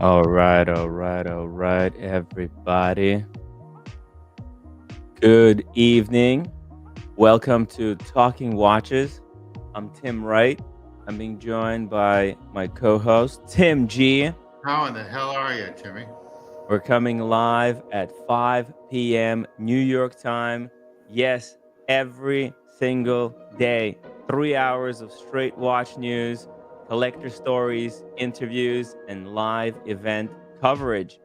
All right, everybody. Good evening. Welcome to Talking Watches. I'm Tim Wright. I'm being joined by my co host, Tim G. How in the hell are you, Timmy? We're coming live at 5 p.m. New York time. Yes, every single day. 3 hours of straight watch news, collector stories, interviews, and live event coverage.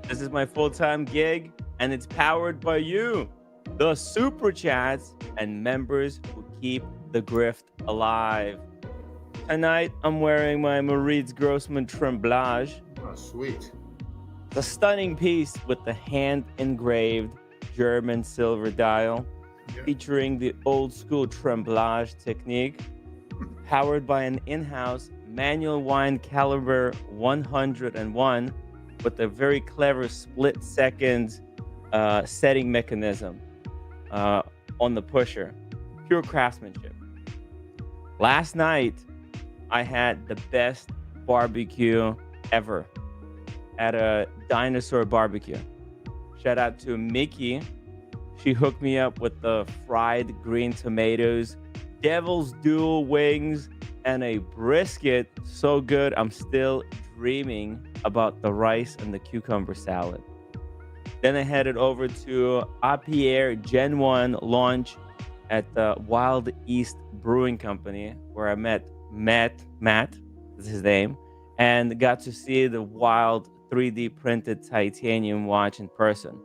This is my full time gig, and it's powered by you, the Superchats, and members who keep the grift alive. Tonight, I'm wearing my Maurice Grossman Tremblage, Oh, sweet. the stunning piece with the hand engraved German silver dial, Yeah. featuring the old school tremblage technique, powered by an in house manual wind caliber 101 with a very clever split second setting mechanism uh, on the pusher. Pure craftsmanship. Last night, I had the best barbecue ever at a dinosaur barbecue. Shout out to Mickey. She hooked me up with the fried green tomatoes, devil's dual wings, and a brisket. So good, I'm still dreaming about the rice and the cucumber salad. Then I headed over to Epiierre Gen 1 launch at the Wild East Brewing Company, where I met Matt, is his name, and got to see the wild 3D printed titanium watch in person.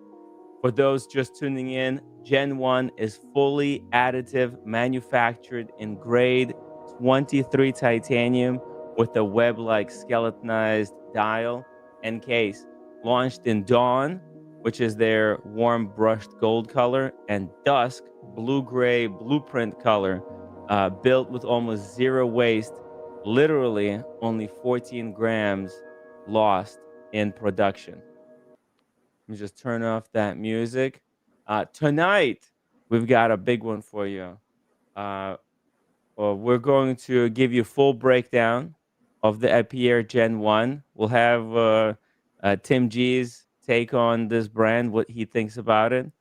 For those just tuning in, Gen 1 is fully additive, manufactured in grade 23 titanium with a web like skeletonized dial and case. Launched in Dawn, which is their warm brushed gold color, and Dusk, blue gray blueprint color, built with almost zero waste, literally only 14 grams lost in production. Let me just turn off that music. Tonight, we've got a big one for you. Uh, we're going to give you full breakdown of the Epiierre Gen 1. We'll have Tim G's take on this brand, what he thinks about it.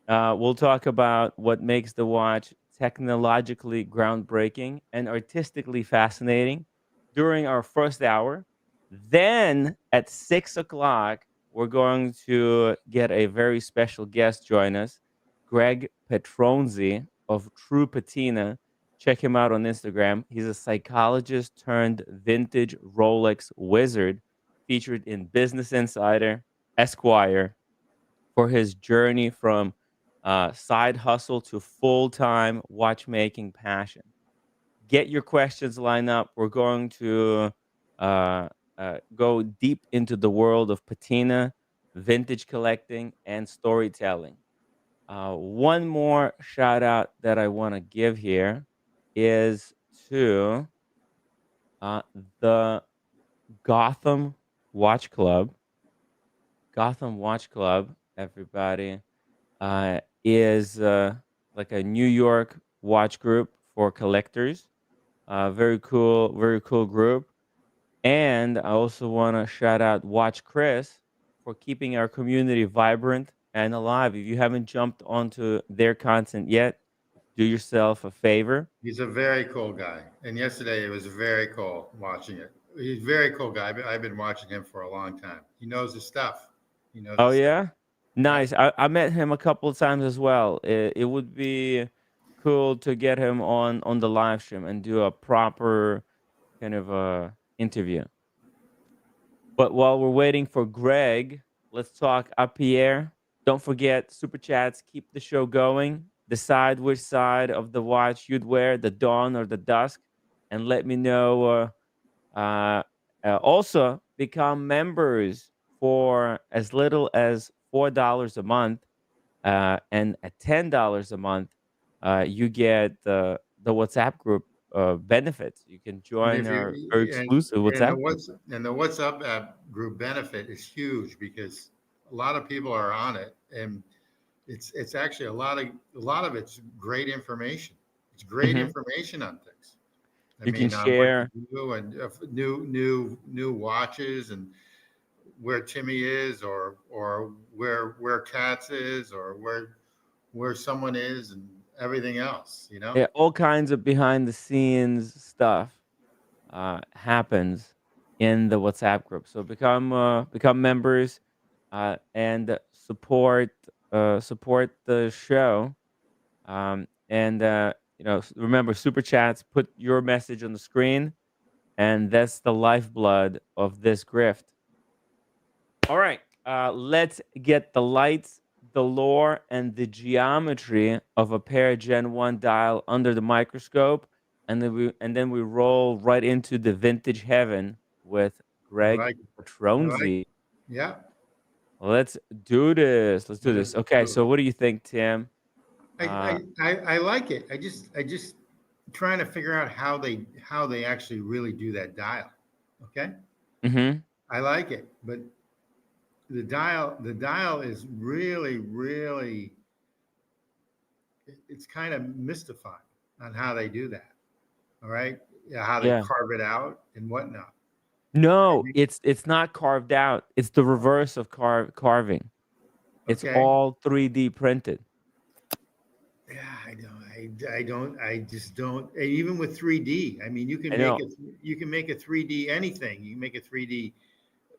We'll talk about what makes the watch technologically groundbreaking and artistically fascinating during our first hour. Then at 6 o'clock, we're going to get a very special guest join us, Greg Petronzi of True Patina. Check him out on Instagram. He's a psychologist turned vintage Rolex wizard featured in Business Insider, Esquire, for his journey from side hustle to full time watchmaking passion. Get your questions lined up. We're going to uh, go deep into the world of patina, vintage collecting, and storytelling. One more shout out that I want to give here is to uh, the Gotham Watch Club. Gotham Watch Club, everybody, is like a New York watch group for collectors. Very cool group. And I also want to shout out Watch Chris for keeping our community vibrant and alive. If you haven't jumped onto their content yet, do yourself a favor. He's a very cool guy. And yesterday it was very cool watching it. He's a very cool guy. I've been watching him for a long time. He knows his stuff. He knows Oh his stuff. yeah, Yeah. nice. I met him a couple of times as well. It would be cool to get him on the live stream and do a proper kind of interview. But while we're waiting for Greg, let's talk up Pierre. Don't forget super chats. Keep the show going. Decide which side of the watch you'd wear, the dawn or the dusk, and let me know. Also, become members for as little as $4 a month, and at $10 a month, you get the WhatsApp group benefits. You can And join if our very you exclusive and the WhatsApp group. what's and the WhatsApp app group benefit is huge because a lot of people are on it, and it's actually a lot of it's great information. It's great Hmm. information on things. I You can mean, on what to share. do and new watches, and where Timmy is, or where Katz is, or where someone is, and everything else. You know. Yeah, all kinds of behind the scenes stuff happens in the WhatsApp group. So become members and support the show. And remember, super chats. Put your message on the screen, and that's the lifeblood of this grift. All right, let's get the lights, the lore, and the geometry of a Epiierre Gen 1 dial under the microscope, and then we roll right into the vintage heaven with I Greg like it. I like. Petronzi. Yeah. Let's do this. Let's do this. Let's Okay, do it. so what do you think, Tim? I, Uh, I like it. I just trying to figure out how they actually really do that dial. Okay. mm-hmm. I like it, but the dial is really it's kind of mystifying on how they do that. All right. Yeah, how they Yeah. carve it out and whatnot. No, it's not carved out. It's the reverse of carving. It's Okay. all 3D printed. Yeah, I just don't. Even with 3D, I mean, I know. you can make a 3D anything. You can make a 3D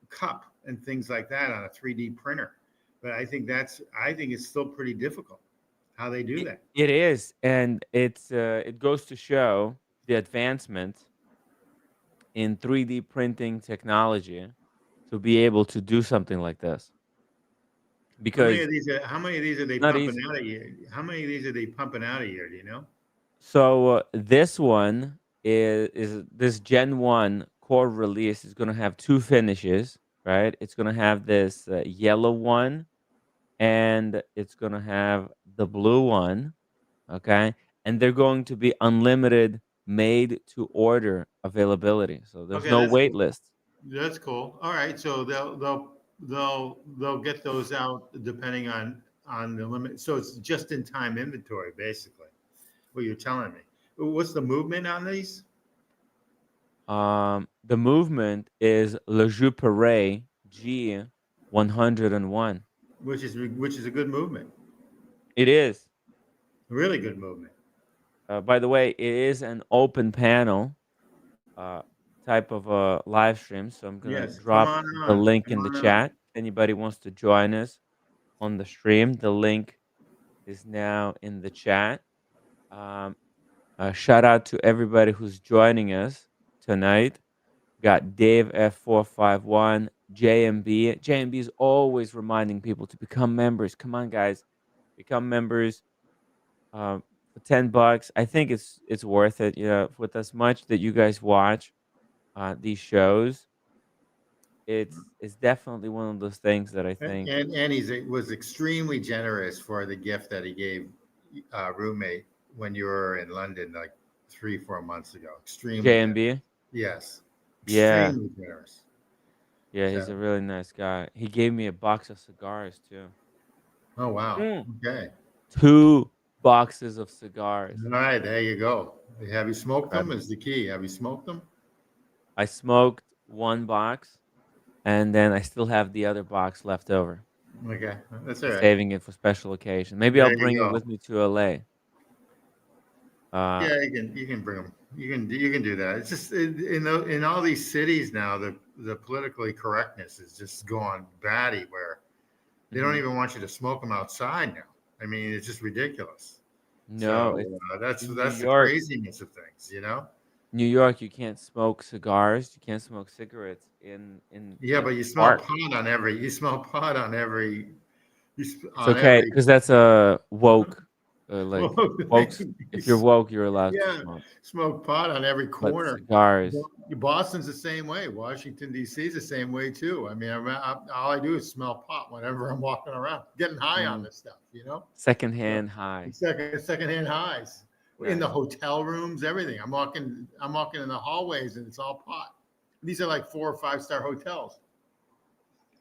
cup and things like that on a 3D printer. But I think it's still pretty difficult how they do that. It is, and it goes to show the advancement in 3D printing technology to be able to do something like this because How many of these are they not pumping easy. out a year? How many of these are they pumping out a year? Do you know? So this one is this Gen 1 core release is going to have two finishes, right? It's going to have this yellow one and it's going to have the blue one, okay? And they're going to be unlimited made to order availability. So there's Okay, no that's wait cool. list. That's cool. All right, so they'll get those out depending on the limit. So it's just in time inventory, basically. What you're telling me. What's the movement on these? The movement is Le Juperet G101. Which is a good movement, It is. really good movement. By the way, it is an open panel uh, type of a live stream. So I'm gonna Yes, come drop on the on, link come in the on on. chat. If anybody wants to join us on the stream, the link is now in the chat. Um, Shout out to everybody who's joining us tonight. Got Dave F451, JMB. JMB is always reminding people to become members. Come on, guys, become members. For $10, I think it's worth it. You know, with as much that you guys watch these shows, it's definitely one of those things that I think And was extremely generous for the gift that he gave roommate when you were in London like 3 4 months ago. Extremely generous. JMB. Yes, Yeah, extremely generous. yeah, he's So, a really nice guy. He gave me a box of cigars too. oh wow. Mm. Okay. 2 boxes of cigars. All right, there you go. Have you smoked them? Incredible. Is the key. Have you smoked them? I smoked 1 box, and then I still have the other box left over. Okay, that's all I'm right. saving it for special occasion. Maybe I'll There you bring it go. with me to LA. Uh, Yeah, you can bring them. You can do that. It's just in all these cities now, the politically correctness is just gone batty where they don't mhm. even want you to smoke them outside now. I mean, it's just ridiculous. No, So it's that's in New that's the York. craziness of things, you know. New York, you can't smoke cigars. You can't smoke cigarettes Yeah, but in parks. you smell pot on every It's on okay every because that's a woke, like well, wokes. If you're woke, you're allowed to yeah, smoke. smoke pot on every But corner. cigars, Boston's the same way. Washington D.C. is the same way too. I mean, all I do is smell pot whenever I'm walking around, getting high on mm, this stuff. You know, so secondhand high. secondhand highs in the Nice. hotel rooms, everything. I'm walking in the hallways, and it's all pot. These are like 4 or 5 star hotels.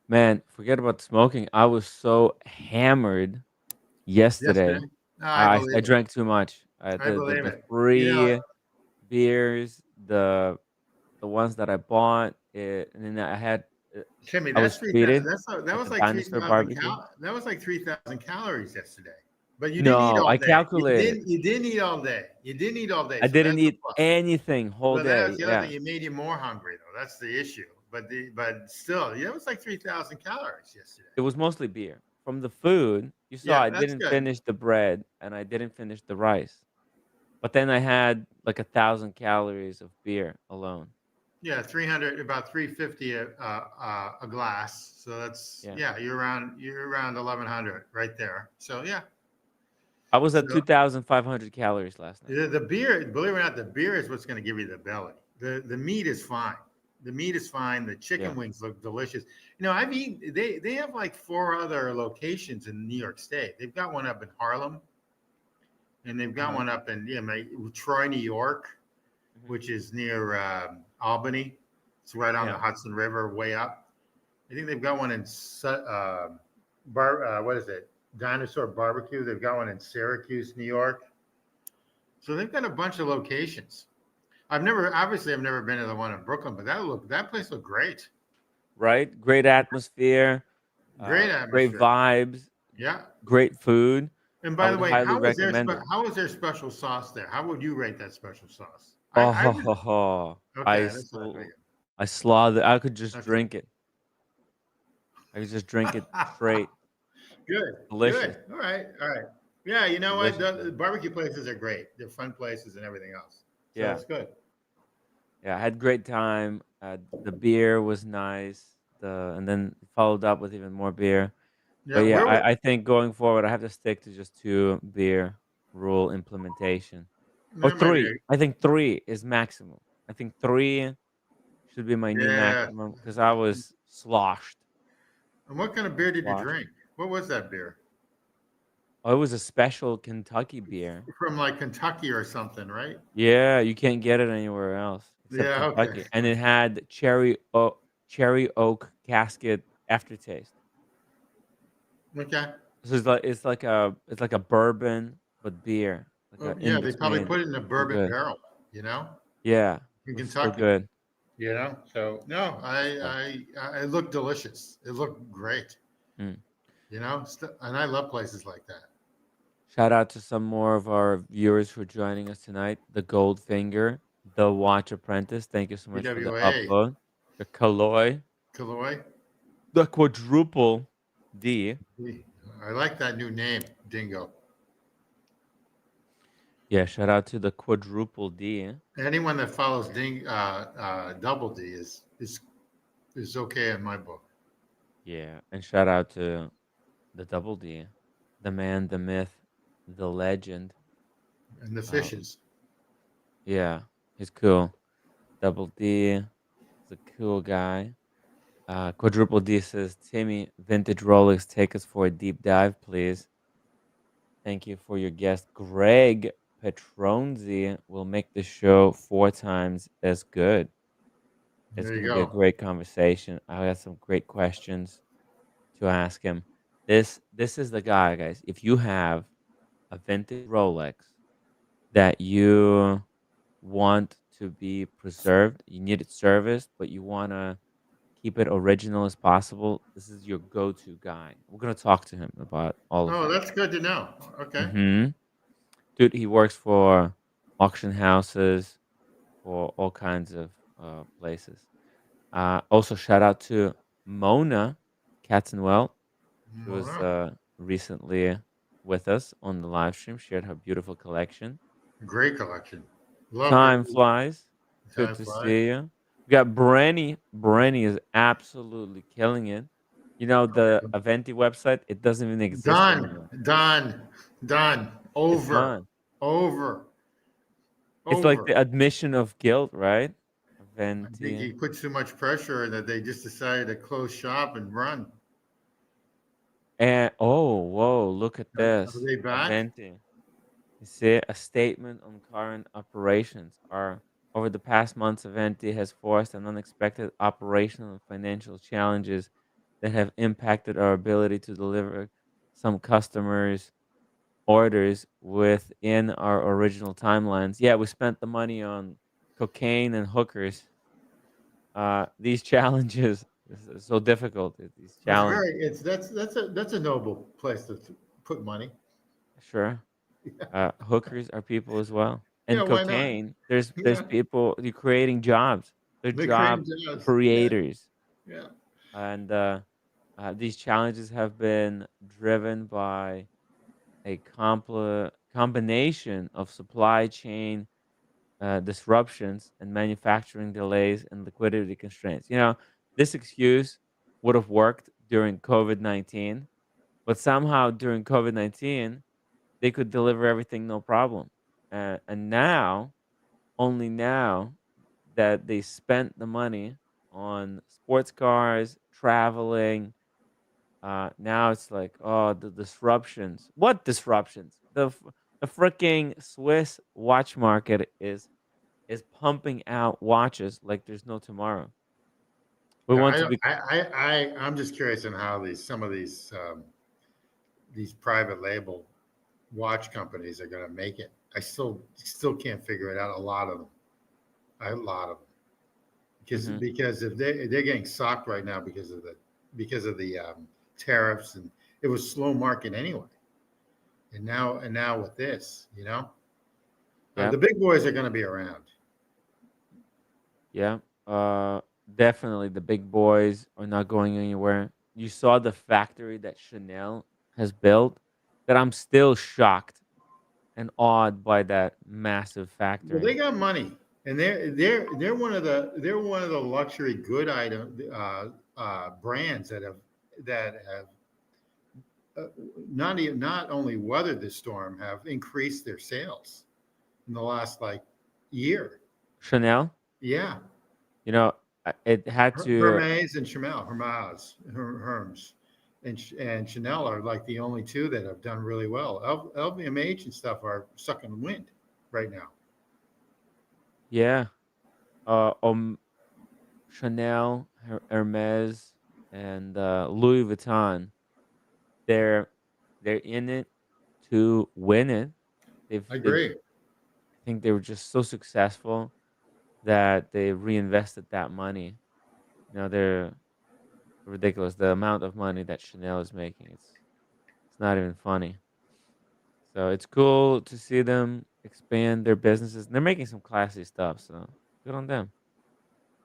Man, forget about the smoking. I was so hammered Yesterday, yesterday. I I believe it. drank too much. I believe The it. You know, free beers, the ones that I bought, and then I had uh, Timmy, I was that's 3,000. treated That at was the like three dinosaur thousand barbecue. that was like 3,000 calories yesterday. But you didn't eat No, all I day. calculated. You didn't eat all day. You didn't eat all day. I So didn't that's the eat plus. anything whole Well, that was day. the other Yeah. thing. You made you more hungry though. That's the issue. But still, yeah, it was like 3,000 calories yesterday. It was mostly beer. From the food, you saw Yeah, I that's didn't good. finish the bread and I didn't finish the rice. But then I had like 1,000 calories of beer alone. Yeah, 300, about 350 a glass. So that's Yeah. yeah, you're around 1,100 right there. So yeah. I was at So 2,500 calories last night. the beer, believe it or not, the beer is what's going to give you the belly. The meat is fine. The meat is fine. The Yeah. chicken wings look delicious. You know, I've eaten. They have like 4 other locations in New York State. They've got one up in Harlem, and they've got Uh-huh. one up in Troy, New York, Mhm. which is near Albany. It's right on the Yeah. Hudson River, way up. I think they've got one in what is it? Dinosaur Barbecue. They've got one in Syracuse, New York. So they've got a bunch of locations. I've never been to the one in Brooklyn, but that place looked great. Right? Great atmosphere, Great great atmosphere. vibes, Yeah. great food. And I by the would way, highly recommend it. how was their special sauce there? How would you rate that special sauce? Oh, I was okay. I sl I slaw I could just that's what drink it. I could just drink it straight. good, Delicious. good. All right. Yeah, you know what? Delicious, The man. barbecue places are great. They're fun places and everything else. So Yeah. that's good. Yeah, I had great time. The beer was nice. And then followed up with even more beer. But Yeah, yeah, where I think going forward, I have to stick to just 2 beer rule implementation. Or that might be 3. I think 3 is maximum. I think 3 should be my new yeah. maximum because I was sloshed. And what kind of I was beer did you sloshed. drink? What was that beer? Oh, it was a special Kentucky beer. From like Kentucky or something, right? Yeah, you can't get it anywhere else except Yeah, okay. Kentucky. And it had cherry oak casket aftertaste. Okay. So it's like a bourbon but beer, like Well, a in yeah, they probably between. put it in a So bourbon good. barrel, you know, Yeah, it in was so Kentucky. good. So no, So, it looked delicious. It looked great, mm. and I love places like that. Shout out to some more of our viewers who are joining us tonight. The Goldfinger, the Watch Apprentice. Thank you so much for the PWA, upload. The Kaloi, Kilroy. the Quadruple D. I like that new name, Dingo. Yeah, shout out to the Quadruple D. Anyone that follows Double D is okay in my book. Yeah, and shout out to the Double D, the man, the myth, the legend. And the Um, fishes. yeah, he's cool. Double D is a cool guy. Quadruple D says, Timmy, vintage Rolex, take us for a deep dive, please. Thank you for your guest. Greg Petronzi will make the show 4 times as good. It's There going you to be a go. great conversation. I got some great questions to ask him. This is the guy, guys. If you have a vintage Rolex that you want to be preserved, you need it serviced, but you want to keep it original as possible, this is your go-to guy. We're going to talk to him about all of Oh, that. that's good to know. Okay. Dude, he works for auction houses, for all kinds of places. Also, shout out to Mona Katzenwell. She was Wow. recently with us on the live stream, shared her beautiful collection. Great collection. Love it. Time flies. Good Time to flies. see you. We got Brenny. Brenny is absolutely killing it. You know, the Aventi website, it doesn't even exist Done. anymore. Done. Done. It's Over. gone. Over. It's like Over. the admission of guilt, right? I think Aventi. he put too much pressure that they just decided to close shop and run. And oh, whoa, look at Are this. they back? Aventi. You see, a statement on current operations are over the past months, Aventi has forced an unexpected operational and financial challenges that have impacted our ability to deliver some customers' orders within our original timelines. Yeah, we spent the money on cocaine and hookers. These challenges It's so difficult. These That's challenges. very. It's that's a noble place to put money. Sure. Hookers are people as well, Yeah, and why not? cocaine. There's Yeah, people you're creating jobs. They're they're creating job jobs. Yeah, creators, yeah. and these challenges have been driven by a combination of supply chain disruptions and manufacturing delays and liquidity constraints. This excuse would have worked during COVID-19, but somehow during COVID-19 they could deliver everything no problem. And now, only now that they spent the money on sports cars, traveling, now it's like, oh, the disruptions. What disruptions? The freaking Swiss watch market is pumping out watches like there's no tomorrow. We Yeah, want to be. I'm just curious on how some of these private label watch companies are going to make it. I still can't figure it out. A lot of them, Mhm. because if they're getting socked right now because of the tariffs, and it was slow market anyway. And now with this, the Yep. big boys are going to be around. Yeah. Uh, Definitely the big boys are not going anywhere. You saw the factory that Chanel has built. That I'm still shocked and awed by that massive Well, they factory. got money, and they're one of the luxury good item brands that have not only weathered the storm, have increased their sales in the last like year. Chanel, Yeah, it had to. Hermes and Hermes, and Chanel are like the only two that have done really well. LVMH and stuff are sucking wind right now. Yeah. Um, Chanel, Hermes, and Louis Vuitton. They're they're in it to win it. I They've agree. I think they were just so successful that they reinvested that money. They're ridiculous. The amount of money that Chanel is making, it's not even funny. So it's cool to see them expand their businesses. They're making some classy stuff, so good on them.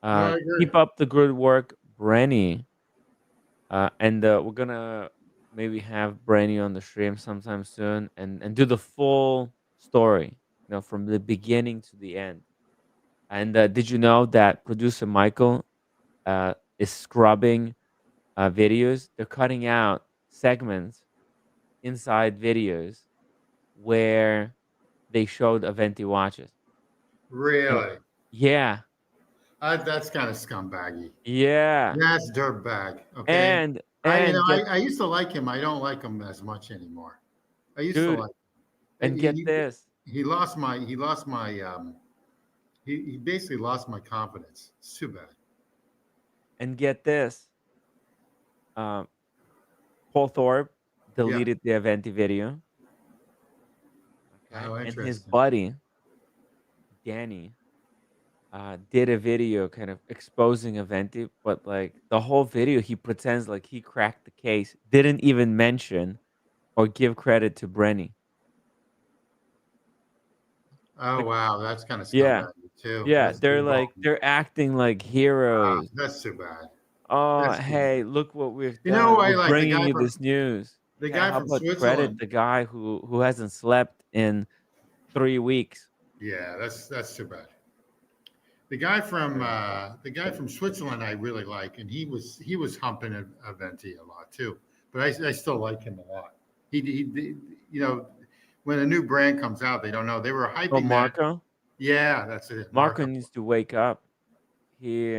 No, I agree. Keep up the good work, Brenny. And we're gonna maybe have Brenny on the stream sometime soon, and do the full story, from the beginning to the end. And did you know that producer Michael is scrubbing videos? They're cutting out segments inside videos where they showed Aventi watches. And Really, yeah, that's kind of scumbaggy. yeah, That's dirtbag. Okay. and I you know and get I used to like him. I don't like him as much anymore. I used to dude, like. and get this, He lost my he basically lost my confidence. It's too bad. and get this. Um, Paul Thorpe Yeah. deleted the Aventi video. Okay, Oh, and his interesting. buddy Danny did a video kind of exposing Aventi, but like the whole video, he pretends like he cracked the case, didn't even mention or give credit to Brenny. Oh Like, wow, that's kind of yeah, scumbaggy too. yeah, That's too bold. they're acting like heroes. That's too bad. Oh, That's too bad. hey, look what we've You know who done. I We're like? bringing you this news. The Yeah, guy how from about credit Switzerland. the guy who hasn't slept in 3 weeks? Yeah, that's too bad. Yeah. The guy from Switzerland I really like, and he was humping Aventi a lot too. But I still like him a lot. He you know when a new brand comes out, they don't know. They were Oh, hyping that. Marco. Yeah, that's it, Marco Marco. needs to wake up. He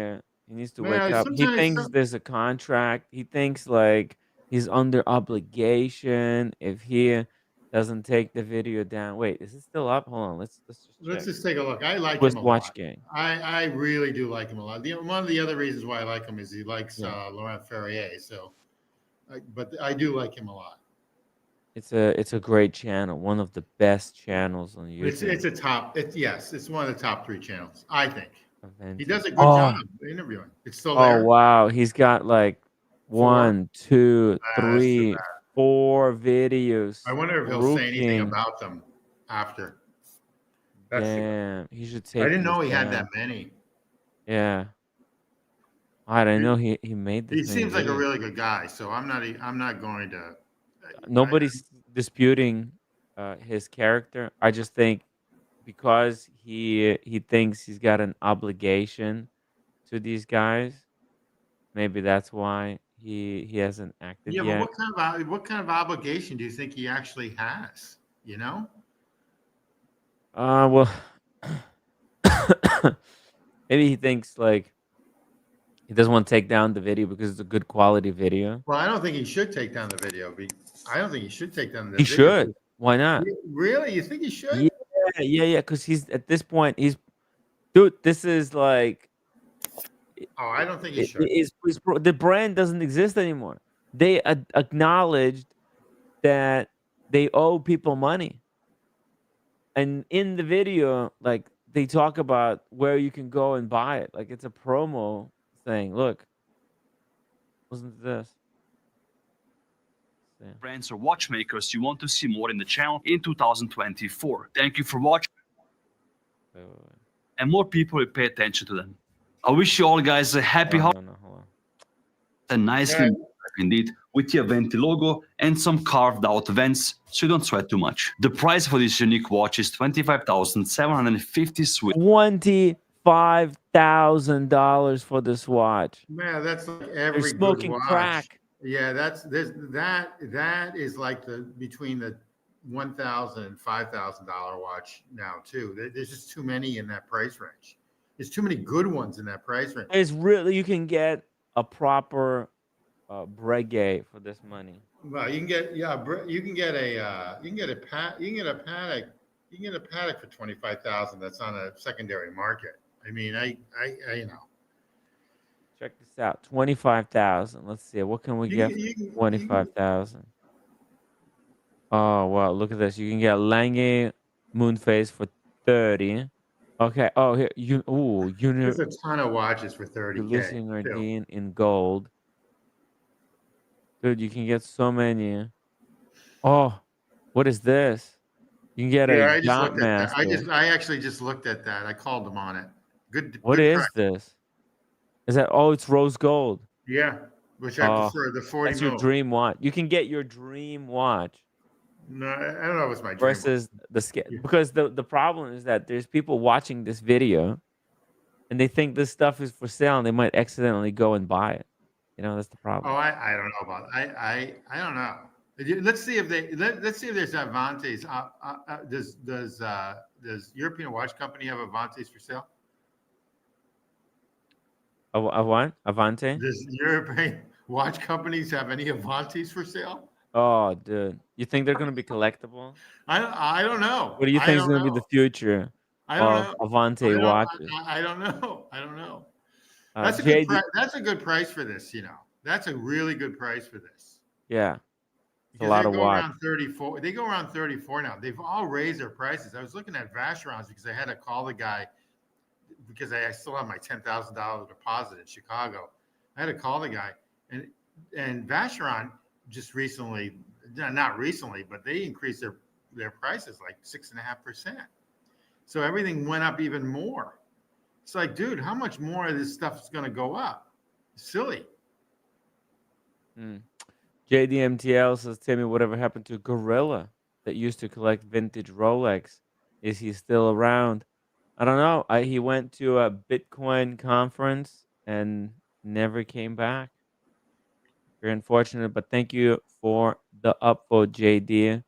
needs to wake Man, up. He sometimes thinks there's a contract. He thinks like he's under obligation if he doesn't take the video down. Wait, is it still up? Hold on. Let's just let's check. just take a look. I like Swiss him a Watch lot. Gang. I really do like him a lot. One of the other reasons why I like him is he likes Yeah. Laurent Ferrier. But I do like him a lot. It's a great channel. One of the best channels on YouTube. It's a top. It's Yes, it's one of the top three channels, I think. He Aventi. does a good job Oh, interviewing. It's still oh there. wow. He's got like Four. 1, 2, That's too 3, bad. 4 I videos. wonder if he'll say anything Rooking. about them after. That's the. Damn. He should I take didn't these know he had that down. many. Yeah. I didn't He, know he made he this many seems like a videos. really good guy, so I'm not going to. I, Nobody's disputing his character. I just think because he thinks he's got an obligation to these guys, maybe that's why he hasn't acted yeah, but yet. what kind of obligation do you think he actually has? You know? Well, maybe he thinks like he doesn't want to take down the video because it's a good quality video. Well, I don't think he should take down the video. I don't think he should take down the He video. should. Why not? Really? You think he Yeah, should? yeah. Because he's at this point, he's dude. This is like Oh, I don't think he should. the brand doesn't exist anymore. They acknowledged that they owe people money, and in the video, like they talk about where you can go and buy it. Like it's a promo thing. Look, listen to this. Yeah. Brands or watchmakers you want to see more in the channel in 2024. Thank you for watching, Wait, wait, wait. and more people will pay attention to them. I wish you all guys a happy No, holiday no, no, hold on. and nicely Yeah. indeed with the Aventi logo and some carved out vents so you don't sweat too much. The price for this unique watch is 25,750 Swiss. $25,000 for this watch. Man, that's like They're every good smoking watch. crack. Yeah, that is like the between the $1,000 and $5,000 watch now too. There's just too many in that price range. There's too many good ones in that price range. It's really you can get a proper Breguet for this money. Well, you can get you can get a you can get a Patek for 25,000. That's on a secondary market. I mean, I you know. Check this out. 25,000. Let's see. What can we get for 25,000? Oh wow, look at this. You can get Lange Moonface for 30. Okay. Oh here There's a ton of watches for 30K. Ulysses too. Nardine in gold. Dude, you can get so many. Oh, what is this? You can get Yeah, a I just Yacht looked at that. Master. I actually just looked at that. I called them on it. What Good is price. this? Is that it's rose gold? Yeah, which I Oh, prefer the 40 that's your mil. dream watch. You can get your dream watch No, I don't know if it's my dream. versus the scale Yeah. because the problem is that there's people watching this video and they think this stuff is for sale and they might accidentally go and buy it. You know, that's the Oh, problem. I don't know about it. I don't know. Let's see if let's see if there's Avantes. Does European Watch Company have Avantes for sale? A what? Avante? Does European watch companies have any Avantes for sale? Oh, dude. You think they're gonna be collectible? I don't know. What do you I think is don't gonna be know. the future I don't of know. Avante watches? I don't know. I don't know. That's a good JD, price. That's a good price for this. You know, that's a really good price for this. yeah, it's a Because lot they of go watch. around 34. They go around 34 now. They've all raised their prices. I was looking at Vacherons because I had to call the guy because I still have my $10,000 deposit in Chicago. I had to call the guy, and Vacheron just recently, not recently, but they increased their prices like 6.5%. So everything went up even more. It's like, dude, how much more of this stuff is going to go up? Silly. JDMTL says, Timmy, whatever happened to Gorilla that used to collect vintage Rolex? Is he still around? I don't know. He went to a Bitcoin conference and never came back. Very unfortunate, but thank you for the upvote, JD.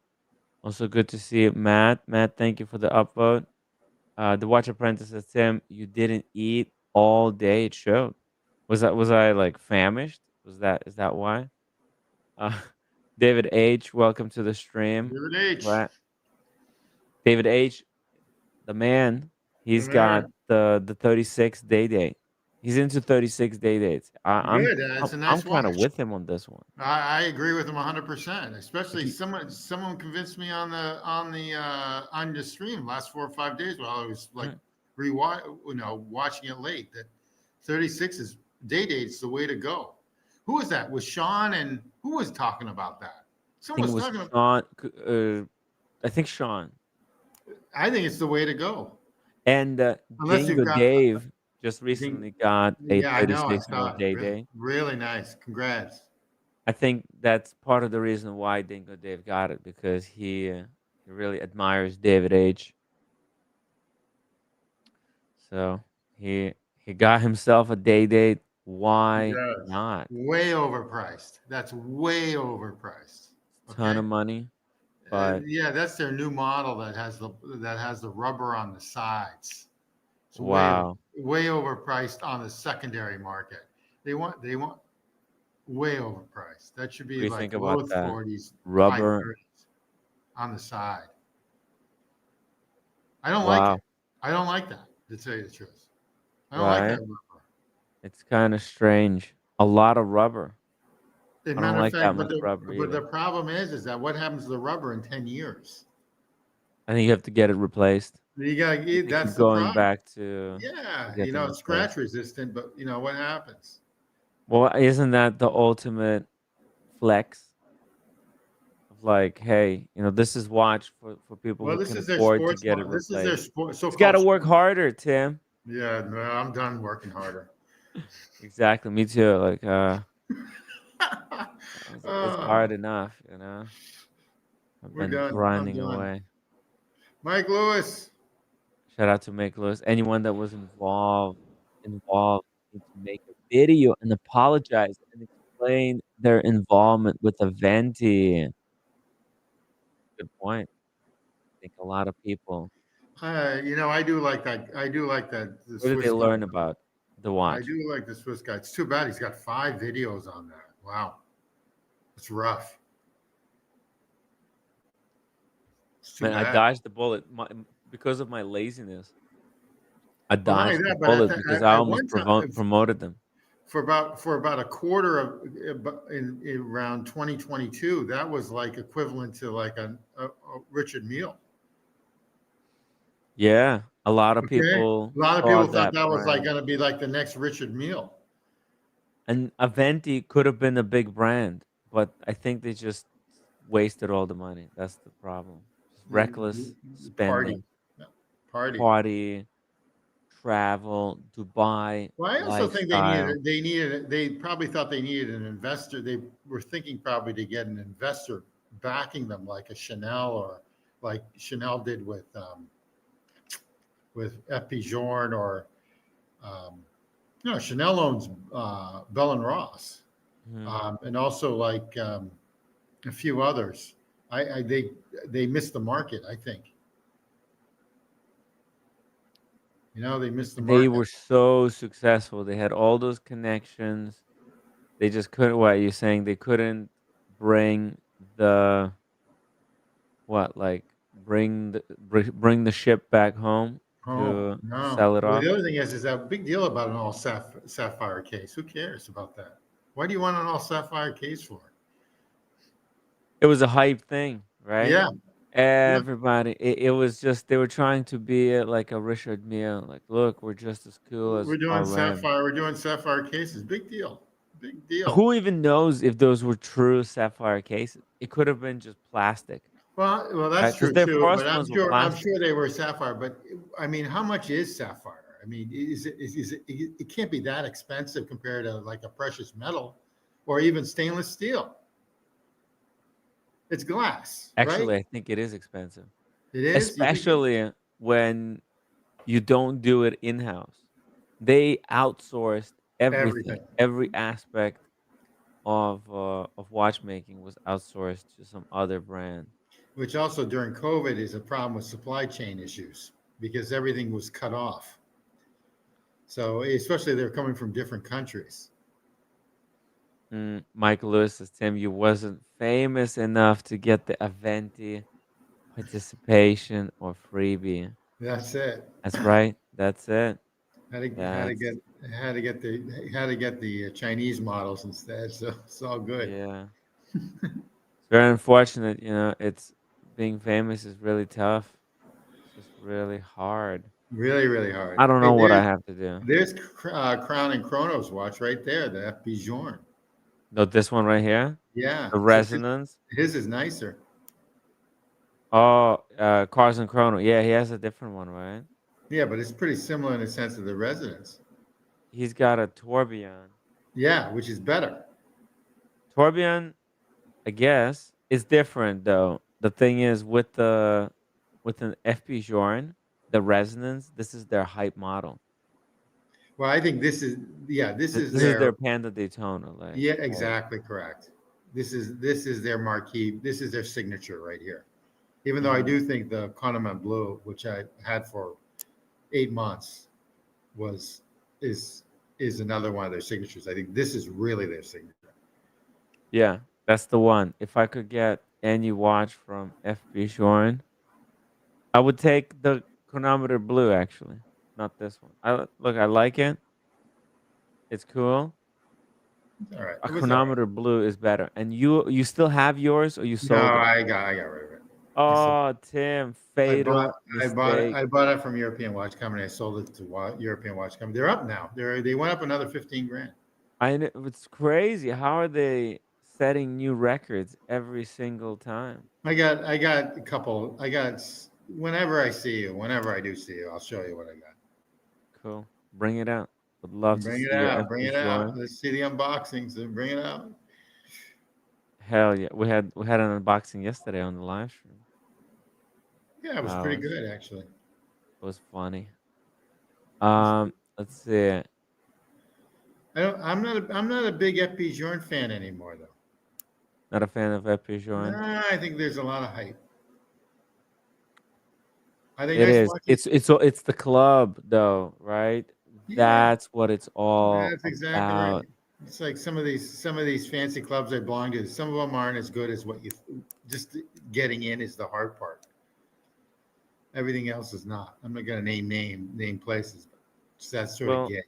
Also good to see Matt. Matt, thank you for the upvote. The Watch Apprentice says, Tim, you didn't eat all day. It showed. Was I like famished? Is that why? Uh, David H, welcome to the stream. David H. Right. David H, the man, he's The got man. the 36 day date. He's into 36 day dates. Good. It's a I'm nice kind of watch. with him on this one. I agree with him 100%. Especially someone convinced me on the stream last 4 or 5 days while I was like watching it late. That 36 is day date's the way to go. Who was that? Was Sean and who was talking about that? I Someone think it was was talking about. Sean. I think Sean I think it's the way to go. and Unless you've Dingo got. Dave just I think. recently got a Yeah, I know. I 36 mil saw it. day Really, day. really nice. Congrats. I think that's part of the reason why Dingo Dave got it because he really admires David H. So he got himself a day date. He Why does. not? Way overpriced. That's way overpriced. Ton Okay. of money, but Yeah, that's their new model that has the rubber on the sides. It's wow, way overpriced on the secondary market. They want way overpriced. That should what be do you like think about low that? 40s, high Rubber, 30s on the side. I don't like wow, it. I don't like that, to tell you the truth. I don't like that right? rubber. It's kind of strange. A lot of rubber. As a I don't matter of like that fact, much rubber but the either. problem is that what happens to the rubber in 10 years? I think you have to get it replaced. You got You have to that's keep the going problem. back to Yeah, get them it's replaced. scratch resistant, but what happens? Well, isn't that the ultimate flex of like, hey, this is watch for people Well, who can afford to get it this is their replaced. Just got so-called to work sport. harder, Tim. Yeah, no, I'm done working harder. Exactly. Me too. Like, it's Oh, hard enough. I've we're been done. I'm grinding done. away. Mike Lewis. Shout out to Make Lewis. Anyone that was involved need to make a video and apologize and explain their involvement with Aventi. Good point. I think a lot of people. I do like that. I do like that. The Where did they Swiss guy. learn about the I watch? do like the Swiss guy. It's too bad he's got 5 videos on that. Wow, it's rough. It's too Man, I bad. dodged the bullet because of my laziness. I Well, not only dodged the that, but bullet because I at almost one time, promoted them. for about a quarter of in around 2022, that was like equivalent to like a Richard Mille. Yeah, a lot of Okay, people a lot of saw people thought that that was like brand. going to be like the next Richard Mille. And Aventi could have been a big brand, but I think they just wasted all the money. That's the problem. Just reckless Party, spending, yeah, party. party, travel, Dubai, Well, I also think lifestyle. they probably thought they needed an investor. They were thinking probably to get an investor backing them, like a Chanel or like Chanel did with Epiierre or um, Chanel owns Bell and Ross, Mhm. and also like a few others. I they missed the market. I think they missed the They market. were so successful. They had all those connections. They just couldn't. What you're saying? They couldn't bring the what? Like bring the ship back home Oh to no! sell it Well, off. the other thing is that big deal about an all sapphire case. Who cares about that? Why do you want an all sapphire case for? It was a hype thing, right? Yeah, yeah. Everybody, it was just they were trying to be like a Richard Mille. Like, look, we're just as cool We're as doing our brand. sapphire. We're doing sapphire cases. Big deal. Big deal. Who even knows if those were true sapphire cases? It could have been just plastic, Well, right? that's Because true their too. first But ones were I'm plastic. sure they were sapphire. But I mean, how much is sapphire? I mean, is it? It can't be that expensive compared to like a precious metal, or even stainless steel. It's glass, right? Actually, I think it is expensive, It is. You think especially when you don't do it in house. They outsourced everything, everything? every aspect of watchmaking was outsourced to some other brand. Which also during COVID is a problem with supply chain issues because everything was cut off. So especially they're coming from different countries. Michael Lewis says, Tim, you wasn't famous enough to get the Aventi participation or freebie. That's it. That's right. That's it. Had to That's get had to get the Chinese models instead. So it's all good. yeah. It's very unfortunate. It's being famous is really tough. It's just really hard. Really, really hard. I don't Hey, know what I have to do. there's Crown and Chronos watch right there, the FB Jorn. No, this one right here, Yeah, the so resonance. his is nicer. Oh, Cars and Chrono. Yeah, he has a different one, right? Yeah, but it's pretty similar in the sense of the resonance. He's got a tourbillon. Yeah, which is better. Tourbillon, I guess, is different though. The thing is with an FP Journe, the resonance, this is their hype model. Well, I think this is this is This is their their Panda Daytona, like. yeah, Right. exactly correct. This is their marquee. This is their signature right here. Even though I Mhm. do think the Connement Blue, which I had for 8 months, was is is another one of their signatures. I think this is really their signature. Yeah, that's the one. If I could get any watch from FP Journe, I would take the chronometer blue actually, not this one. Look, I like it. It's cool. All right, A it was all right. chronometer blue is better. And you still have yours or you No, sold it? I got rid of it. I sold. Oh, Tim, I bought fatal I bought it mistake. I bought it from European Watch Company. I sold it to European Watch Company. They're up now. They went up another 15 grand. It's crazy. How are they setting new records every single time? I got a couple. Whenever I do see you, I'll show you what I got. Cool. Bring it out. Would love to Bring it see your out. Bring FP it out. Journe. Let's see the unboxings and bring it out. Hell yeah. We had an unboxing yesterday on the live stream. Yeah, it was That pretty was good actually. it was funny. It's- Let's see. I'm not a big FP Journe fan anymore though. Not a fan of FP Journe. Nah, I think there's a lot of hype. Are they It nice is. watches? It's the club though, right? Yeah, That's what it's all that's exactly right. about. It's like some of these fancy clubs I belong to. Some of them aren't as good as what you. Just getting in is the hard part. Everything else is not. I'm not gonna name places, but it's that sort of Well, gig.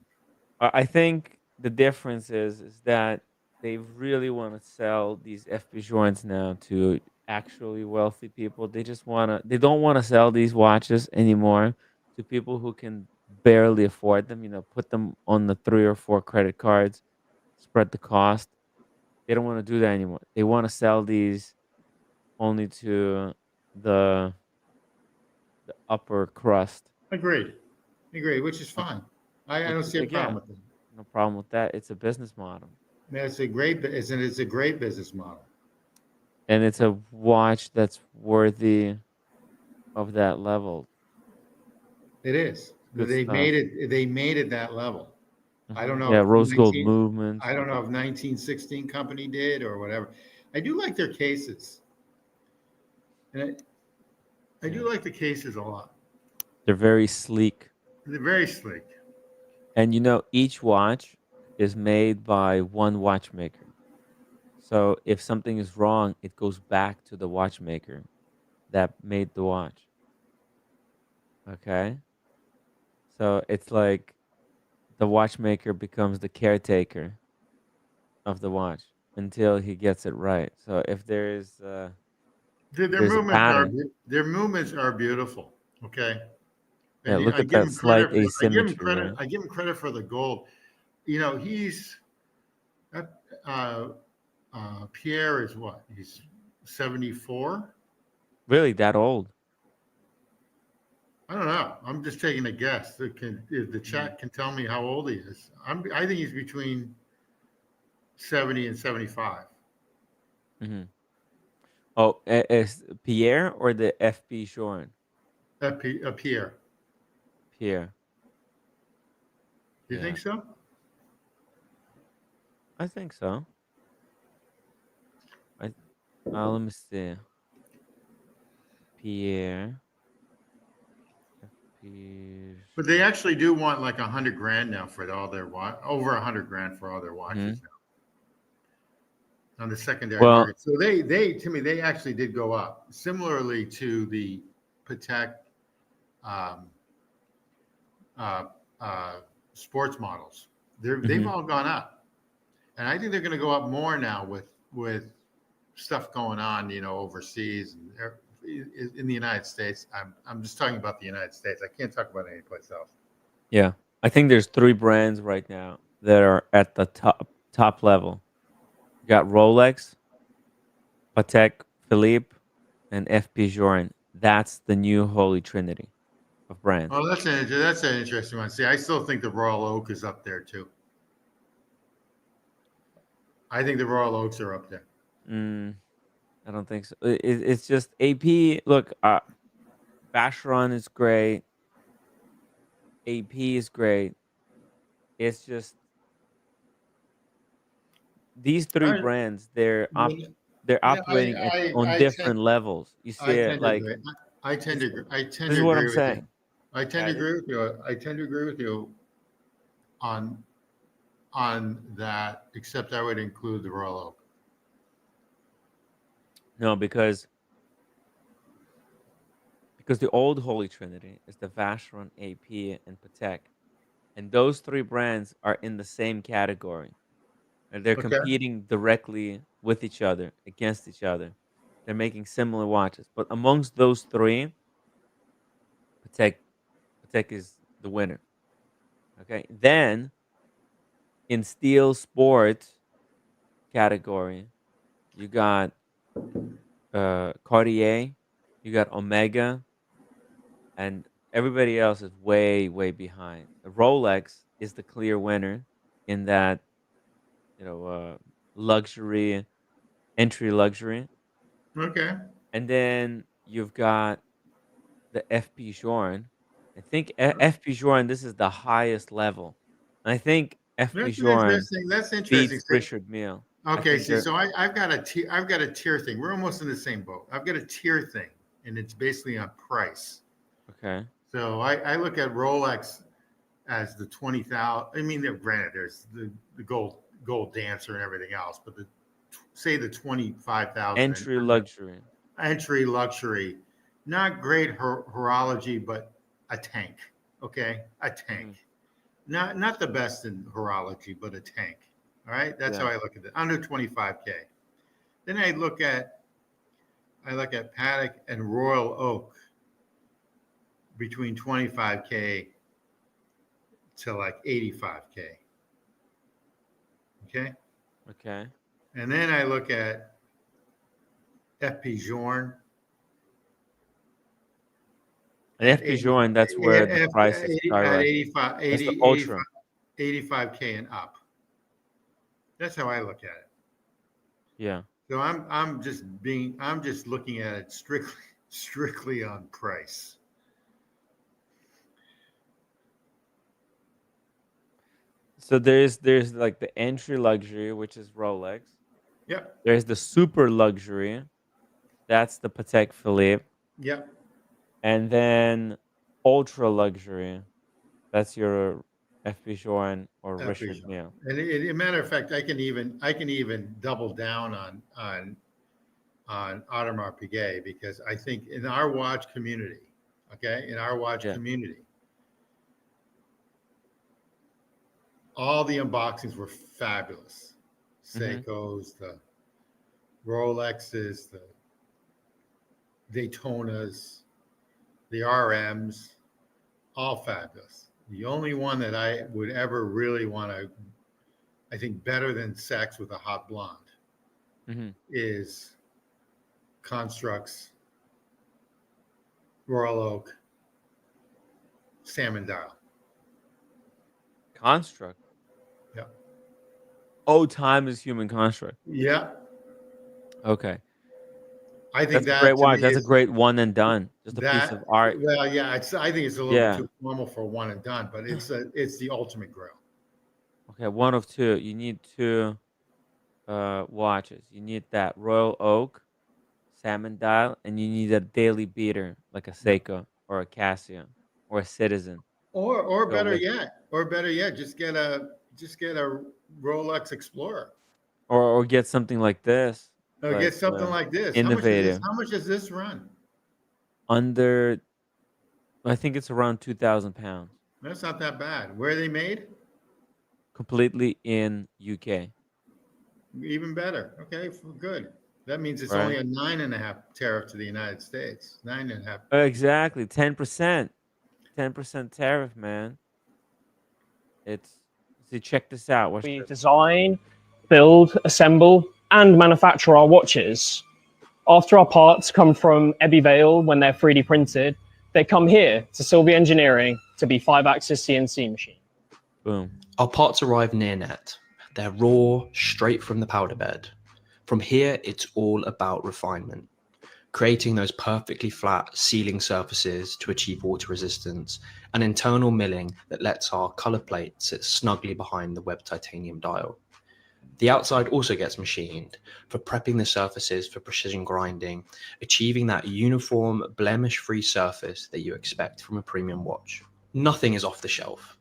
I think the difference is that they really want to sell these FP joints now to actually wealthy people. They don't want to sell these watches anymore to people who can barely afford them, put them on the 3 or 4 credit cards, spread the cost. They don't want to do that anymore. They want to sell these only to the the upper crust. Agreed. Agreed. Which is fine. I Which don't see a problem again, with it. no problem with that. It's a business model. Man, it's a great business model. And it's a watch that's worthy of that level. It is. Good They stuff. made it. They made it that level. I don't know Yeah, if rose gold 19. movement. I don't know if 1916 company did or whatever. I do like their cases, and I Yeah, do like the cases a lot. they're very sleek. They're very sleek. And each watch is made by one watchmaker. So if something is wrong, it goes back to the watchmaker that made the watch. Okay? So it's like the watchmaker becomes the caretaker of the watch until he gets it right. So Their, if their there's a movements are pattern, beau- their movements are beautiful. Okay, yeah, and look I at give that him credit slight for. I give him asymmetry, credit. right? I give him credit for the gold. He's uh, Pierre is what? He's 74. Really that old? I don't know. I'm just taking a guess. If the Mhm. chat can tell me how old he is. I think he's between 70 and 75. Mhm. Oh, is Pierre or the FP Shorn? Pierre. Pierre. You Yeah, think so? I think so. I let me see. Pierre. FP But they Shorn. actually do want like 100 grand now for all their over 100 grand for all their Hmm. watches now on the secondary Well, market. So they actually did go up similarly to the Patek um, uh, uh, sports models. They've mhm. all gone up, and I think they're going to go up more now with stuff going on, overseas and in the United States. I'm just talking about the United States. I can't talk about any place else. Yeah. I think there's 3 brands right now that are at the top level. You got Rolex, Patek Philippe, and FP Journe. That's the new holy trinity of brands. Oh, that's an interesting one. See, I still think the Royal Oak is up there too. I think the Royal Oaks are up there. Mm, I don't think so. It's just AP. Look, Vacheron is great. AP is great. It's just these 3 I brands. mean, They're yeah, operating on different levels. You see I it tend to like agree. this. I tend This to is what I'm agree with you. saying. I tend to That agree with you. I tend to agree with you on that, except I would include the Royal Oak. no, because the old holy trinity is the Vacheron, AP, and Patek, and those 3 brands are in the same category. And they're Okay. competing directly with each other, against each other. They're making similar watches. But amongst those 3, Patek Patek is the winner. Okay. Then in steel sport category, you got Cartier, you got Omega, and everybody else is way, way behind. Rolex is the clear winner in that, you know, luxury, entry luxury. Okay. And then you've got the FP Journe. I think FP Journe, this is the highest level. And I think FP That's an Journe interesting. That's interesting. beats Richard Mille. I Okay. think See, they're so I've got I've got a tier thing. We're almost in the same boat. I've got a tier thing, and it's basically on price. okay. So I look at Rolex as the 20,000. I mean, granted, there's the gold dancer and everything else, but say the 25,000 and Entry under luxury. entry luxury, not great horology, but a tank. Okay, a tank. Hmm. Not the best in horology, but a tank. All right, that's how Yeah. I look at it. Under 25K. Then I look at Patek and Royal Oak between 25K to like 85K. Okay. Okay. And then I look at FP Journe And at FP Journe, that's where the prices start. at Like 85, that's the 80, ultra. 85K and up. That's how I look at it. Yeah. So I'm just looking at it strictly on price. So there's like the entry luxury, which is Rolex. Yep. There's the super luxury, that's the Patek Philippe, Yep. and then ultra luxury, that's your FP Journe or FP Richard Journe. Mille. And a matter of fact, I can even double down on Audemars Piguet, because I think in our watch community, okay, in our watch Yeah. community, all the unboxings were fabulous. Hmm. Seikos, the Rolexes, the Daytonas, the RMs, all fabulous. The only one that I would ever really want to, I think, better than Sex with a Hot Blonde Hmm. is Constructs, Royal Oak, Salmon Dial. Construct. Yeah. Oh, time is human construct. Yeah. Okay. I think That's a great that to me watch. That's a is great one and done. Just a piece of that. art. Well, yeah, I think it's a little bit Yeah. too formal for one and done, but it's the ultimate grail. Okay, one of two. You need two watches. You need that Royal Oak salmon dial, and you need a daily beater like a Yeah. Seiko or a Casio or a Citizen. So with Or better yet, just get a Rolex Explorer. or get something like this, Or like get something like this. innovative. How much does this run? Under, I think it's around 2,000 pounds. That's not that bad. Where are they made? Completely in UK. Even better. Okay, good. That means it's Right. only a 9.5 tariff to the United States. 9.5. Exactly. 10%. 10% tariff, man. It's see, check this out. Watch We this. design, build, assemble, and manufacture our watches. After our parts come from Epiierre when they're 3D printed, they come here to Sylvia Engineering to be 5-axis CNC machine. Boom. Our parts arrive near net. They're raw, straight from the powder bed. From here, it's all about refinement, creating those perfectly flat sealing surfaces to achieve water resistance, and internal milling that lets our color plate sit snugly behind the webbed titanium dial. The outside also gets machined for prepping the surfaces for precision grinding, achieving that uniform, blemish-free surface that you expect from a premium watch. Nothing is off the shelf.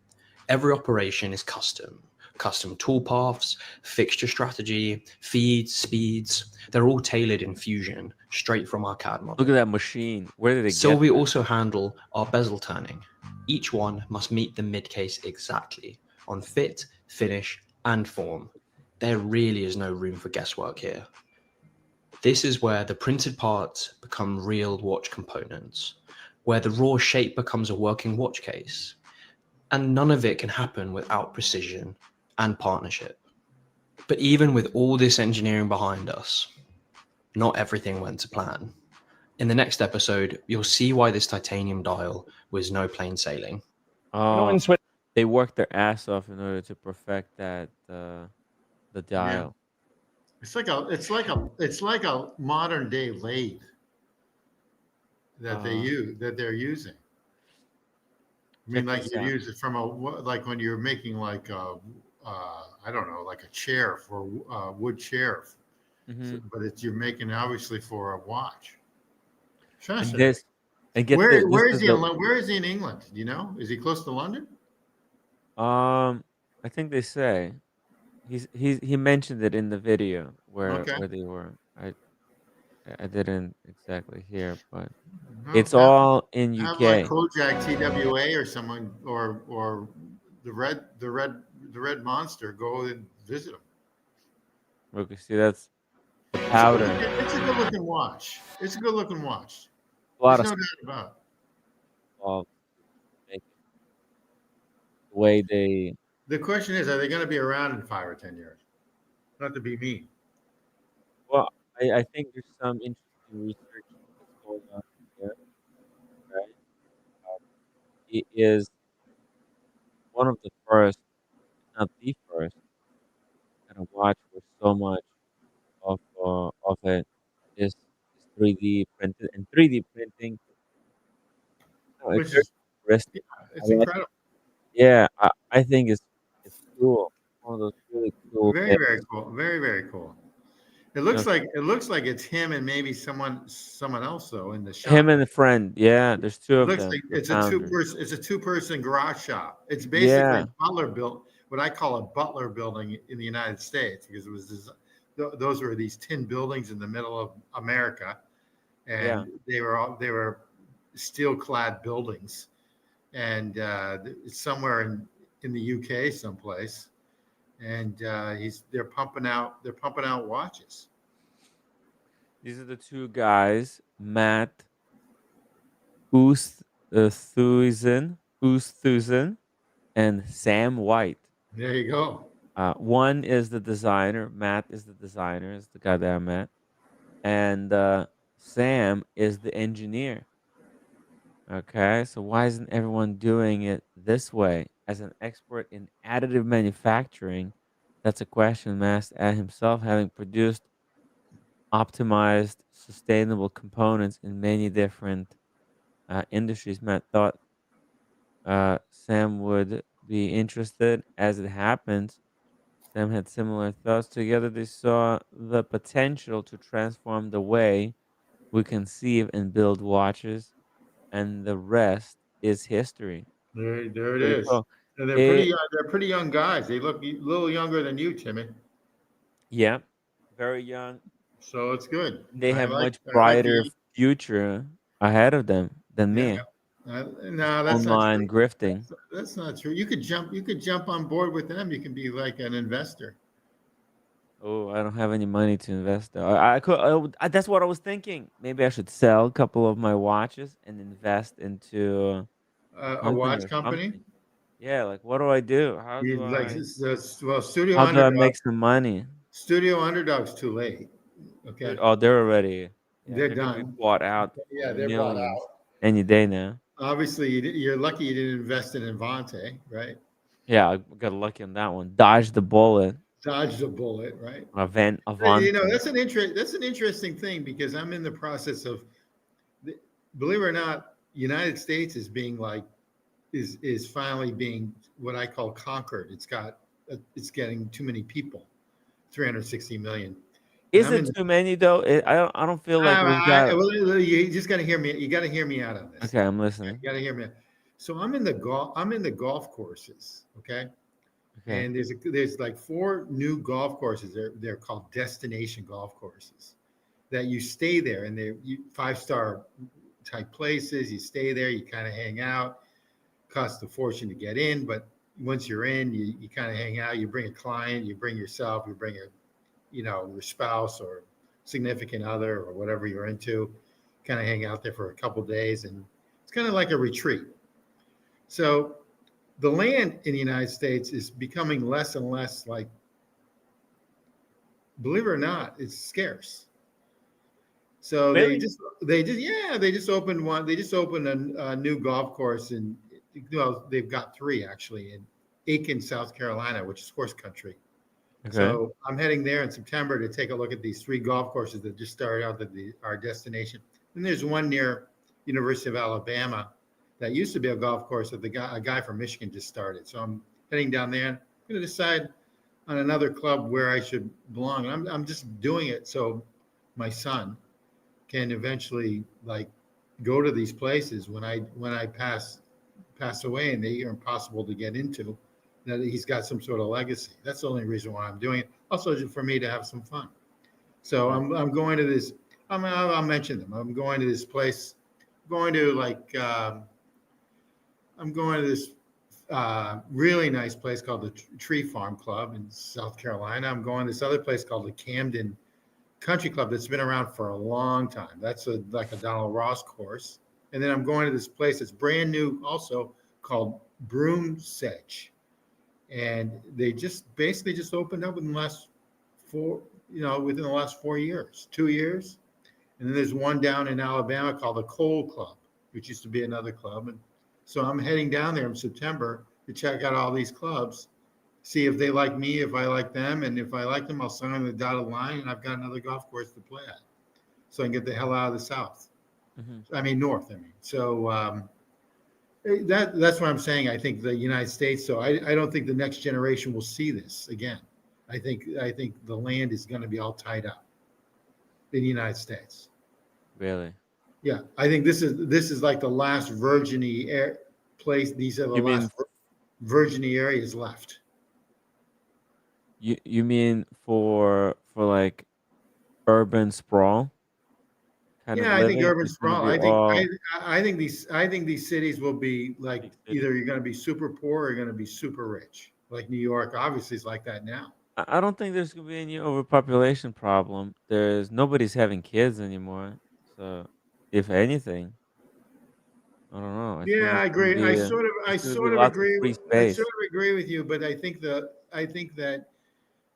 Every operation is custom toolpaths, fixture strategy, feeds, speeds. They're all tailored in Fusion, straight from our CAD model. Look at that machine. Where did it So get we that? also handle our bezel turning. Each one must meet the mid case exactly on fit, finish, and form. There really is no room for guesswork here. This is where the printed parts become real watch components, where the raw shape becomes a working watch case. And none of it can happen without precision and partnership. But even with all this engineering behind us, not everything went to plan. In the next episode, you'll see why this titanium dial was no plain sailing. Oh, in Switzerland, they worked their ass off in order to perfect that the dial. It's like a modern day lathe that they're using. I mean, Check like this you out. use it from like when you're making like I don't know, like a chair for wood chair, Mhm. but you're making obviously for a watch. And Fascinating. this, and get this. Where This is is he? the Where is he in England? Do you know? Is he close to London? I think they say he mentioned it in the video where Okay. they were. I didn't exactly hear, but Well, it's all in have like UK. Kojak TWA or someone or the red monster go and visit him. Look, you see, that's the It's powder. it's a good looking watch. It's a good looking watch. A lot There's of no stuff doubt about it. involved to make it the way they. The question is, are they going to be around in 5 or 10 years? Not to be mean. Well, I think there's some interesting research that's going on here, right? He is one of the first, if not the first, at a watch where so much of it is 3D printed, and 3D printing. No, it's Which very is, yeah, interesting. I it's like. incredible. Yeah, I think it's cool. One of those really cool Very, things. very cool. Very, very cool. It You know, looks like it's him and maybe someone else though in the him shop. and a friend. Yeah, there's two It of looks them, like the founders. it's a two-person garage shop. It's basically Yeah, Butler built what I call a Butler building in the United States because it was those were these tin buildings in the middle of America, yeah. and they were steel clad buildings, and it's somewhere in the UK someplace, and they're pumping out watches. These are the two guys, Matt Oosthuizen and Sam White. There you go. One is the designer. Matt is the designer. Is the guy that I met, and Sam is the engineer. Okay, so why isn't everyone doing it this way? As an expert in additive manufacturing, that's a question Matt asked himself, having produced optimized, sustainable components in many different industries. Matt thought Sam would be interested. As it happens, Sam had similar thoughts. Together, they saw the potential to transform the way we conceive and build watches, and the rest is history. There it Pretty is. cool. And they're pretty It, young. They're pretty young guys. They look a little younger than you, Timmy. yeah, very young. So it's good. They have much I like the brighter future ahead of them than yeah. me. Just No, that's not true. online grifting. That's not true. You could jump on board with them. You can be like an investor. Oh, I don't have any money to invest though. I could. That's what I was thinking. Maybe I should sell a couple of my watches and invest into a A company watch or company. something. Yeah, like what do I do? You like well, How do I make some money? Studio Underdog's too late. Okay, Oh, they're already. Yeah, they're they're gonna be done. bought out for Yeah, they're bought millions out. any day now. Obviously, you're lucky you didn't invest in Avante, right? Yeah, I got lucky on that one. Dodge the bullet. Dodged a bullet, right? Avanti. That's an interesting thing because I'm in the process of, believe it or not, United States is being like is finally being what I call conquered. It's getting too many people, 360 million, and Is I'm it in. too many though? I don't feel like we've got. Well, you just got to hear me. You got to hear me out on this. Okay, I'm Okay? listening. You got to hear me out. So I'm in the golf. I'm in the golf courses. Okay. Okay. And there's like 4 new golf courses. They're called destination golf courses that you stay there, and they're 5-star type places. You stay there, you kind of hang out. Costs a fortune to get in, but once you're in, you kind of hang out. You bring a client, you bring yourself, you bring your spouse or significant other or whatever you're into. Kind of hang out there for a couple of days, and it's kind of like a retreat. So the land in the United States is becoming less and less like, believe it or not, it's scarce. So Really? they just opened one. They just opened a new golf course in, well, they've got 3 actually in Aiken, South Carolina, which is horse country. Okay. So I'm heading there in September to take a look at these 3 golf courses that just started out our destination. And there's one near University of Alabama that used to be a golf course that a guy from Michigan just started. So I'm heading down there. I'm going to decide on another club where I should belong. I'm just doing it so my son can eventually like go to these places when I pass away and they are impossible to get into. That he's got some sort of legacy. That's the only reason why I'm doing it. Also, for me to have some fun. So Right. I'm going to this. I'll mention them. I'm going to this place. Going to like I'm going to this really nice place called the Tree Farm Club in South Carolina. I'm going to this other place called the Camden Country Club that's been around for a long time. That's like a Donald Ross course. And then I'm going to this place that's brand new also called Broom Sedge. And they just basically just opened up within the last 4 years, 2 years. And then there's one down in Alabama called the Cole Club, which used to be another club. And so I'm heading down there in September to check out all these clubs, see if they like me, if I like them. And if I like them, I'll sign on the dotted line and I've got another golf course to play at. So I can get the hell out of the South. North. So that's what I'm saying. I think the United States. So I don't think the next generation will see this again. I think the land is going to be all tied up in the United States. Really? Yeah, I think this is like the last virgin-y place. These are the You mean last virgin-y areas left. you mean for like urban sprawl kind of Yeah, I think living? urban It's gonna sprawl. be all I think these cities will be like big cities. either you're going to be super poor or you're going to be super rich. Like New York, obviously, is like that now. I don't think there's gonna be any overpopulation problem. Nobody's having kids anymore. So if anything, I don't know. I think Yeah, I agree. there's gonna be lots of Agree. free I sort space. of agree with you, but I think that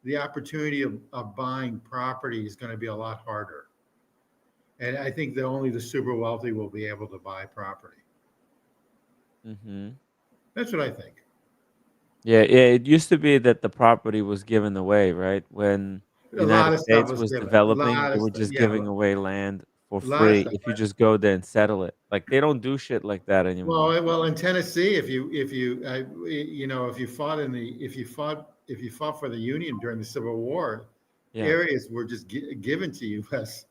the opportunity of buying property is going to be a lot harder. And I think that only the super wealthy will be able to buy property. Hmm. That's what I think. Yeah, yeah. It used to be that the property was given away, right? When A lot United of stuff States was was given. A developing, lot they of were stuff. just Yeah, giving away land for a lot of free stuff. if you just go there and settle it. Like they don't do shit like that anymore. Well, in Tennessee, if you fought for the Union during the Civil War, Yeah. areas were just given to you as,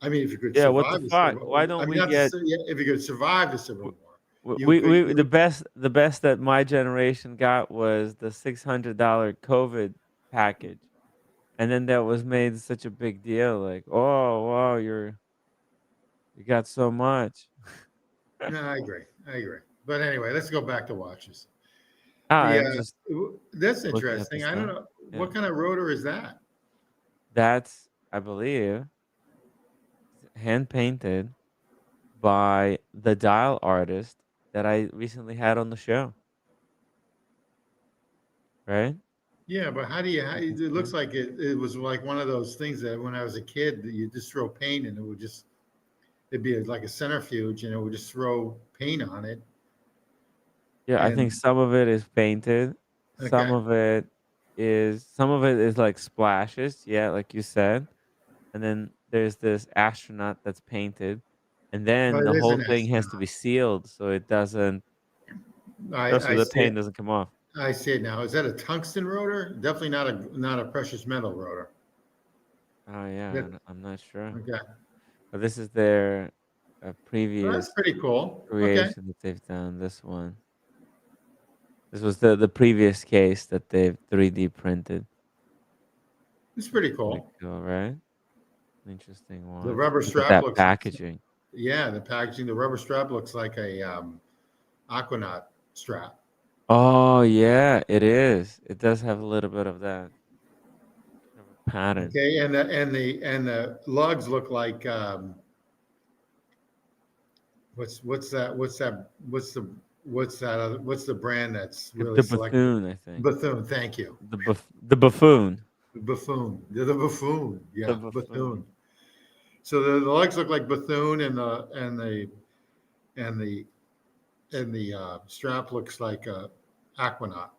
I mean, if you could Yeah, what the survive the fuck? Civil, Why I don't mean, we not to get say, yeah, if you could survive the Civil w- War, you could. the best that my generation got was the $600 COVID package. And then that was made such a big deal like, "Oh, wow, you got so much." No, I agree. But anyway, let's go back to watches. Ah, The I'm just That's looking at interesting. this I don't stuff. know Yeah. what kind of rotor is that. That's, I believe, hand painted by the dial artist that I recently had on the show. Right? Yeah, but it looks like it was like one of those things that when I was a kid, that you just throw paint and it'd be like a centrifuge and it would just throw paint on it. Yeah, I think And some of it is painted. Some okay, of it is like splashes, yeah, like you said. And then there's this astronaut that's painted. And oh, then it the is whole an thing has to astronaut. be sealed so it doesn't so I the see paint it. doesn't come off. I see it now. Is that a tungsten rotor? Definitely not a precious metal rotor. Oh yeah, That, I'm not sure. okay, But this is their well, that's previous pretty cool. Okay, creation that they've done. This one. This was the previous case that they've 3D printed. it's pretty Pretty cool. cool, right? Interesting The watch. rubber Look at strap that looks, packaging. yeah, the packaging. The rubber strap looks like a Aquanaut strap. Oh yeah, it is. It does have a little bit of that kind of a pattern. Okay, and the lugs look like what's the brand that's really The selected? buffoon, I think. Bethune. Thank you. The buffoon. Buffoon. The buffoon. The Yeah, buffoon. Bethune. So the legs look like Bethune, and the strap looks like Aquanaut.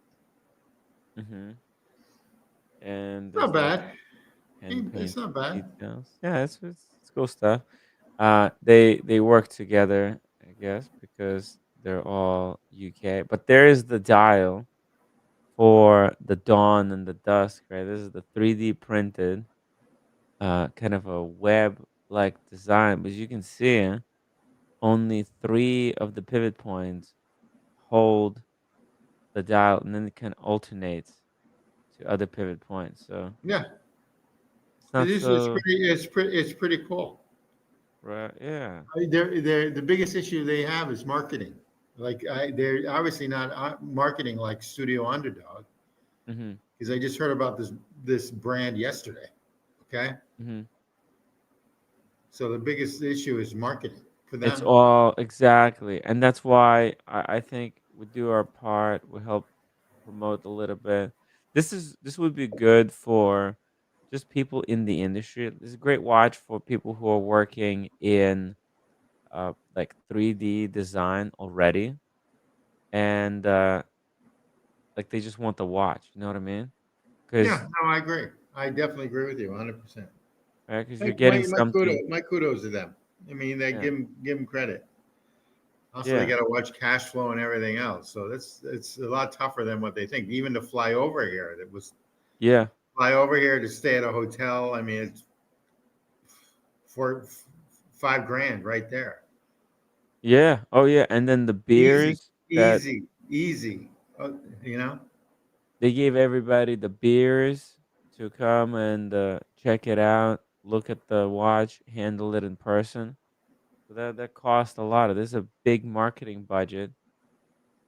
Mm-hmm. And Not there's like bad. hand It's painted not bad. details. Yeah, it's cool stuff. They work together, I guess, because they're all UK. But there is the dial for the dawn and the dusk, right? This is the 3D printed, kind of a web like design. But you can see only three of the pivot points hold the dial, and then it kind of alternates to other pivot points. So Yeah, it's not so it's pretty cool. right. Yeah. The biggest issue they have is marketing. They're obviously not marketing like Studio Underdog Mm-hmm. because I just heard about this brand yesterday. Okay, Mm-hmm. so the biggest issue is marketing for It's them. all exactly, and that's why I think we do our part. We help promote a little bit. This would be good for just people in the industry. This is a great watch for people who are working in like 3D design already, and like they just want the watch. You know what I mean? Yeah, Because no, I agree. I definitely agree with you 100%. right, because you're getting something. My kudos to them. I mean, they Yeah, give them credit. Also, they yeah, got to watch cash flow and everything else. So it's a lot tougher than what they think. Even to fly over here, yeah, fly over here to stay at a hotel. I mean, it's four, 5 grand right there. yeah. Oh yeah, and then the Easy, beers that easy. You know? they gave everybody the beers to come and check it out, look at the watch, handle it in person. So that cost a lot. This is a big marketing budget.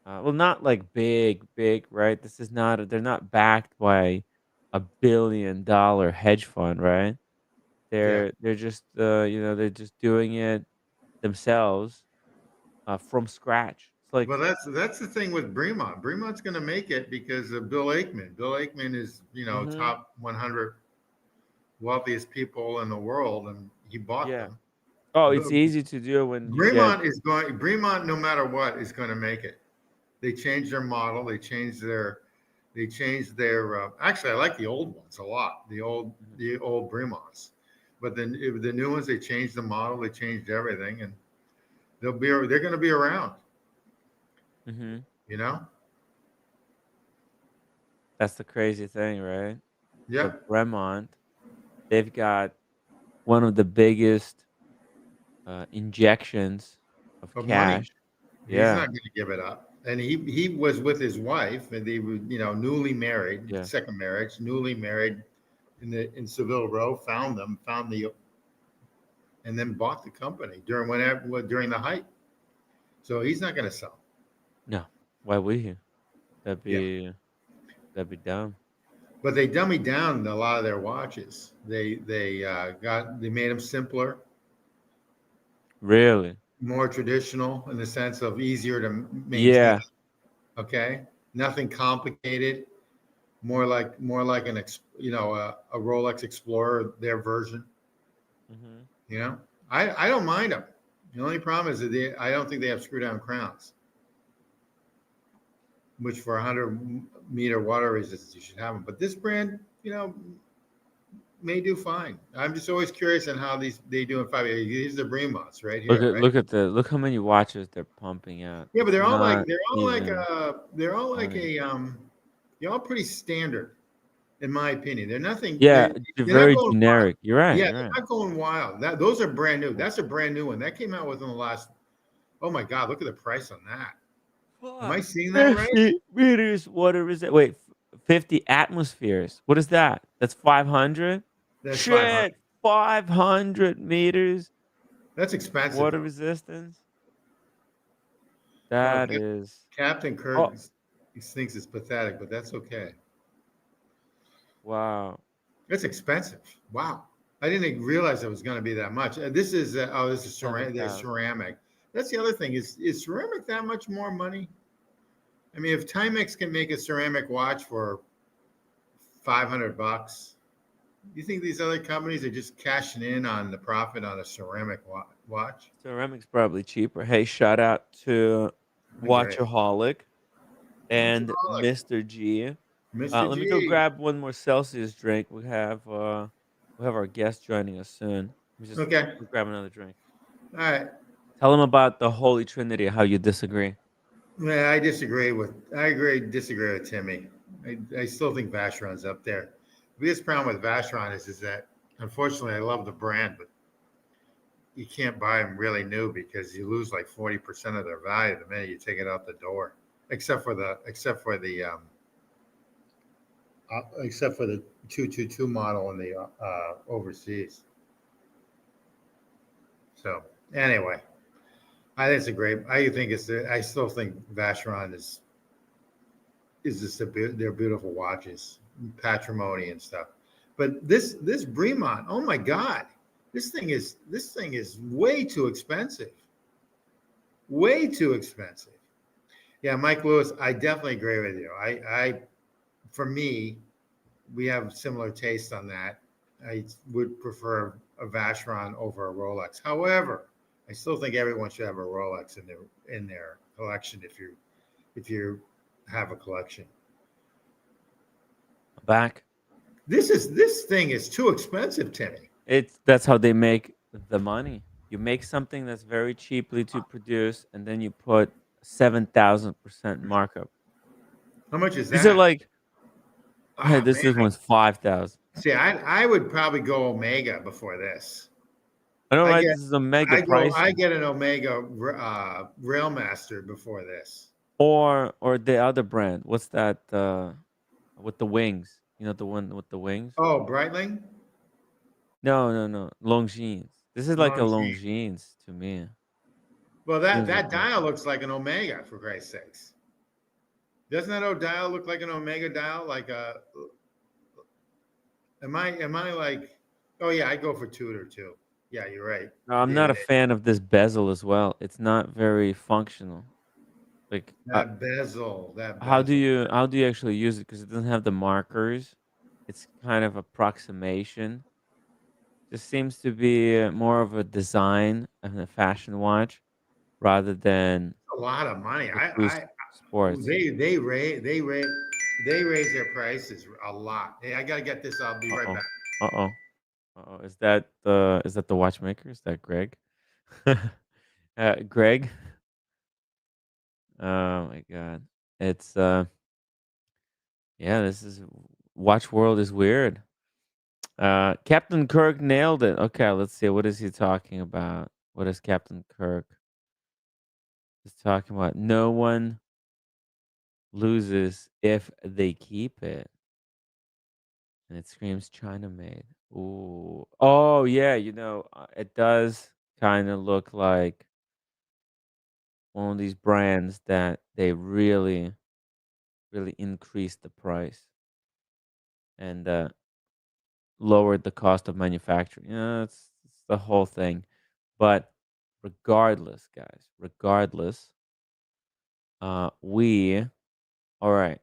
Well, not like big, right? This is not. They're not backed by $1 billion hedge fund, right? Yeah. They're just they're just doing it themselves from scratch. It's like Well, that's the thing with Bremont. Bremont's going to make it because of Bill Aikman. Bill Aikman is, hmm top 100 wealthiest people in the world, and he bought yeah. them. Oh, it's But easy to do when you get Bremont, no matter what, is going to make it. They changed their model. Actually, I like the old ones a lot. Mhm. The old Bremonts, but then the new ones, they changed the model. They changed everything, and they're going to be around. Mhm. You know? That's the crazy thing, right? Yeah. The Bremont, they've got one of the biggest injections of Of money. cash. He's Yeah, not going to give it up. And he was with his wife, and they were, newly married, yeah, second marriage, newly married in Seville Row. And then bought the company during the hype. So he's not going to sell. no. Why would you? That'd Yeah. be that'd be dumb. but they dummied down a lot of their watches. They made them simpler, Really? more traditional in the sense of easier to maintain. Yeah. Okay, nothing complicated. More like a Rolex Explorer, their version. Hmm. You know, I don't mind them. The only problem is that I don't think they have screw down crowns, which for 100-meter water resistance you should have them. But this brand, may do fine. I'm just always curious on how they do in 5 years. These are the Bremots right Look here, at right? look how many watches they're pumping out. Yeah, but It's they're all like not even funny. they're all pretty standard, in my opinion. They're nothing. Yeah, they're They're not very going wild. generic. You're right. Yeah, You're they're right. not going wild. Those are brand new. That's a brand new one that came out within the last. Oh my God! Look at the price on that. Am I Fuck. seeing that right? 50 meters. What is it? Wait, 50 atmospheres. What is that? That's 500? That's 500. Shit, 500 meters That's expensive water though. resistance. Well, That is. Captain Kirk Oh, thinks it's pathetic, but that's okay. wow. It's expensive. Wow. I didn't even realize it was going to be that much. This is this is ceramic. 7,000. Ceramic. That's the other thing. Is ceramic that much more money? I mean, if Timex can make a ceramic watch for $500, you think these other companies are just cashing in on the profit on a ceramic watch? Ceramic's probably cheaper. Hey, shout out to Great. Watchaholic What's your and Rolex? Mr. G. Mr. Let me go G. grab one more Celsius drink. We have our guest joining us soon. Let me just Okay. go grab another drink. All right. Tell him about the Holy Trinity, how you disagree. Yeah, disagree with Timmy. I still think Vacheron's up there. The biggest problem with Vacheron is that unfortunately I love the brand, but you can't buy them really new because you lose like 40% of their value the minute you take it out the door. Except for the 222 model in the overseas. So anyway, I think it's a great. I still think Vacheron is just they're beautiful watches, patrimony and stuff. But this Bremont, oh my God, this thing is way too expensive. Way too expensive. Yeah, Mike Lewis, I definitely agree with you. For me, we have similar taste on that. I would prefer a Vacheron over a Rolex. However, I still think everyone should have a Rolex in their collection if you have a collection. Back. This thing is too expensive, Timmy. That's how they make the money. You make something that's very cheaply to produce, and then you put 7,000% markup. How much is These are that? like, hey, Ah, this man. one's 5,000. See, I would probably go Omega before this. I know, I right? get This is a mega I pricey. get an Omega Railmaster before this. Or the other brand. What's that? With the wings. You know the one with the wings? Oh, Breitling, No, no, no. Longines. This is like a Longines. Longines to me. Well, that Seems like that a, dial looks like an Omega, for Christ's sakes. Doesn't that dial look like an Omega dial? Am I like? Oh yeah, I go for Tudor too. Yeah, you're right. no, I'm not a fan of this bezel as well. It's not very functional. Like, That how do bezel. you actually use it? Because it doesn't have the markers. It's kind of approximation. Just seems to be more of a design and a fashion watch rather than A lot of money. a true sports. They raise their prices a lot. Hey, I gotta get this. I'll be Uh right oh. back. Uh oh. Uh oh. Is that the watchmaker? Is that Greg? Greg. Oh my God. It's yeah. This is watch world is weird. Captain Kirk nailed it. Okay, let's see. What is he talking about? What is Captain Kirk is talking about? No one loses if they keep it. And it screams China made. Ooh. Oh yeah, it does kind of look like one of these brands that they really, really increased the price. and lowered the cost of manufacturing. It's the whole thing. But regardless, guys, regardless, we all right.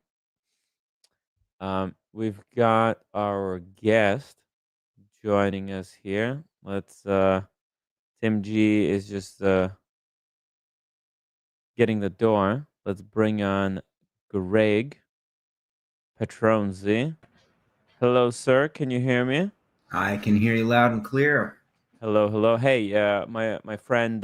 We've got our guest joining us here. Let's Tim G is just getting the door. Let's bring on Greg Petronzi. Hello, sir. Can you hear me? I can hear you loud and clear. Hello, hello. Hey, my friend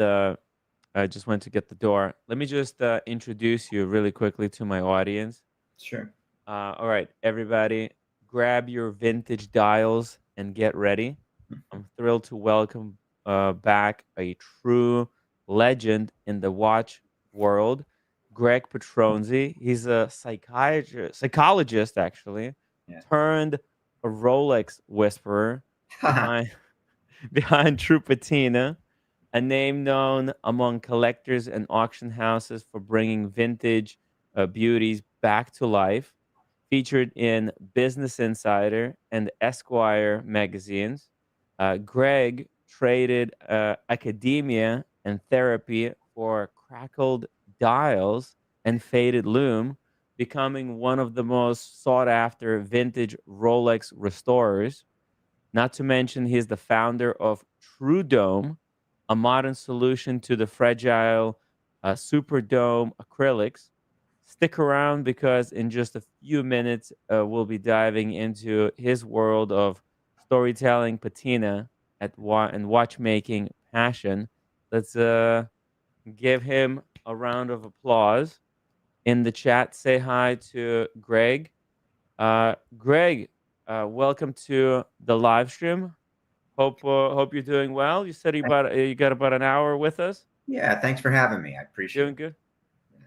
just went to get the door. Let me just introduce you really quickly to my audience. Sure. All right, everybody, grab your vintage dials and get ready. I'm thrilled to welcome back a true legend in the watch world, Greg Petronzi. He's a psychologist actually, Yeah. turned a Rolex whisperer behind behind True Patina, a name known among collectors and auction houses for bringing vintage beauties back to life. Featured in Business Insider and Esquire magazines, Greg traded academia and therapy for crackled dials and faded loom, becoming one of the most sought after vintage Rolex restorers. Not to mention, he's the founder of True Dome, a modern solution to the fragile Super Dome acrylics. Stick around because in just a few minutes, we'll be diving into his world of storytelling, patina, and watchmaking passion. Let's give him a round of applause. In the chat, say hi to Greg. Greg, welcome to the live stream. Hope you're doing well. You said you got about an hour with us. Yeah, thanks for having me. I appreciate Doing it. good.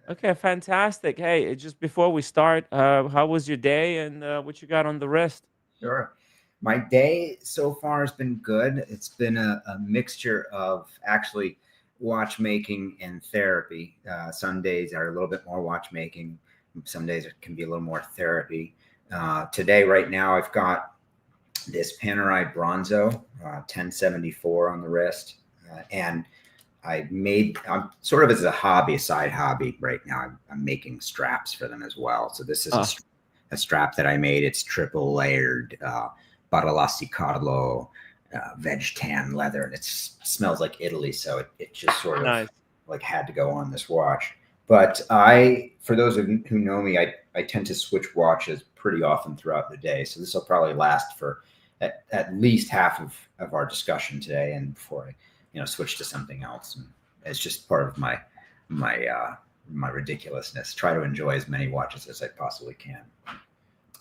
Okay, fantastic. Hey, just before we start, how was your day and what you got on the wrist? Sure. My day so far has been good. It's been a mixture of actually watchmaking and therapy. Some days are a little bit more watchmaking. Some days it can be a little more therapy. Today, right now, I've got this Panerai Bronzo 1074 on the wrist. And I'm sort of as a hobby, a side hobby right now. I'm making straps for them as well. So this is a strap that I made. It's triple layered Barollassi Carlo veg tan leather, and it smells like Italy. So it just sort of Nice. like had to go on this watch. But for those who know me, I tend to switch watches pretty often throughout the day. So this will probably last for at least half of our discussion today, and before I switch to something else. And it's just part of my ridiculousness. Try to enjoy as many watches as I possibly can.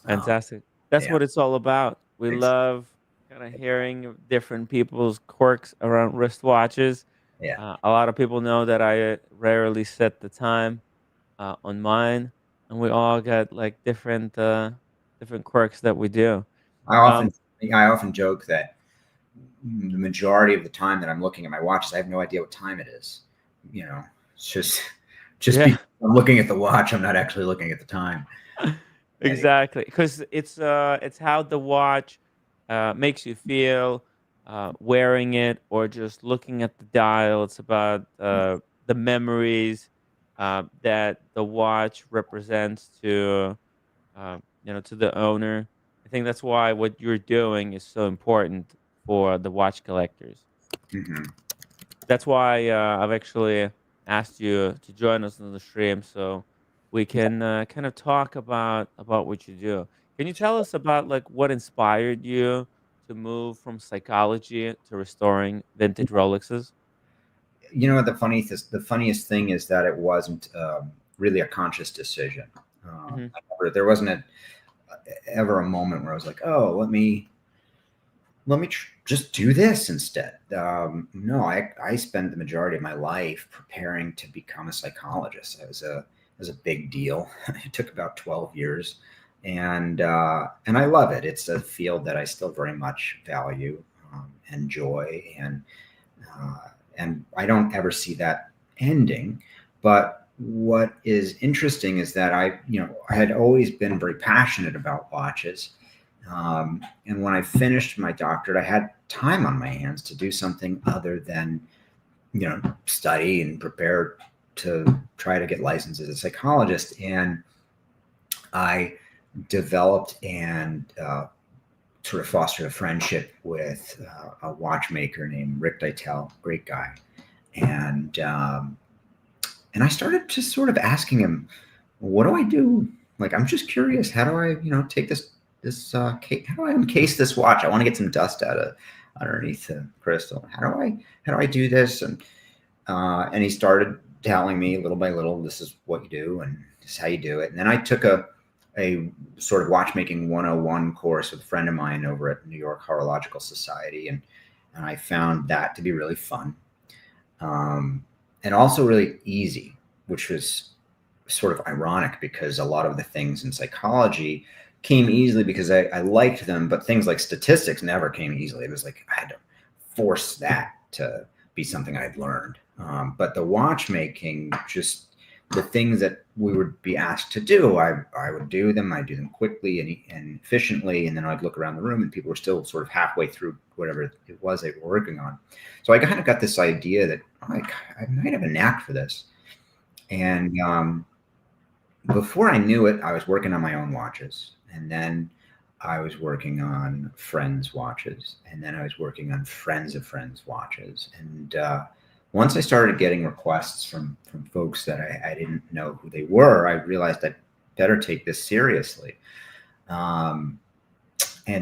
Fantastic. That's what it's all about. We love kind of hearing different people's quirks around wristwatches. Yeah. A lot of people know that I rarely set the time on mine, and we all got like different quirks that we do. I often joke that the majority of the time that I'm looking at my watches, I have no idea what time it is. It's just because I'm looking at the watch, I'm not actually looking at the time. Exactly, because it's how the watch makes you feel wearing it or just looking at the dial. It's about the memories that the watch represents to to the owner. I think that's why what you're doing is so important for the watch collectors. Mm-hmm. That's why I've actually asked you to join us on the stream so we can kind of talk about what you do. Can you tell us about like what inspired you to move from psychology to restoring vintage Rolexes? The funniest thing is that it wasn't really a conscious decision. There wasn't ever a moment where I was like, oh, let me just do this instead. No, I spent the majority of my life preparing to become a psychologist. It was a big deal. It took about 12 years, and I love it. It's a field that I still very much value, enjoy, and I don't ever see that ending. But what is interesting is that I had always been very passionate about watches. And when I finished my doctorate, I had time on my hands to do something other than, study and prepare to try to get licensed as a psychologist. And I developed and sort of fostered a friendship with a watchmaker named Rick Deitel, great guy. And I started just sort of asking him, what do I do? Like, I'm just curious, how do I, take this how do I encase this watch? I want to get some dust out of underneath the crystal. How do I do this? And he started telling me little by little, this is what you do and this is how you do it. And then I took a sort of watchmaking 101 course with a friend of mine over at New York Horological Society. And I found that to be really fun. And also really easy, which was sort of ironic because a lot of the things in psychology came easily because I liked them, but things like statistics never came easily. It was like I had to force that to be something I'd learned. But the watchmaking, just the things that we would be asked to do, I would do them. I'd do them quickly and efficiently, and then I'd look around the room and people were still sort of halfway through whatever it was they were working on. So I kind of got this idea that I might have a knack for this. And before I knew it, I was working on my own watches. And then I was working on friends' watches. And then I was working on friends of friends' watches. And once I started getting requests from folks that I didn't know who they were, I realized I better take this seriously. And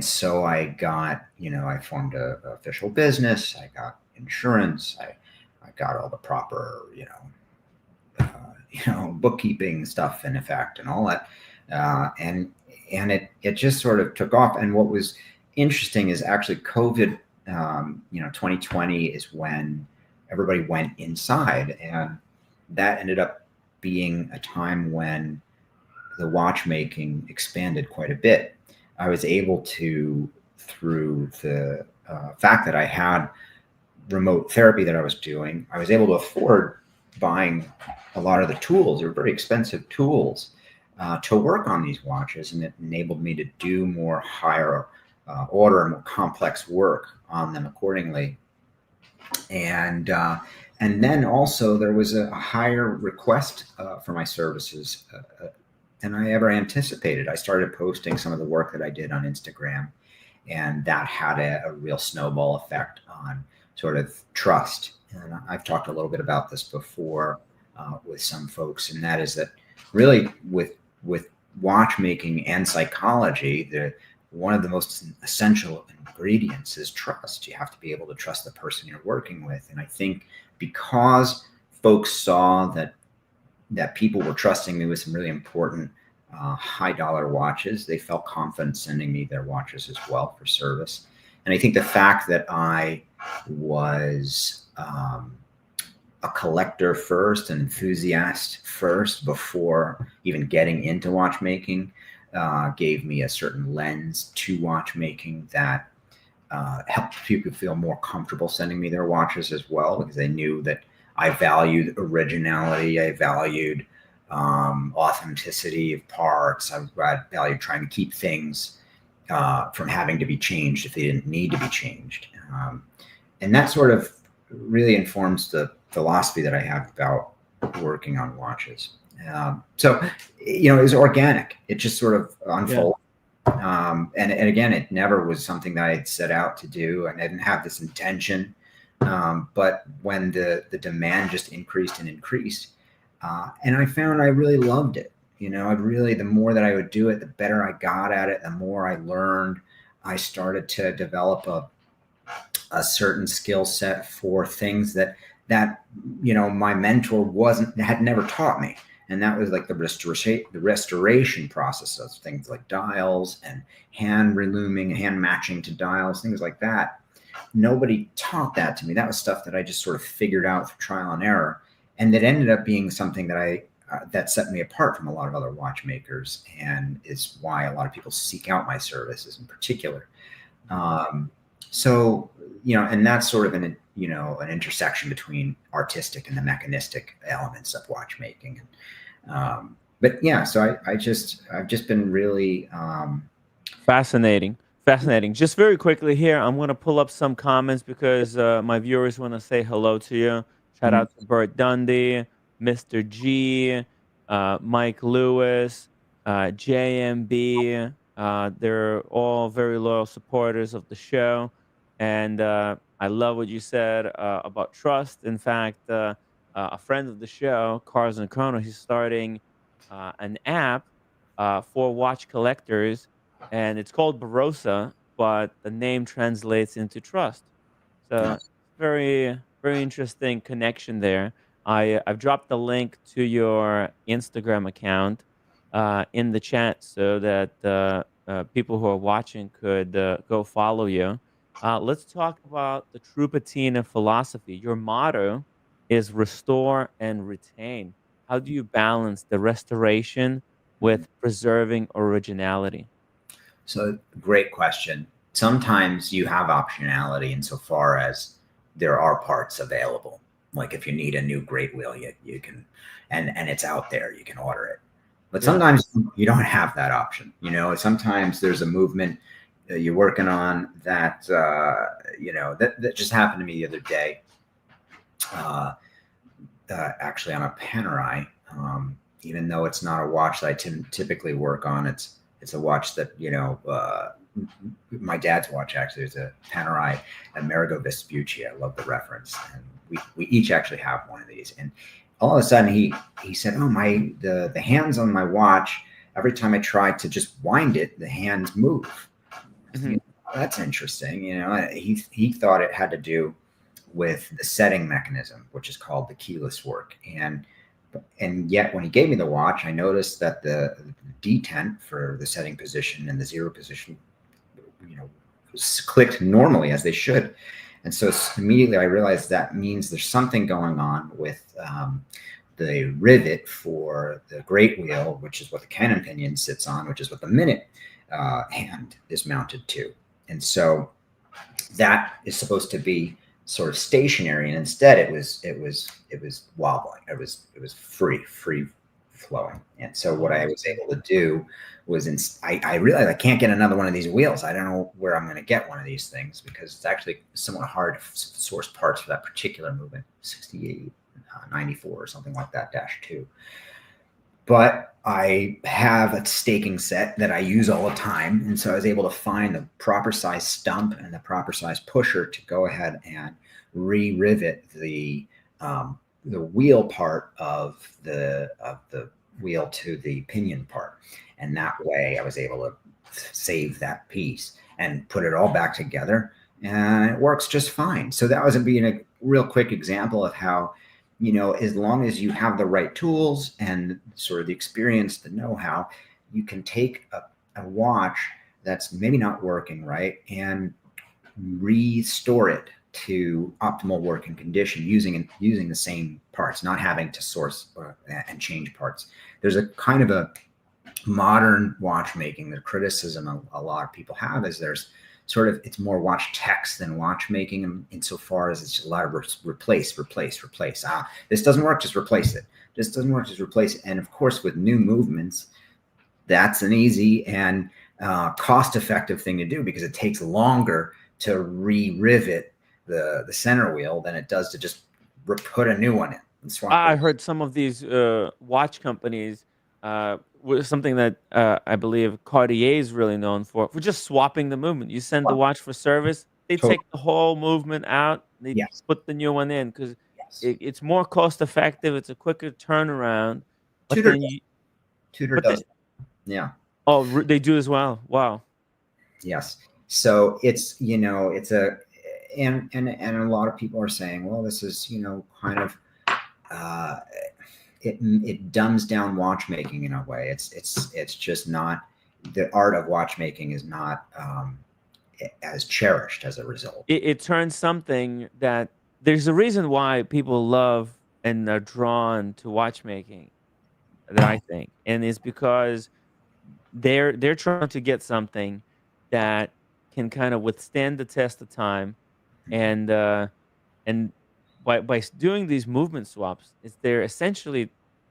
so I got, I formed a official business. I got insurance. I got all the proper, bookkeeping stuff in effect and all that. And it just sort of took off. And what was interesting is actually COVID, 2020 is when everybody went inside, and that ended up being a time when the watchmaking expanded quite a bit. I was able to, through the fact that I had remote therapy that I was doing, I was able to afford buying a lot of the tools. They were very expensive tools to work on these watches, and it enabled me to do more higher order and more complex work on them accordingly. And then also there was a higher request for my services than I ever anticipated. I started posting some of the work that I did on Instagram, and that had a real snowball effect on sort of trust. And I've talked a little bit about this before with some folks, and that is that really with watchmaking and psychology, one of the most essential ingredients is trust. You have to be able to trust the person you're working with. And I think because folks saw that people were trusting me with some really important high dollar watches, they felt confident sending me their watches as well for service. And I think the fact that I was a collector first, an enthusiast first, before even getting into watchmaking, gave me a certain lens to watchmaking that helped people feel more comfortable sending me their watches as well, because they knew that I valued originality. I valued authenticity of parts. I valued trying to keep things from having to be changed if they didn't need to be changed. And that sort of really informs the philosophy that I have about working on watches. So, it was organic. It just sort of unfolded. Yeah. And again, it never was something that I had set out to do. And I didn't have this intention. But when the demand just increased and increased, and I found I really loved it. The more that I would do it, the better I got at it, the more I learned. I started to develop a certain skill set for things that my mentor had never taught me. And that was like the restoration process of things like dials and hand relooming, hand matching to dials, things like that. Nobody taught that to me. That was stuff that I just sort of figured out through trial and error. And that ended up being something that that set me apart from a lot of other watchmakers, and is why a lot of people seek out my services in particular. So, and that's sort of an intersection between artistic and the mechanistic elements of watchmaking. But yeah, so I've just been really Fascinating. Fascinating. Just very quickly here, I'm going to pull up some comments because my viewers want to say hello to you. Shout Mhm. out to Bert Dundee, Mr. G, Mike Lewis, JMB. They're all very loyal supporters of the show. And I love what you said about trust. In fact, a friend of the show, Cars and Chrono, he's starting an app for watch collectors, and it's called Barossa, but the name translates into trust. Yeah. So very interesting connection there. I've dropped the link to your Instagram account in the chat so that people who are watching could go follow you. Let's talk about the True Patina philosophy. Your motto is restore and retain. How do you balance the restoration with preserving originality? So, great question. Sometimes you have optionality insofar as there are parts available. Like if you need a new great wheel, you can, and it's out there, you can order it. But Yeah. sometimes you don't have that option. You know, sometimes there's a movement you're working on that, that just happened to me the other day. Uh, Actually on a Panerai, even though it's not a watch that I typically work on. It's a watch that my dad's watch actually is a Panerai Amerigo Vespucci. I love the reference, and we each actually have one of these. And all of a sudden he said, "Oh the hands on my watch. Every time I try to just wind it, the hands move." Mhm. That's interesting. He thought it had to do with the setting mechanism, which is called the keyless work. And yet when he gave me the watch, I noticed that the detent for the setting position and the zero position, clicked normally as they should. And so immediately I realized that means there's something going on with the rivet for the great wheel, which is what the cannon pinion sits on, which is what the minute hand is mounted to. And so that is supposed to be sort of stationary, and instead it was wobbling. It was free flowing. And so what I was able to do was I realized I can't get another one of these wheels. I don't know where I'm going to get one of these things because it's actually somewhat hard to source parts for that particular movement, 68, 94 or something like that, -2. But I have a staking set that I use all the time. And so I was able to find the proper size stump and the proper size pusher to go ahead and re-rivet the wheel part of the wheel to the pinion part. And that way I was able to save that piece and put it all back together. And it works just fine. So that was being a real quick example of how, as long as you have the right tools and sort of the experience, the know-how, you can take a watch that's maybe not working right and restore it to optimal working condition using the same parts, not having to source and change parts. There's a kind of a modern watchmaking, the criticism a lot of people have is there's sort of, it's more watch text than watchmaking insofar as it's just a lot of replace. This doesn't work, just replace it. This doesn't work, just replace it. And of course, with new movements, that's an easy and cost-effective thing to do because it takes longer to re-rivet the center wheel than it does to just put a new one in and swap I it. heard some of these watch companies with something that I believe Cartier is really known for just swapping the movement. You send the watch for service, they Totally. take the whole movement out, they Yes. put the new one in because Yes. it's more cost effective. It's a quicker turnaround. But Tudor then does. you, Tudor but does. then, Yeah. oh, they do as well. Wow. Yes. So it's, it's and a lot of people are saying, well, this is, kind of, it dumbs down watchmaking in a way. It's just not, the art of watchmaking is not as cherished as a result. It turns something that there's a reason why people love and are drawn to watchmaking that I think, and it's because they're trying to get something that can kind of withstand the test of time, and and doing these movement swaps, is they're essentially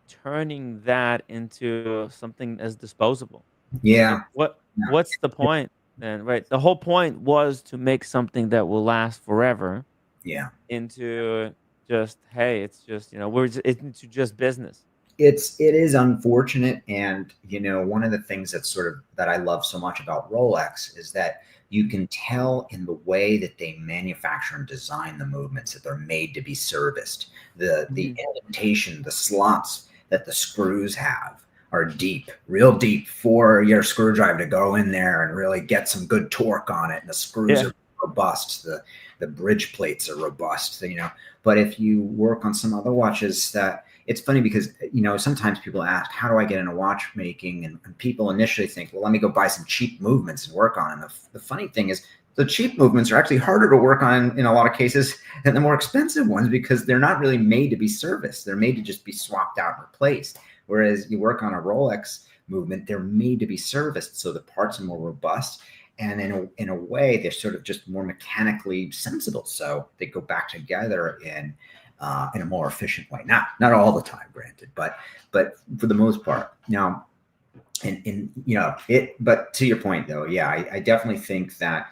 turning that into something as disposable. Yeah. Like what's the point then, right? The whole point was to make something that will last forever Yeah. into just, hey, it's just, it's into just business. It is unfortunate, and one of the things that I love so much about Rolex is that you can tell in the way that they manufacture and design the movements that they're made to be serviced. The indentation, the slots that the screws have are deep, real deep, for your screwdriver to go in there and really get some good torque on it. And the screws are robust. The bridge plates are robust. But if you work on some other watches, that it's funny because sometimes people ask, how do I get into watchmaking? And people initially think, well, let me go buy some cheap movements and work on them. The funny thing is, the cheap movements are actually harder to work on in a lot of cases than the more expensive ones, because they're not really made to be serviced. They're made to just be swapped out and replaced. Whereas you work on a Rolex movement, they're made to be serviced, so the parts are more robust. And in a way, they're sort of just more mechanically sensible, so they go back together in a more efficient way. Not all the time, granted, but for the most part. Now, but to your point though, yeah, I definitely think that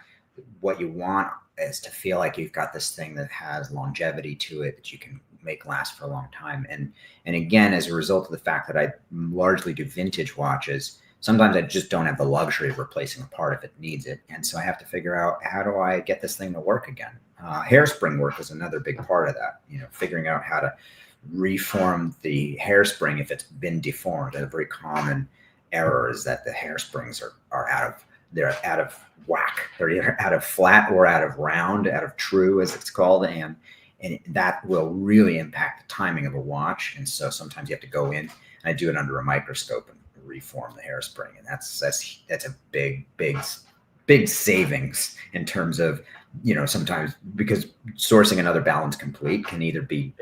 what you want is to feel like you've got this thing that has longevity to it, that you can make last for a long time. And again, as a result of the fact that I largely do vintage watches, sometimes I just don't have the luxury of replacing a part if it needs it. And so I have to figure out, how do I get this thing to work again? Hairspring work is another big part of that, figuring out how to reform the hairspring if it's been deformed. A very common error is that the hairsprings are out of whack. They're either out of flat or out of round, out of true, as it's called. And that will really impact the timing of a watch. And so sometimes you have to go in, and I do it under a microscope and reform the hairspring. And that's a big savings in terms of, sometimes, because sourcing another balance complete can either be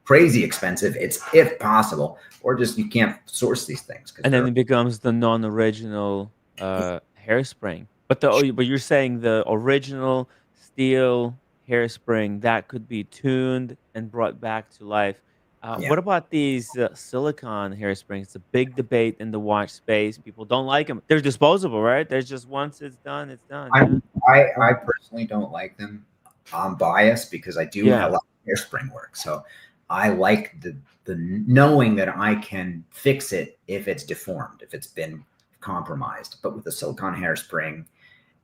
crazy expensive, if possible, or just you can't source these things. And then it becomes the non-original hairspring. But you're saying the original steel hairspring that could be tuned and brought back to life. What about these silicone hairsprings? It's a big debate in the watch space. People don't like them. They're disposable, right? There's just, once it's done, it's done. I personally don't like them. I'm biased because I do have a lot of hairspring work. So I like the knowing that I can fix it if it's deformed, if it's been compromised. But with the silicone hairspring,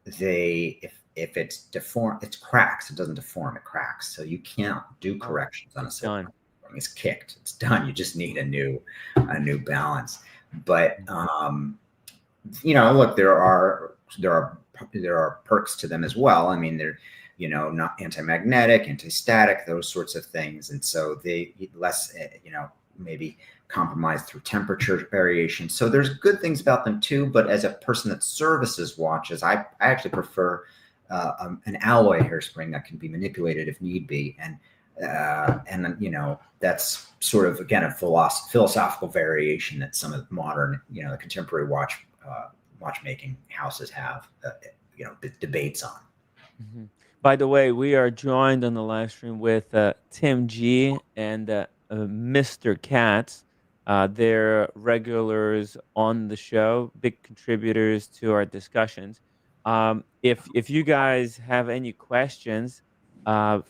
if it's deformed, it cracks. It doesn't deform, it cracks. So you can't do corrections on a silicone hairspring. It's kicked. It's done. You just need a new balance. But look, there are perks to them as well. I mean, they're not anti-magnetic, anti-static, those sorts of things, and so they less maybe compromised through temperature variation. So there's good things about them too. But as a person that services watches, I actually prefer an alloy hairspring that can be manipulated if need be. And then that's sort of, again, a philosophical variation that some of the modern the contemporary watchmaking houses have debates on. Mm-hmm. By the way, we are joined on the live stream with Tim G and Mr. Katz. They're regulars on the show, big contributors to our discussions. If you guys have any questions,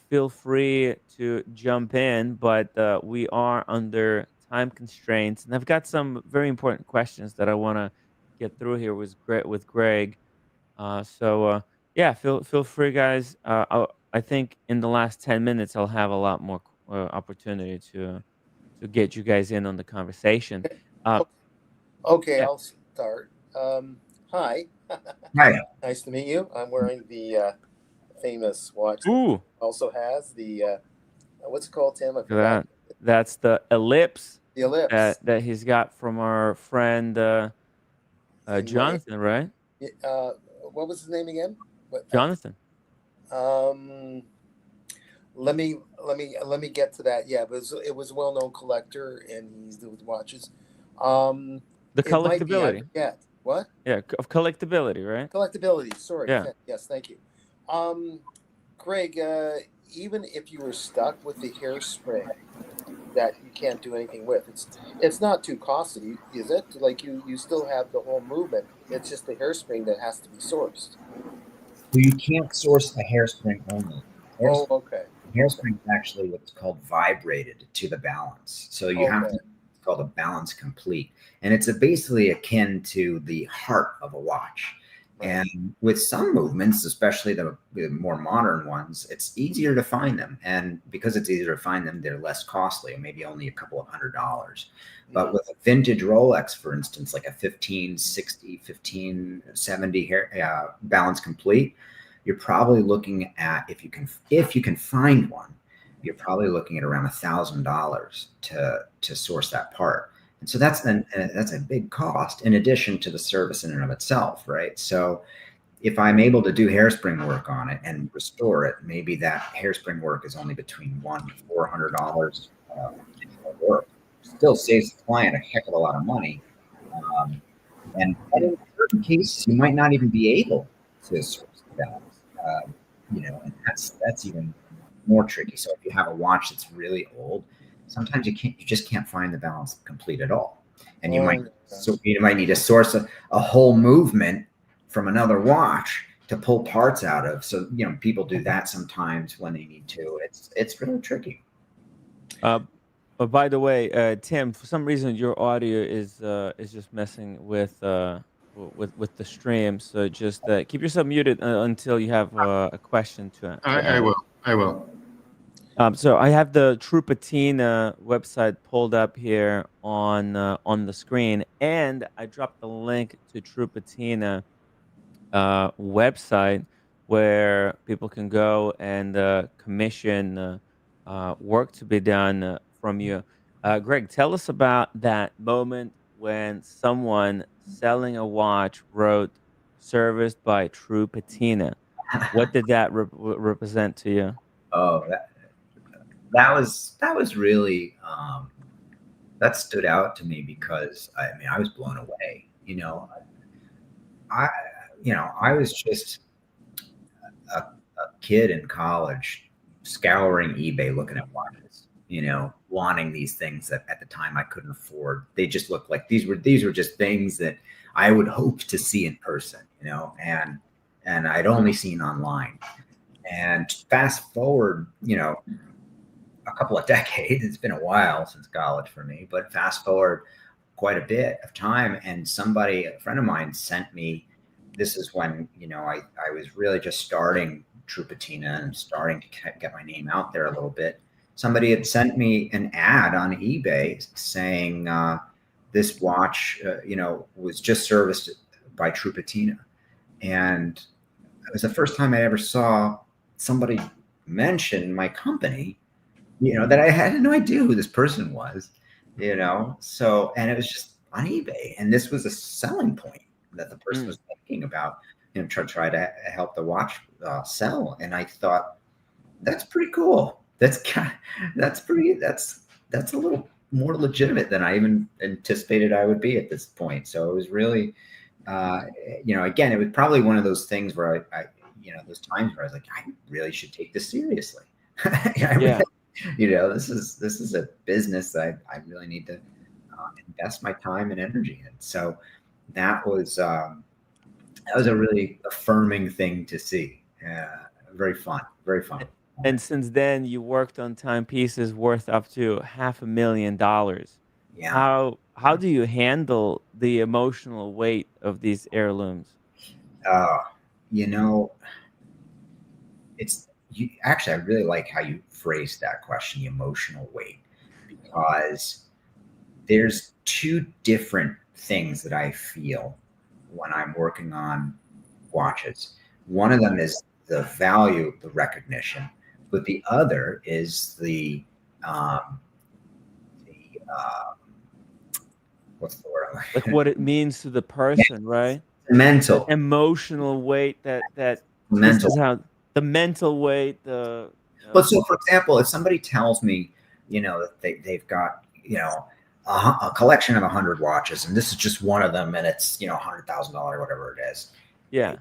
feel free to jump in, but we are under time constraints, and I've got some very important questions that I want to get through here with Greg. Yeah, feel free, guys. I think in the last 10 minutes, I'll have a lot more opportunity to get you guys in on the conversation. Okay, yeah. I'll start. Hi. Hi. Nice to meet you. I'm wearing the famous watch. Ooh. Also has the what's it called, Tim? I forgot. That's the ellipse. The ellipse that he's got from our friend Jonathan, right? What was his name again? Jonathan. Let me get to that. Yeah, it was a well-known collector, and he's doing watches. The collectability. Yeah. What? Yeah, of collectability, right? Collectability. Sorry. Yeah. Yes. Thank you. Greg, even if you were stuck with the hairspring that you can't do anything with. It's not too costly, is it? Like you still have the whole movement. It's just the hairspring that has to be sourced. So you can't source a hairspring only. Oh, okay. Hairspring is actually what's called vibrated to the balance. So you have to, it's called a balance complete. And it's basically akin to the heart of a watch. Right. And with some movements, especially the more modern ones, it's easier to find them. And because it's easier to find them, they're less costly, maybe only a couple of $100s. But with a vintage Rolex, for instance, like a 1560, 1570 hair, balance complete, you're probably looking at, if you can find one, you're probably looking at around $1,000 to source that part. And so that's a big cost in addition to the service in and of itself, right? So if I'm able to do hairspring work on it and restore it, maybe that hairspring work is only between $100 to $400 work. Still saves the client a heck of a lot of money. And in certain cases, you might not even be able to source the balance. And that's even more tricky. So if you have a watch that's really old, sometimes you just can't find the balance complete at all, and you might need to source a whole movement from another watch to pull parts out of. So people do that sometimes when they need to. It's really tricky. But by the way, Tim, for some reason your audio is just messing with the stream. So just keep yourself muted until you have a question to add. I will. So I have the True Patina website pulled up here on the screen, and I dropped the link to True Patina website where people can go and commission work to be done from you. Greg, tell us about that moment when someone selling a watch wrote "Serviced by True Patina." What did that represent to you? Oh, that was really that stood out to me because I was blown away. I was just a kid in college scouring eBay looking at watches, wanting these things that at the time I couldn't afford. They just looked like these were just things that I would hope to see in person, and I'd only seen online. And fast forward, a couple of decades, it's been a while since college for me, but fast forward quite a bit of time, and a friend of mine sent me, this is when, I was really just starting True Patina and starting to get my name out there a little bit. Somebody had sent me an ad on eBay saying this watch, was just serviced by True Patina. And it was the first time I ever saw somebody mention my company, that I had no idea who this person was, so, and it was just on eBay. And this was a selling point that the person was thinking about, try to help the watch sell. And I thought, that's pretty cool. That's a little more legitimate than I even anticipated I would be at this point. So it was really, again, it was probably one of those things where I those times where I was like, I really should take this seriously. This is a business that I really need to invest my time and energy in. So that was a really affirming thing to see. Very fun. And since then, you worked on timepieces worth up to $500,000. Yeah. How do you handle the emotional weight of these heirlooms? Actually, I really like how you phrased that question, the emotional weight, because there's two different things that I feel when I'm working on watches. One of them is the value, the recognition, but the other is the what's the word? Like what it means to the person, right? Mental, the emotional weight that mental. This is how the mental weight. Well, so for example, if somebody tells me, that they've got, a collection of 100 watches, and this is just one of them, and it's $100,000, whatever it is. Yeah.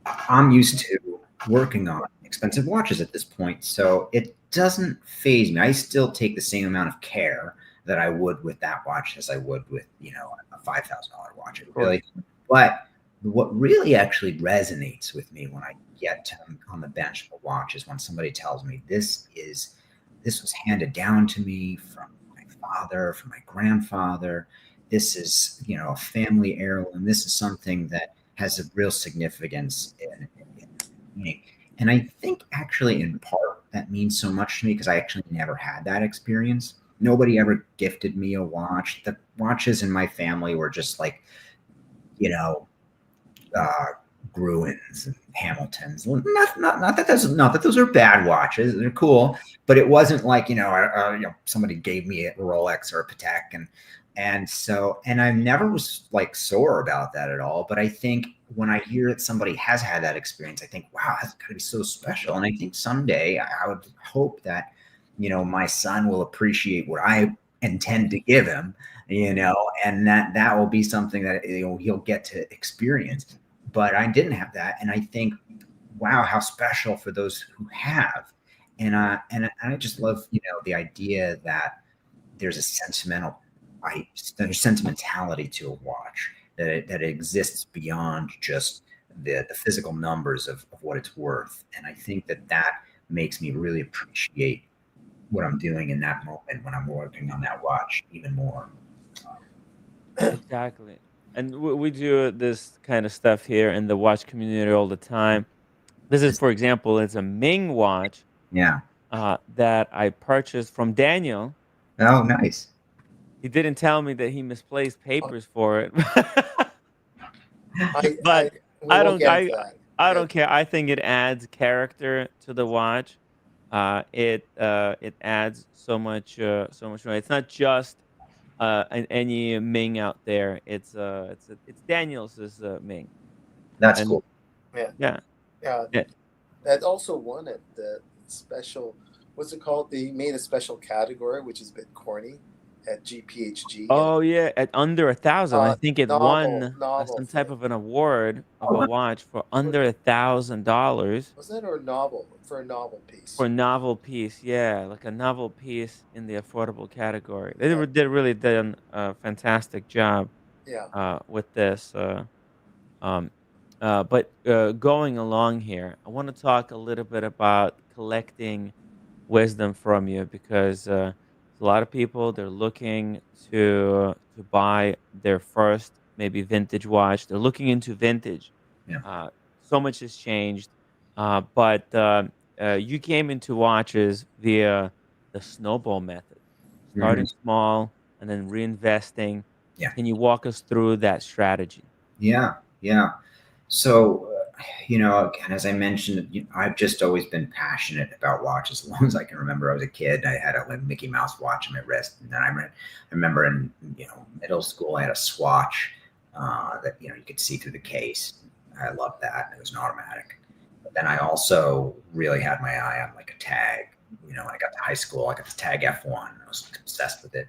I'm used to working on expensive watches at this point, so doesn't faze me. I still take the same amount of care that I would with that watch as I would with, you know, a $5,000 watch. It really, but what really actually resonates with me when I get to, on the bench of a watch is when somebody tells me this was handed down to me from my father, from my grandfather. This is, you know, a family heirloom. This is something that has a real significance in me. And I think actually in part that means so much to me because I actually never had that experience. Nobody ever gifted me a watch. The watches in my family were just like, you know, Gruens and Hamiltons. Not that those are bad watches. They're cool, but it wasn't like, you know, somebody gave me a Rolex or a Patek, and I never was like sore about that at all. But I think when I hear that somebody has had that experience, I think, wow, that's got to be so special. And I think someday I would hope that, you know, my son will appreciate what I intend to give him, you know, and that will be something that, you know, he'll get to experience. But I didn't have that, and I think, wow, how special for those who have. And I just love, you know, the idea that there's a sentimentality to a watch, that it exists beyond just the physical numbers of what it's worth. And I think that makes me really appreciate what I'm doing in that moment when I'm working on that watch even more. Exactly. And we do this kind of stuff here in the watch community all the time. This is, for example, it's a Ming watch Yeah. that I purchased from Daniel. Oh, nice. He didn't tell me that he misplaced papers for it. I But we I won't don't get into that. I don't care. I think it adds character to the watch. It adds so much more. It's not just any Ming out there. It's Daniel's Ming. That's And cool. Yeah. yeah. Yeah. Yeah. That also won it the special. What's it called? They made a special category, which is a bit corny, at GPHG. Oh yeah, at under 1,000. I think it won novel some type for, of an award of a watch for under $1,000 was that, or novel for a novel piece? for novel piece. Yeah, like a novel piece in the affordable category. They Yeah. really done a fantastic job Yeah. with this. But going along here, I want to talk a little bit about collecting wisdom from you because a lot of people, they're looking to buy their first maybe vintage watch. They're looking into vintage. Yeah. So much has changed, but you came into watches via the snowball method, starting small and then reinvesting. Yeah. Can you walk us through that strategy? Yeah. Yeah. So, you know, again, as I mentioned, I've just always been passionate about watches. As long as I can remember, I was a kid. I had a Mickey Mouse watch on my wrist, and then I remember in, you know, middle school, I had a Swatch that, you know, you could see through the case. I loved that. It was an automatic. But then I also really had my eye on like a Tag. You know, when I got to high school, I got the Tag F1. I was obsessed with it.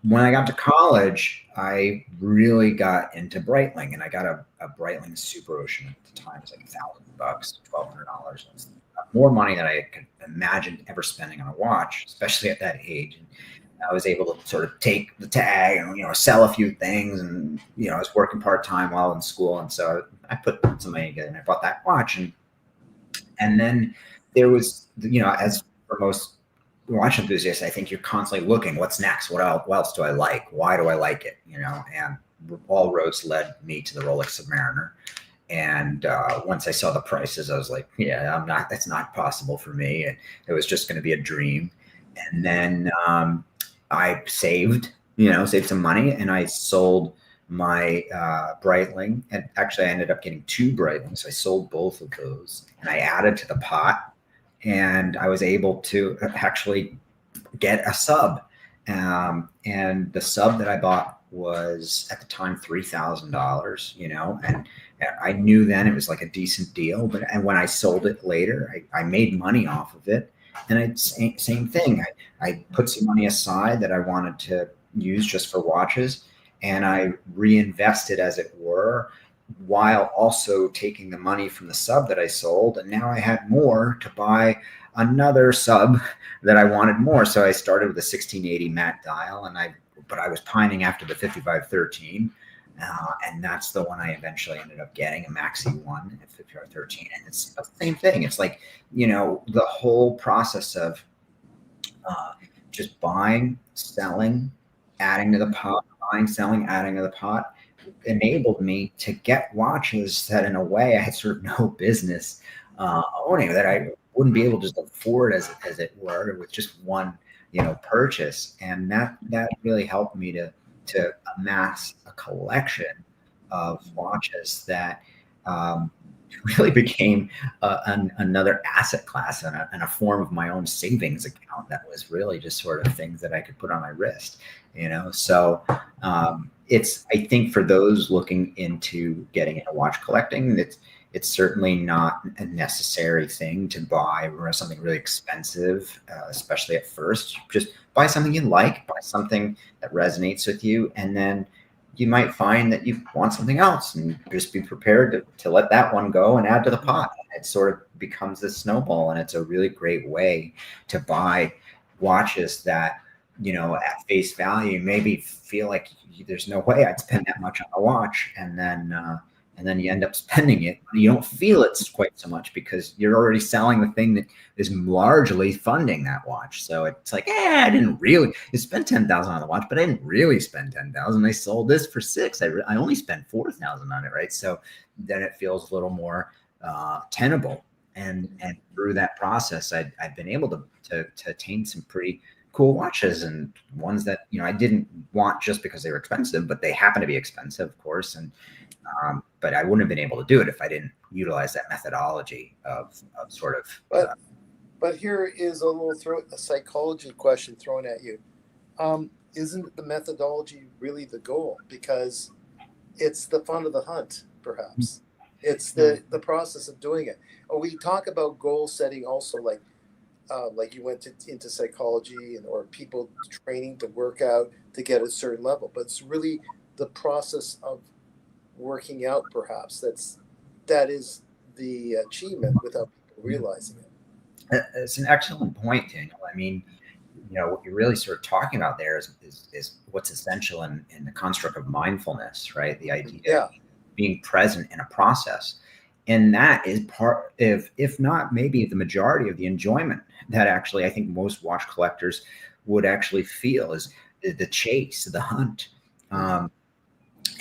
When I got to college, I really got into Breitling, and I got a Breitling Super Ocean at the time. It was like $1,000, $1,200. It was more money than I could imagine ever spending on a watch, especially at that age. And I was able to sort of take the Tag and, you know, sell a few things. And, you know, I was working part-time while in school. And so I put some money together and I bought that watch. And then there was, you know, as for most watch enthusiasts, I think you're constantly looking, what's next? What else do I like? Why do I like it? You know, and all roads led me to the Rolex Submariner. And once I saw the prices, I was like, yeah, that's not possible for me. It was just going to be a dream. And then I saved some money, and I sold my Breitling. And actually I ended up getting 2 Breitlings. I sold both of those and I added to the pot. And I was able to actually get a sub. And the sub that I bought was at the time $3,000, you know, and I knew then it was like a decent deal. And when I sold it later, I made money off of it. And same thing. I put some money aside that I wanted to use just for watches, and I reinvested, as it were, while also taking the money from the sub that I sold. And now I had more to buy another sub that I wanted more. So I started with a 1680 matte dial, but I was pining after the 5513. And that's the one I eventually ended up getting, a Maxi one at 5513. And it's the same thing. It's like, the whole process of just buying, selling, adding to the pot, buying, selling, adding to the pot, enabled me to get watches that in a way I had sort of no business owning, that I wouldn't be able to just afford as it were, with just one purchase. And that really helped me to amass a collection of watches that really became another asset class and a form of my own savings account that was really just sort of things that I could put on my wrist, so it's, I think, for those looking into getting into watch collecting, it's certainly not a necessary thing to buy something really expensive, especially at first. Just buy something you like, buy something that resonates with you, and then you might find that you want something else, and just be prepared to let that one go and add to the pot. It sort of becomes this snowball, and it's a really great way to buy watches that, at face value, maybe feel like there's no way I'd spend that much on a watch, and then you end up spending it. You don't feel it quite so much because you're already selling the thing that is largely funding that watch. So it's like, I didn't really spend $10,000 on the watch, but I didn't really spend $10,000. I sold this for $6,000. I only spent $4,000 on it, right? So then it feels a little more tenable. And through that process, I've been able to attain some pretty cool watches, and ones that I didn't want just because they were expensive, but they happen to be expensive, of course. And but I wouldn't have been able to do it if I didn't utilize that methodology of sort of. But here is a psychology question thrown at you. Isn't the methodology really the goal? Because it's the fun of the hunt, perhaps. It's the process of doing it. We talk about goal setting also, like you went into psychology or people training to work out to get a certain level. But it's really the process of working out, perhaps, that is the achievement without people realizing it. It's an excellent point, Daniel. I mean, what you're really sort of talking about there is what's essential in the construct of mindfulness, right? The idea of being present in a process. And that is part of, if not maybe the majority of the enjoyment that actually I think most watch collectors would actually feel, is the chase, the hunt.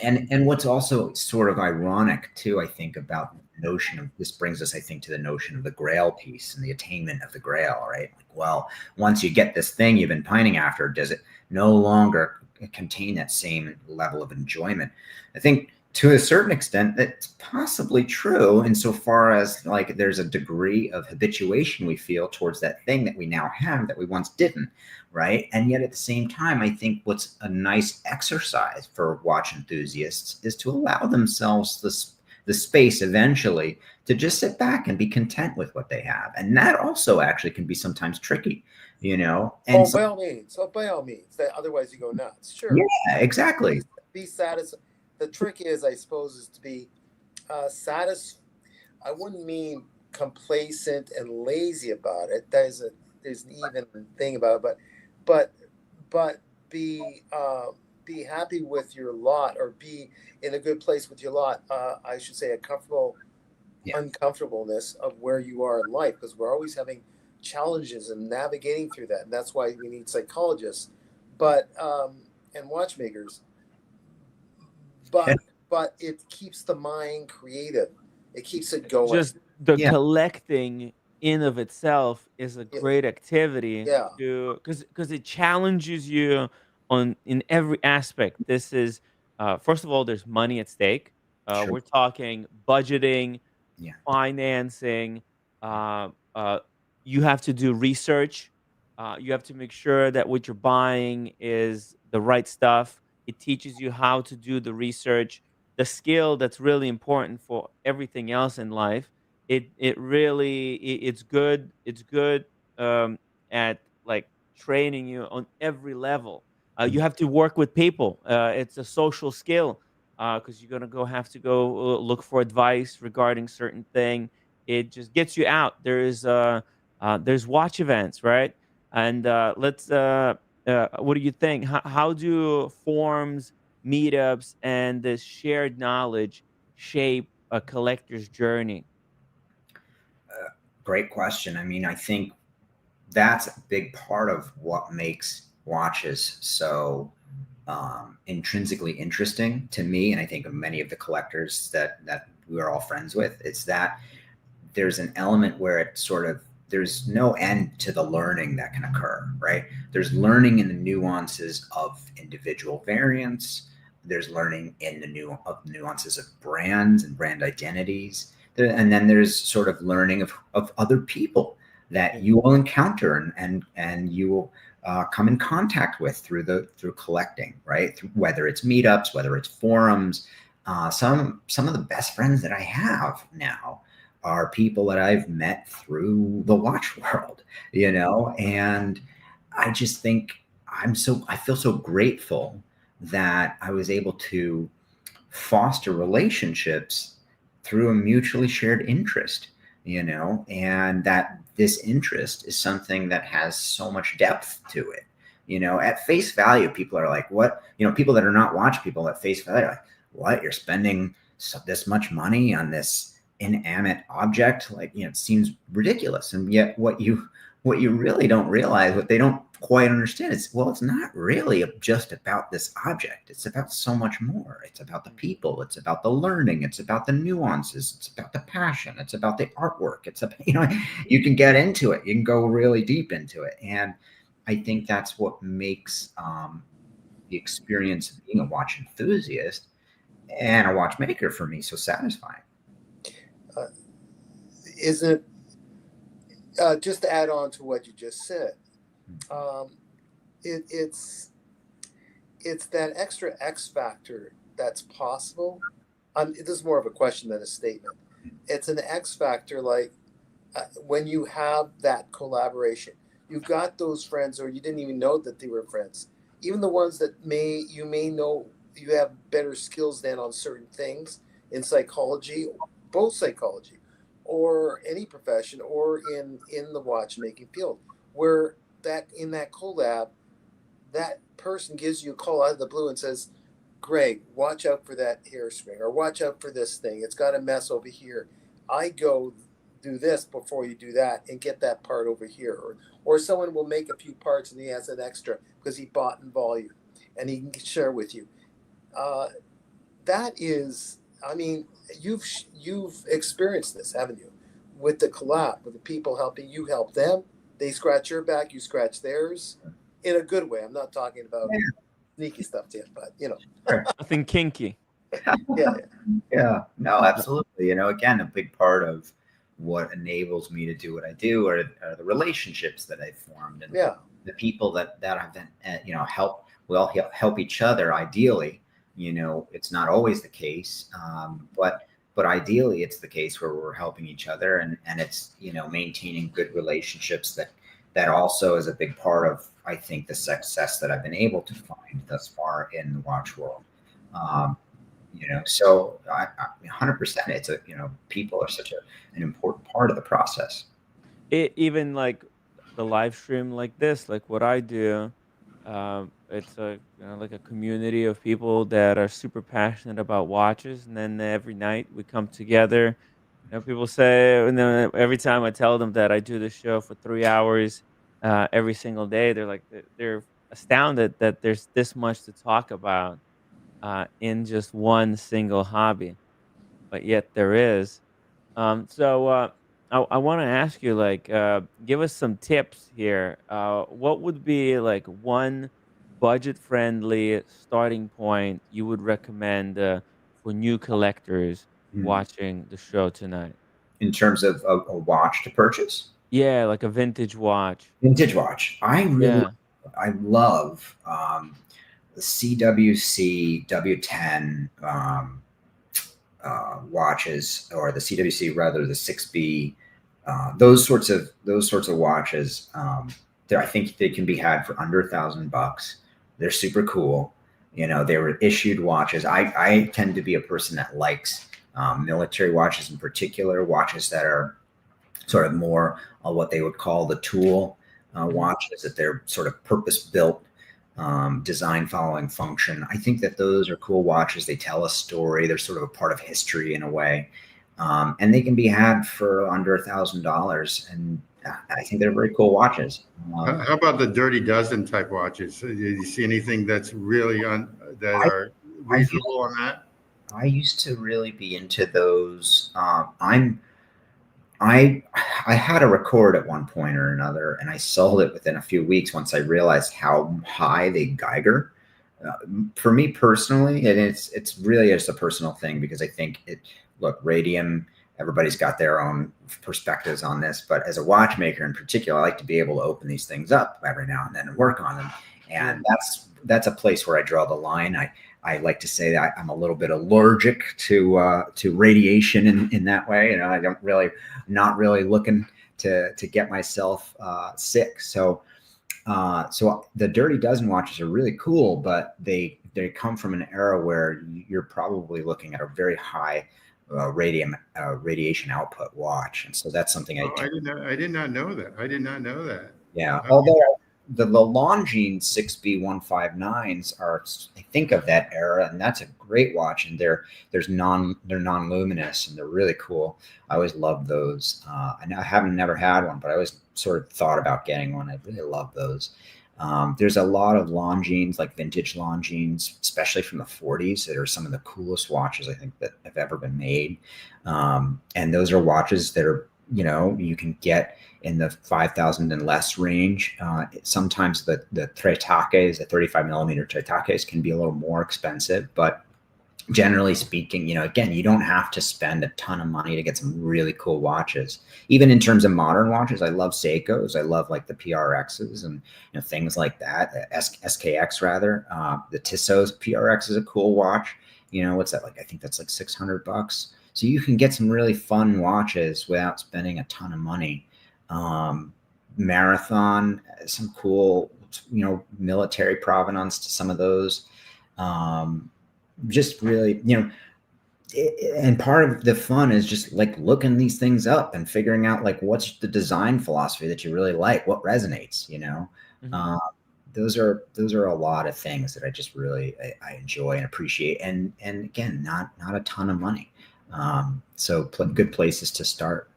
And what's also sort of ironic too, I think, about the notion of this, brings us, I think, to the notion of the Grail piece and the attainment of the Grail, right? Like, well, once you get this thing you've been pining after, does it no longer contain that same level of enjoyment? I think to a certain extent that's possibly true, insofar as like there's a degree of habituation we feel towards that thing that we now have that we once didn't, right? And yet at the same time, I think what's a nice exercise for watch enthusiasts is to allow themselves the space eventually to just sit back and be content with what they have. And that also actually can be sometimes tricky, And by all means. Otherwise you go nuts. Sure. Yeah, exactly. Be satisfied. The trick is, I suppose, is to be I wouldn't mean complacent and lazy about it. There's an even thing about it, but be happy with your lot, or be in a good place with your lot. I should say a comfortable uncomfortableness of where you are in life, because we're always having challenges and navigating through that, and that's why we need psychologists, and watchmakers. But it keeps the mind creative. It keeps it going. Just the collecting in of itself is a great activity. Yeah. Because it challenges you in every aspect. This is first of all, there's money at stake. Sure. We're talking budgeting, Yeah. financing. You have to do research. You have to make sure that what you're buying is the right stuff. It teaches you how to do the research, the skill that's really important for everything else in life. It's good. It's good at like training you on every level. You have to work with people. It's a social skill. because you're gonna have to go look for advice regarding certain thing. It just gets you out. There's watch events, right? And what do you think? How do forums, meetups, and this shared knowledge shape a collector's journey? Great question. I mean, I think that's a big part of what makes watches so intrinsically interesting to me, and I think of many of the collectors that we're all friends with. It's that there's an element where it sort of, there's no end to the learning that can occur, right? There's learning in the nuances of individual variants. There's learning in the nuances of brands and brand identities. And then there's sort of learning of other people that you will encounter and you will come in contact with through collecting, right? Whether it's meetups, whether it's forums. Some of the best friends that I have now are people that I've met through the watch world, you know, and I just think I feel so grateful that I was able to foster relationships through a mutually shared interest, you know, and that this interest is something that has so much depth to it. You know, at face value, people are like, what, you know, people that are not watch people at face value are like, what, you're spending this much money on this inanimate object? Like, you know, it seems ridiculous. And yet what you really don't realize, what they don't quite understand is, well, it's not really just about this object. It's about so much more. It's about the people. It's about the learning. It's about the nuances. It's about the passion. It's about the artwork. It's about, you know, you can get into it. You can go really deep into it. And I think that's what makes the experience of being a watch enthusiast and a watchmaker for me so satisfying. Isn't just to add on to what you just said, it's that extra X factor that's possible. This is more of a question than a statement. It's an X factor, like when you have that collaboration, you've got those friends, or you didn't even know that they were friends. Even the ones that you may know you have better skills than on certain things in psychology, both psychology, or any profession, or in the watchmaking field, where that in that collab, that person gives you a call out of the blue and says, Greg, watch out for that hairspring, or watch out for this thing. It's got a mess over here. I go do this before you do that and get that part over here. Or someone will make a few parts and he has an extra because he bought in volume and he can share with you. That is, I mean, you've experienced this, haven't you? With the collab, with the people helping you help them. They scratch your back, you scratch theirs, in a good way. I'm not talking about sneaky stuff yet, but you know, Nothing kinky. Yeah. No, absolutely. You know, again, a big part of what enables me to do what I do are the relationships that I've formed, and the people that have been, you know, help each other. Ideally, you know, it's not always the case, but ideally it's the case where we're helping each other, and it's, you know, maintaining good relationships that also is a big part of, I think, the success that I've been able to find thus far in the watch world. You know, so I 100%, it's a, you know, people are such an important part of the process. Even like the live stream like this, like what I do, it's like a community of people that are super passionate about watches, and then every night we come together. You know, people say, and then every time I tell them that I do the show for 3 hours every single day, they're like, they're astounded that there's this much to talk about in just one single hobby, but yet there is. I want to ask you, like, give us some tips here. What would be like one budget-friendly starting point you would recommend for new collectors watching the show tonight? In terms of a watch to purchase, Yeah, like a vintage watch. vintage watch. I Yeah. love the CWC W10 watches, or the CWC, rather, the 6B. Those sorts of watches. I think they can be had for under $1,000. They're super cool. You know, they were issued watches. I tend to be a person that likes military watches in particular, watches that are sort of more what they would call the tool watches, that they're sort of purpose built, design following function. I think that those are cool watches. They tell a story. They're sort of a part of history in a way. And they can be had for under $1,000. And I think they're very cool watches. How about the Dirty Dozen type watches? Do you see anything that's really are reasonable on that? I used to really be into those. I had a record at one point or another, and I sold it within a few weeks once I realized how high they Geiger. For me personally, and it's really just a personal thing, because I think look, radium, everybody's got their own perspectives on this, but as a watchmaker in particular, I like to be able to open these things up every now and then and work on them. And that's a place where I draw the line. I like to say that I'm a little bit allergic to radiation in that way. You know, I don't really, not really looking to get myself sick. So the Dirty Dozen watches are really cool, but they come from an era where you're probably looking at a very high radiation output watch, and so that's something I did not know that. I did not know that. Yeah, although the Longines 6B159s are, I think, of that era, and that's a great watch, and they're non-luminous, and they're really cool. I always loved those. I haven't never had one, but I always sort of thought about getting one. I really love those. There's a lot of Longines, like vintage Longines, especially from the 40s, that are some of the coolest watches I think that have ever been made. And those are watches that are, you know, you can get in the 5,000 and less range. Sometimes the Tretakes, the 35 millimeter Tretakes, can be a little more expensive, but generally speaking, you know, again, you don't have to spend a ton of money to get some really cool watches. Even in terms of modern watches, I love Seikos. I love like the PRXs and, you know, things like that. SKX rather. The Tissot's PRX is a cool watch. You know, what's that like? I think that's like $600. So you can get some really fun watches without spending a ton of money. Marathon, some cool, you know, military provenance to some of those. Just really, you know, and part of the fun is just like looking these things up and figuring out like what's the design philosophy that you really like, what resonates, you know. Those are a lot of things that I just really I enjoy and appreciate, and again, not a ton of money. So good places to start.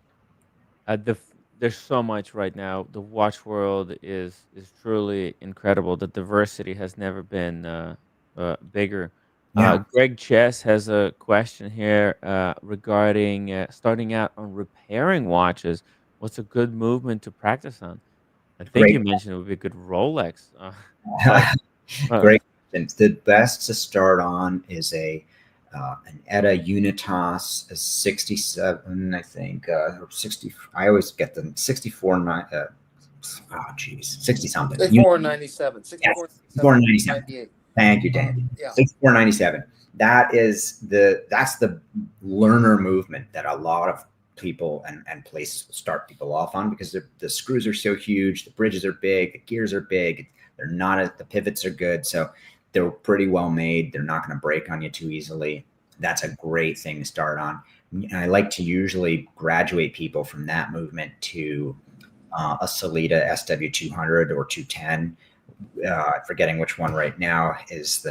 There's so much right now. The watch world is truly incredible. The diversity has never been bigger. Yeah. Greg Chess has a question here regarding starting out on repairing watches. What's a good movement to practice on? I think Great. you mentioned it would be a good Rolex. Great. The best to start on is an Etta Unitas 67, I think, or 60. I always get them 64. 60 something. 6497. 6497. Thank you, Dan. Yeah. 6497. That's the learner movement that a lot of people and places will start people off on, because the screws are so huge, the bridges are big, the gears are big, the pivots are good, so they're pretty well made. They're not going to break on you too easily. That's a great thing to start on. And I like to usually graduate people from that movement to a Sellita SW200 or 210. Forgetting which one right now there's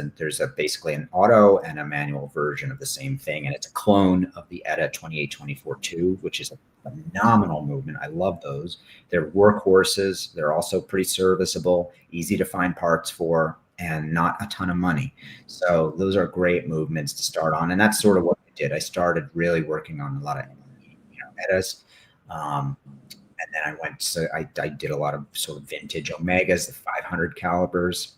basically an auto and a manual version of the same thing, and it's a clone of the Etta 2824-2, which is a phenomenal movement. I love those. They're workhorses. They're also pretty serviceable, easy to find parts for, and not a ton of money. So those are great movements to start on, and that's sort of what I did. I started really working on a lot of, you know, Ettas. And then I did a lot of sort of vintage Omegas, the 500 calibers.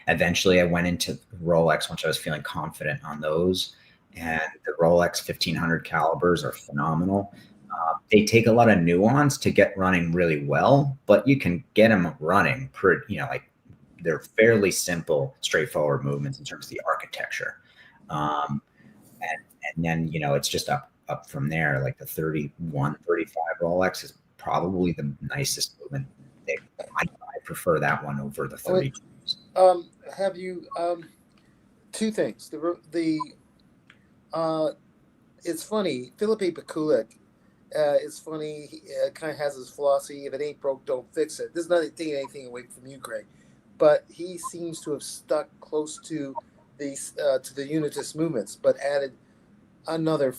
Eventually I went into Rolex once I was feeling confident on those. And the Rolex 1500 calibers are phenomenal. They take a lot of nuance to get running really well, but you can get them running pretty, you know, like they're fairly simple, straightforward movements in terms of the architecture. And then, you know, it's just up from there. Like the 31, 35 Rolex is probably the nicest movement. I prefer that one over the 32s. Have you two things? It's funny. Philippe Pekulik. It's funny. He kind of has his philosophy: if it ain't broke, don't fix it. This is not taking anything away from you, Greg, but he seems to have stuck close to the unitist movements, but added another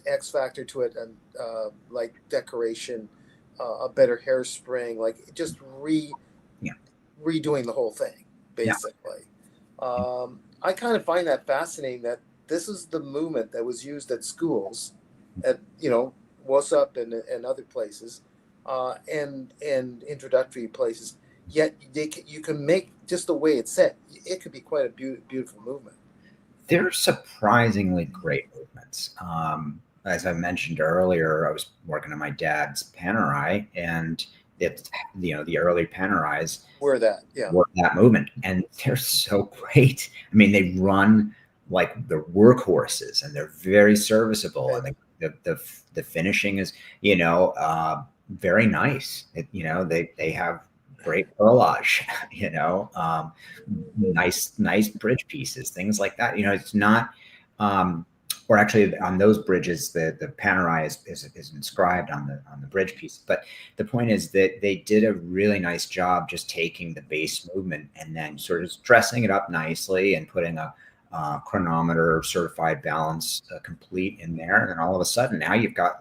X factor to it, and like decoration, a better hairspring, like just Yeah. redoing the whole thing, Yeah. basically. I kind of find that fascinating that this is the movement that was used at schools, at WASUP and other places, and introductory places. Yet you can make just the way it's set. It could be quite a beautiful movement. They're surprisingly great movements. As I mentioned earlier, I was working on my dad's Panerai, and it's the early Panerais Were that movement, and they're so great. I mean, they run like the workhorses, and they're very serviceable, and the finishing is very nice. They have great perlage, nice bridge pieces, things like that. It's not, or actually on those bridges, the Panerai is inscribed on the bridge piece. But the point is that they did a really nice job just taking the base movement and then sort of dressing it up nicely and putting a chronometer, certified balance complete in there. And then all of a sudden now you've got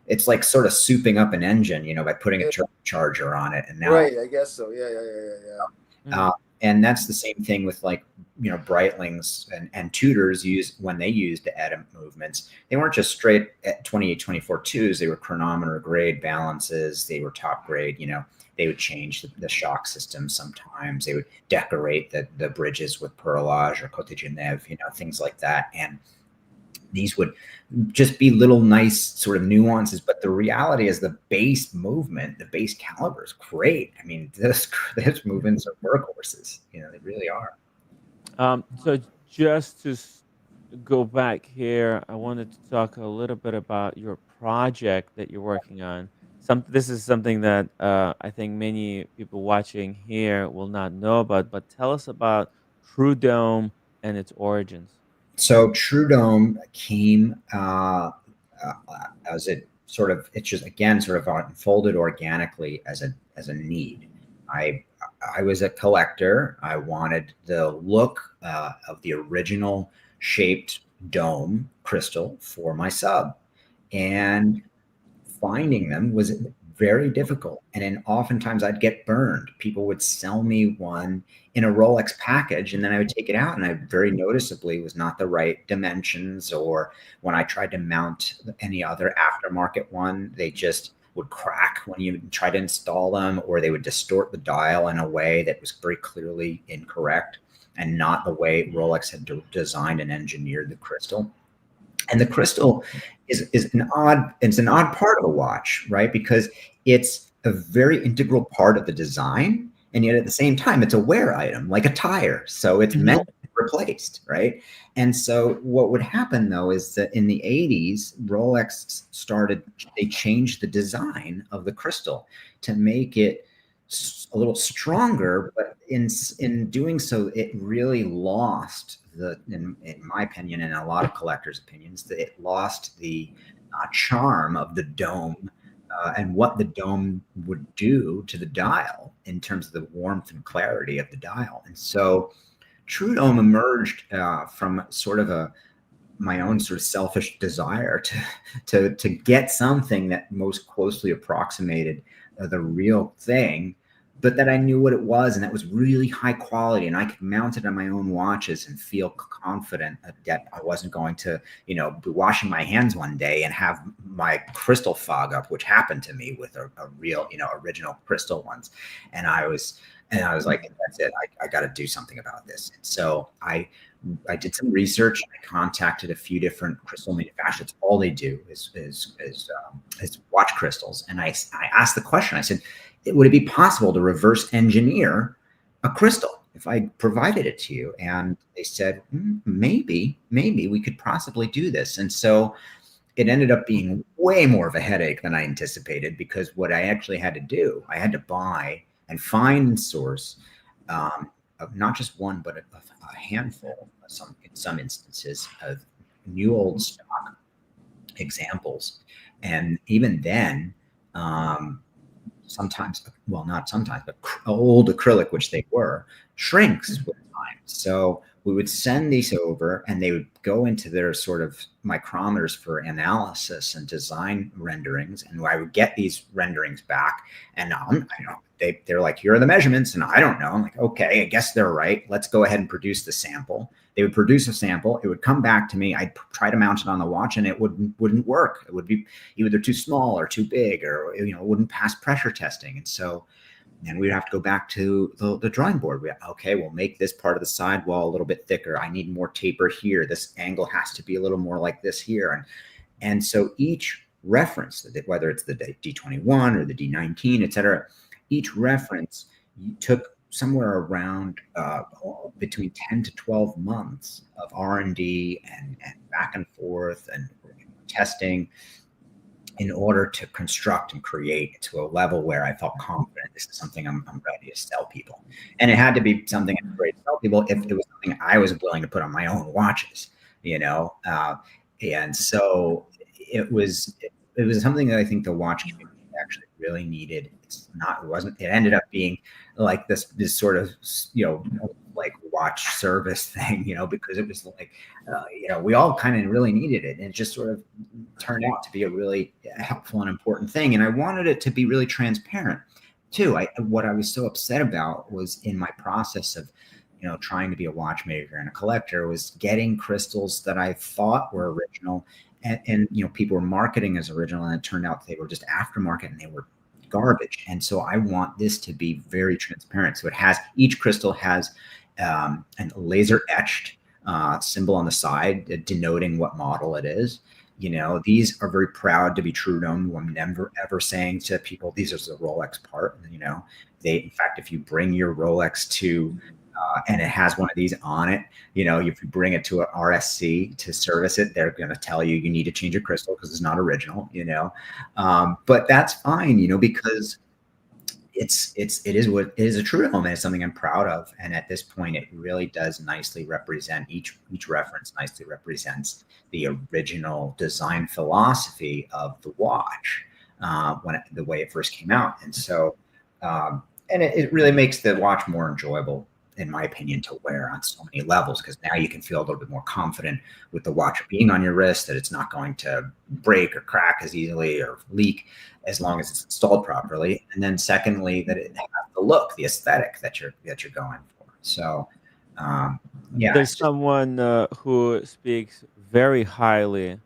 it's like sort of souping up an engine, by putting a turbocharger on it. And now, right, I guess so. Yeah. And that's the same thing with Breitlings and Tudors when they used the ETA movements. They weren't just straight at 28-24 twos. They were chronometer grade balances. They were top grade. They would change the shock system sometimes. They would decorate the bridges with perlage or Côte de Genève, things like that. And these would just be little nice sort of nuances, but the reality is the base movement, the base caliber is great. I mean, those movements are workhorses. They really are. So just to go back here, I wanted to talk a little bit about your project that you're working on. This is something that I think many people watching here will not know about, but tell us about True Dome and its origins. So True Dome came as it just again sort of unfolded organically as a need. I was a collector. I wanted the look of the original shaped dome crystal for my sub, and finding them was very difficult. And then oftentimes I'd get burned. People would sell me one in a Rolex package, and then I would take it out, and I very noticeably was not the right dimensions. Or when I tried to mount any other aftermarket one, they just would crack when you try to install them, or they would distort the dial in a way that was very clearly incorrect and not the way Rolex had designed and engineered the crystal. And the crystal is an odd part of a watch, right? Because it's a very integral part of the design, and yet at the same time, it's a wear item, like a tire. So it's meant to be replaced, right? And so what would happen though is that in the 80s, Rolex they changed the design of the crystal to make it a little stronger, but in doing so, it really lost in my opinion, and a lot of collectors' opinions, that it lost the charm of the dome and what the dome would do to the dial in terms of the warmth and clarity of the dial. And so True Dome emerged from sort of my own sort of selfish desire to get something that most closely approximated the real thing, but that I knew what it was, and that was really high quality, and I could mount it on my own watches and feel confident that I wasn't going to, be washing my hands one day and have my crystal fog up, which happened to me with a real, original crystal ones. And I was like, that's it. I got to do something about this. And so I did some research. I contacted a few different crystal manufacturers. All they do is watch crystals. And I asked the question. I said, would it be possible to reverse engineer a crystal if I provided it to you? And they said, maybe we could possibly do this. And so it ended up being way more of a headache than I anticipated, because what I actually had to do, I had to buy and find and source not just one, but a handful, in some instances, of new old stock examples. And even then, sometimes, well, not sometimes, but old acrylic, which they were, shrinks with time. So we would send these over and they would go into their sort of micrometers for analysis and design renderings. And I would get these renderings back, and they're like, here are the measurements. And I don't know. I'm like, okay, I guess they're right. Let's go ahead and produce the sample. They would produce a sample. It would come back to me. I'd try to mount it on the watch, and it wouldn't work. It would be either too small or too big, or it wouldn't pass pressure testing. And so then we'd have to go back to the drawing board. Okay, we'll make this part of the sidewall a little bit thicker. I need more taper here. This angle has to be a little more like this here. And so each reference, whether it's the D21 or the D19, et cetera, each reference took somewhere around between 10 to 12 months of R&D and back and forth and testing in order to construct and create to a level where I felt confident this is something I'm ready to sell people. And it had to be something I'm ready to sell people if it was something I was willing to put on my own watches, and so it was something that I think the watch community actually really needed. It ended up being like this sort of, like watch service thing, because it was like, we all kind of really needed it. And it just sort of turned out to be a really helpful and important thing. And I wanted it to be really transparent too. What I was so upset about was in my process of, trying to be a watchmaker and a collector, was getting crystals that I thought were original. And people were marketing as original, and it turned out they were just aftermarket and they were garbage. And so I want this to be very transparent. So each crystal has a laser etched symbol on the side denoting what model it is. These are very proud to be True Dome. I'm never ever saying to people, these are the Rolex part. In fact, if you bring your Rolex to and it has one of these on it, if you bring it to an RSC to service it, they're going to tell you need to change your crystal because it's not original, but that's fine, because it is a True Dome, and it's something I'm proud of. And at this point, it really does nicely represent each reference nicely represents the original design philosophy of the watch the way it first came out. And so, and it really makes the watch more enjoyable, in my opinion, to wear on so many levels, because now you can feel a little bit more confident with the watch being on your wrist, that it's not going to break or crack as easily or leak as long as it's installed properly. And then secondly, that it has the look, the aesthetic that you're going for. So there's someone who speaks very highly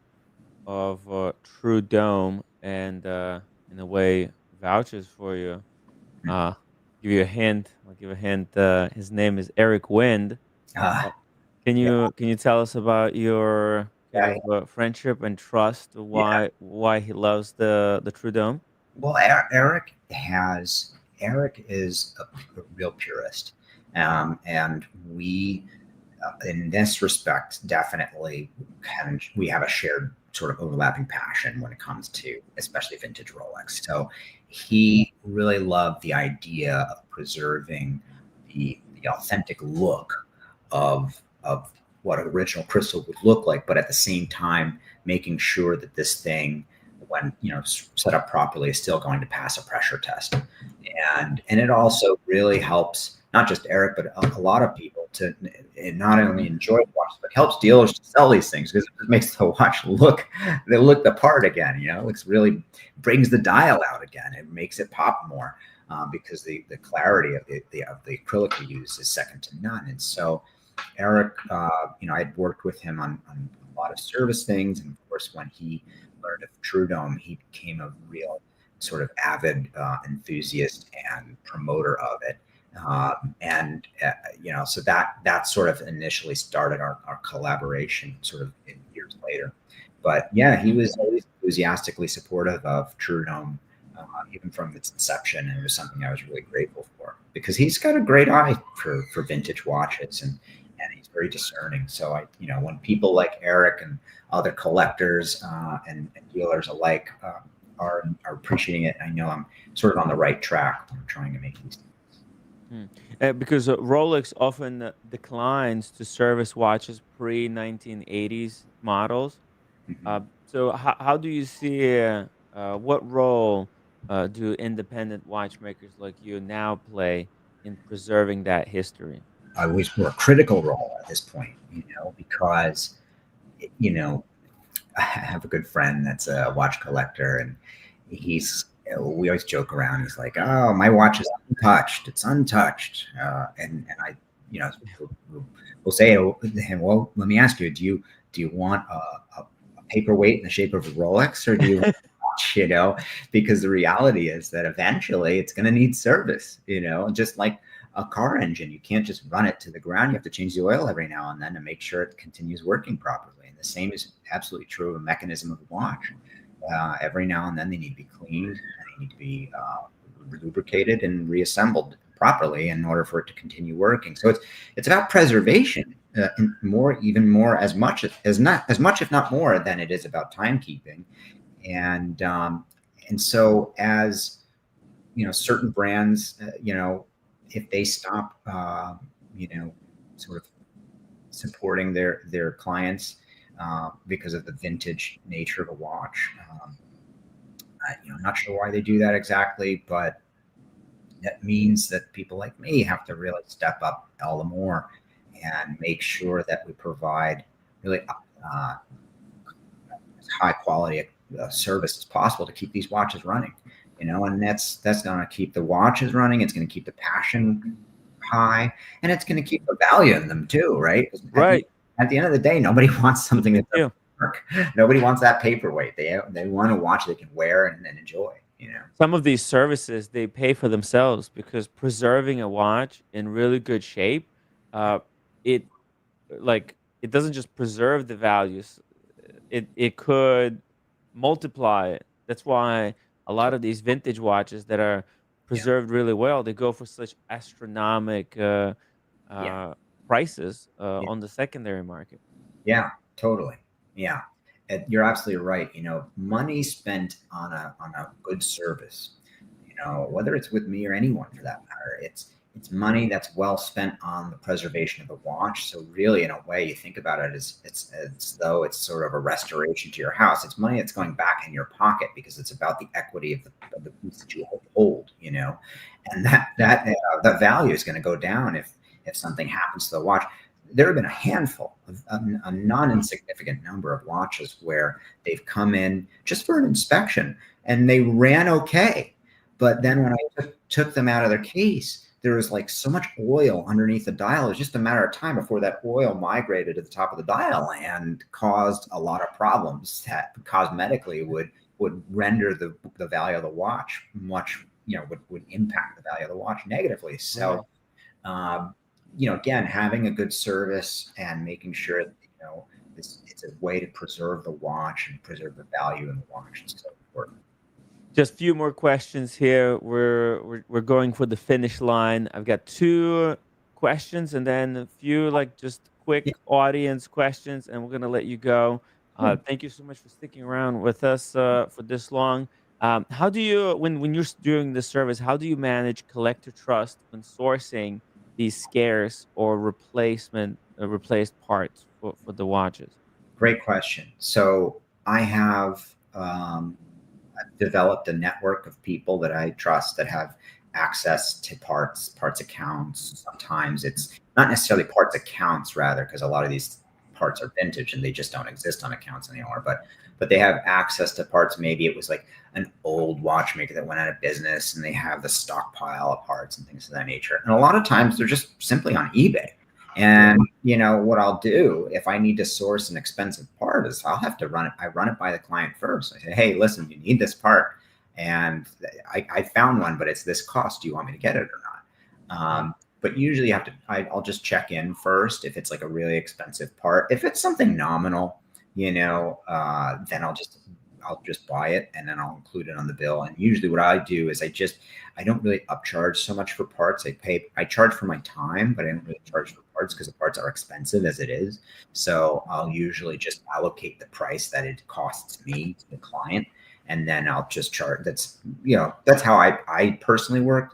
of True Dome and in a way vouches for you. Give you a hint. I'll give a hint. His name is Eric Wind. Can you tell us about your friendship and trust? Why he loves the True Dome? Well, Eric is a real purist, and we, in this respect, definitely we have a shared sort of overlapping passion when it comes to especially vintage Rolex. So he really loved the idea of preserving the authentic look of what an original crystal would look like, but at the same time making sure that this thing, when set up properly, is still going to pass a pressure test. And it also really helps not just Eric, but a lot of people to not only enjoy watches, but helps dealers to sell these things, because it makes the watch look the part again. It really brings the dial out again. It makes it pop more because the clarity of the acrylic we use is second to none. And so Eric, I'd worked with him on a lot of service things, and of course, when he learned of True Dome, he became a real sort of avid enthusiast and promoter of it. So that sort of initially started our collaboration sort of years later. But yeah, he was always enthusiastically supportive of True Dome, even from its inception. And it was something I was really grateful for, because he's got a great eye for vintage watches, and he's very discerning. So when people like Eric and other collectors and dealers alike are appreciating it, I know I'm sort of on the right track when I'm trying to make these things. Because Rolex often declines to service watches pre 1980s models. Mhm. So how do you see what role do independent watchmakers like you now play in preserving that history? I always were a critical role at this point, because you know I have a good friend that's a watch collector, and we always joke around. He's like, "Oh, my watch is untouched. It's untouched," and I, we'll say to him, "Well, let me ask you, do you want a paperweight in the shape of a Rolex, or do you want a watch?" Because the reality is that eventually it's going to need service. Just like a car engine, you can't just run it to the ground. You have to change the oil every now and then to make sure it continues working properly. And the same is absolutely true of a mechanism of a watch. Every now and then they need to be cleaned, and they need to be lubricated and reassembled properly in order for it to continue working. So it's about preservation, even more, as much if not more than it is about timekeeping. And so, as certain brands, if they stop, sort of supporting their clients because of the vintage nature of a watch. I'm not sure why they do that exactly, but that means that people like me have to really step up all the more and make sure that we provide really as high quality service as possible to keep these watches running. And that's going to keep the watches running. It's going to keep the passion high, and it's going to keep the value in them too, right? Right. At the end of the day, nobody wants something that Yeah. doesn't work. Nobody wants that paperweight. They want a watch they can wear and enjoy. Some of these services they pay for themselves because preserving a watch in really good shape, it it doesn't just preserve the values, it could multiply it. That's why a lot of these vintage watches that are Yeah. preserved really well, they go for such astronomical Yeah. prices Yeah. on the secondary market. Yeah, totally. Yeah, you're absolutely right. Money spent on a good service, whether it's with me or anyone for that matter, it's money that's well spent on the preservation of the watch. So really, in a way, you think about it as it's though it's sort of a restoration to your house. It's money that's going back in your pocket because it's about the equity of the piece that you hold. And that value is going to go down if something happens to the watch. There have been a handful of a non-insignificant number of watches where they've come in just for an inspection and they ran okay. But then when I took them out of their case, there was like so much oil underneath the dial. It was just a matter of time before that oil migrated to the top of the dial and caused a lot of problems that cosmetically would render the value of the watch much, would impact the value of the watch negatively. So, again, having a good service and making sure that, it's a way to preserve the watch and preserve the value in the watch is so important. Just a few more questions here. We're going for the finish line. I've got 2 questions and then a few just quick Yeah. audience questions, and we're gonna let you go. Cool. Thank you so much for sticking around with us for this long. How do you, when you're doing this service, how do you manage collector trust when sourcing these scarce or replaced parts for the watches? Great question. So I have developed a network of people that I trust that have access to parts accounts. Sometimes it's not necessarily parts accounts, rather, because a lot of these parts are vintage and they just don't exist on accounts anymore. But they have access to parts. Maybe it was like an old watchmaker that went out of business and they have the stockpile of parts and things of that nature. And a lot of times they're just simply on eBay. And what I'll do if I need to source an expensive part is I'll have to run it. I run it by the client first. I say, hey, listen, you need this part, and I found one, but it's this cost. Do you want me to get it or not? But usually I'll just check in first if it's like a really expensive part. If it's something nominal, then I'll just buy it and then I'll include it on the bill. And usually what I do is I don't really upcharge so much for parts. I charge for my time, but I don't really charge for parts because the parts are expensive as it is. So I'll usually just allocate the price that it costs me to the client. And then I'll just charge. That's how I personally work.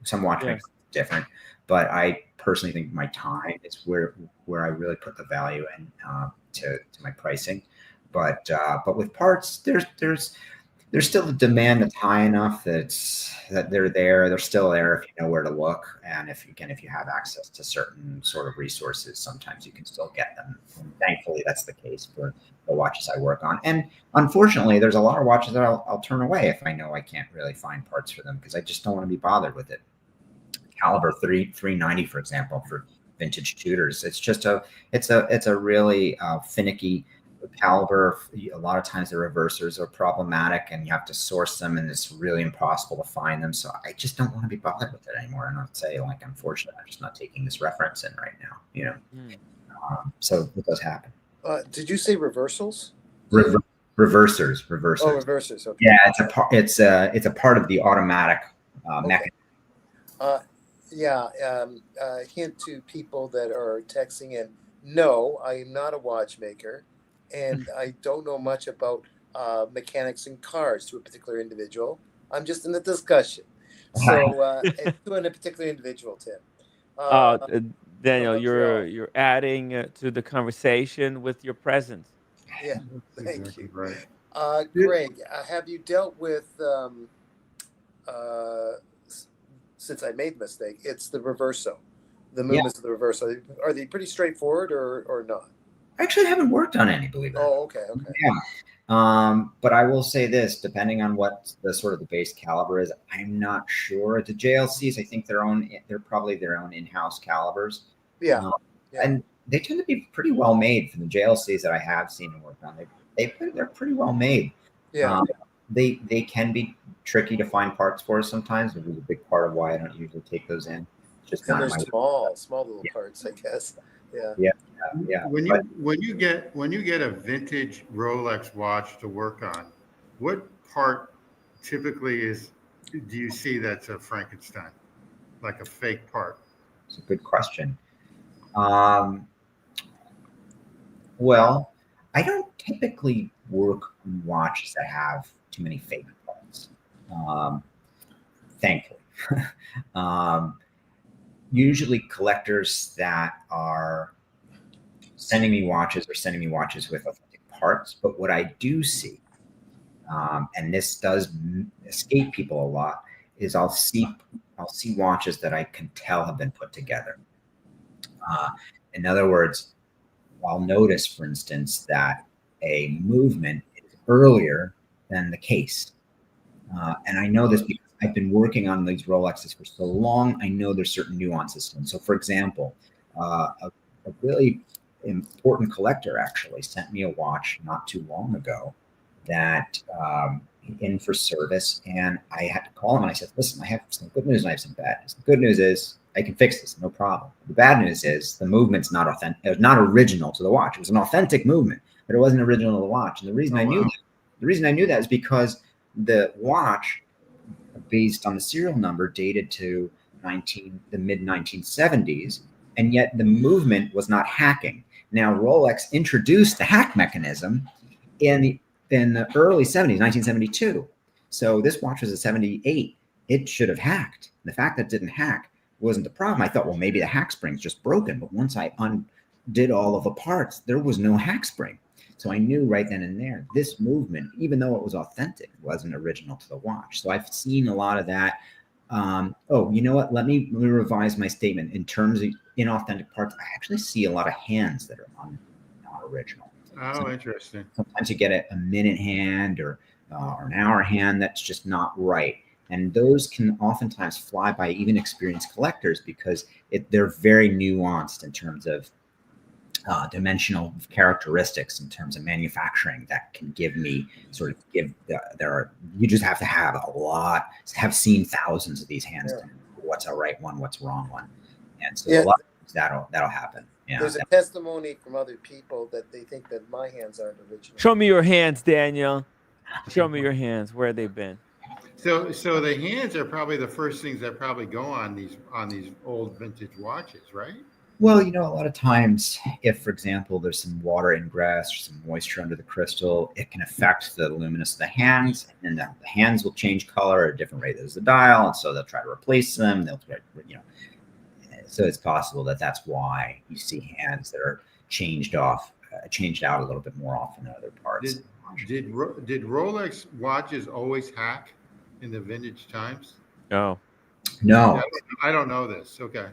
Some watchmakers different. But I personally think my time is where I really put the value in to my pricing. But with parts, there's still the demand that's high enough that they're there. They're still there if you know where to look, and if you have access to certain sort of resources, sometimes you can still get them. And thankfully, that's the case for the watches I work on. And unfortunately, there's a lot of watches that I'll turn away if I know I can't really find parts for them because I just don't want to be bothered with it. Caliber 390, for example, for vintage Tudors, it's a really finicky caliber. A lot of times the reversers are problematic and you have to source them and it's really impossible to find them. So I just don't want to be bothered with it anymore. And I'd say, like, unfortunately, I'm just not taking this reference in right now, you know. So it does happen. Did you say reversals? Reversers. Oh, reversers. Okay. Yeah, it's a part of the automatic mechanism. Hint to people that are texting in. No, I am not a watchmaker, and I don't know much about mechanics and cars to a particular individual. I'm just in the discussion. So it's doing a particular individual, Tim. Daniel, you're adding to the conversation with your presence. Yeah, thank you. Right. Greg, have you dealt with, since I made the mistake, it's the reverso, the movements of the reverso. Are they pretty straightforward or not? I actually haven't worked on any, believe it or not. Oh, okay. Yeah. But I will say this, depending on what the sort of the base caliber is, I'm not sure. The JLCs, I think they're probably their own in-house calibers. Yeah. And they tend to be pretty well made for the JLCs that I have seen and worked on. They're pretty well made. Yeah. They can be tricky to find parts for sometimes, which is a big part of why I don't usually take those in. Just and they're small little parts, I guess. Yeah. When you get a vintage Rolex watch to work on, what part typically do you see that's a Frankenstein, like a fake part? It's a good question. Well, I don't typically work on watches that have too many fake parts. Thankfully. Usually collectors that are sending me watches with authentic parts. But what I do see, and this does escape people a lot, is I'll see watches that I can tell have been put together. In other words, I'll notice, for instance, that a movement is earlier than the case. And I know this because I've been working on these Rolexes for so long. I know there's certain nuances to them. So, for example, a really important collector actually sent me a watch not too long ago that in for service, and I had to call him and I said, listen, I have some good news and I have some bad news. The good news is I can fix this, no problem. The bad news is the movement's not authentic. It was not original to the watch. It was an authentic movement, but it wasn't original to the watch. And the reason I knew that is because the watch, based on the serial number, dated to the mid 1970s, and yet the movement was not hacking. Now, Rolex introduced the hack mechanism in the early 70s, 1972. So this watch was a 78. It should have hacked. The fact that it didn't hack wasn't the problem. I thought, well, maybe the hack spring's just broken. But once I undid all of the parts, there was no hack spring. So I knew right then and there, this movement, even though it was authentic, wasn't original to the watch. So I've seen a lot of that. You know what? Let me revise my statement. In terms of inauthentic parts, I actually see a lot of hands that are not original. Oh, interesting. Sometimes you get a minute hand or an hour hand that's just not right. And those can oftentimes fly by even experienced collectors because they're very nuanced in terms of dimensional characteristics, in terms of manufacturing, that can give me you just have to have have seen thousands of these hands to know what's a right one, what's a wrong one. And so a lot of times that'll happen. Yeah. There's a testimony from other people that they think that my hands aren't original. Show me your hands, Daniel. Show me your hands. Where they've been. So the hands are probably the first things that probably go on these old vintage watches, right? Well, a lot of times, if, for example, there's some water ingress or some moisture under the crystal, it can affect the luminance of the hands, and the hands will change color at a different rate as the dial, and so they'll try to replace them. They'll try, so it's possible that that's why you see hands that are changed out a little bit more often than other parts. Did Rolex watches always hack in the vintage times? Oh, No, I don't know this. Okay.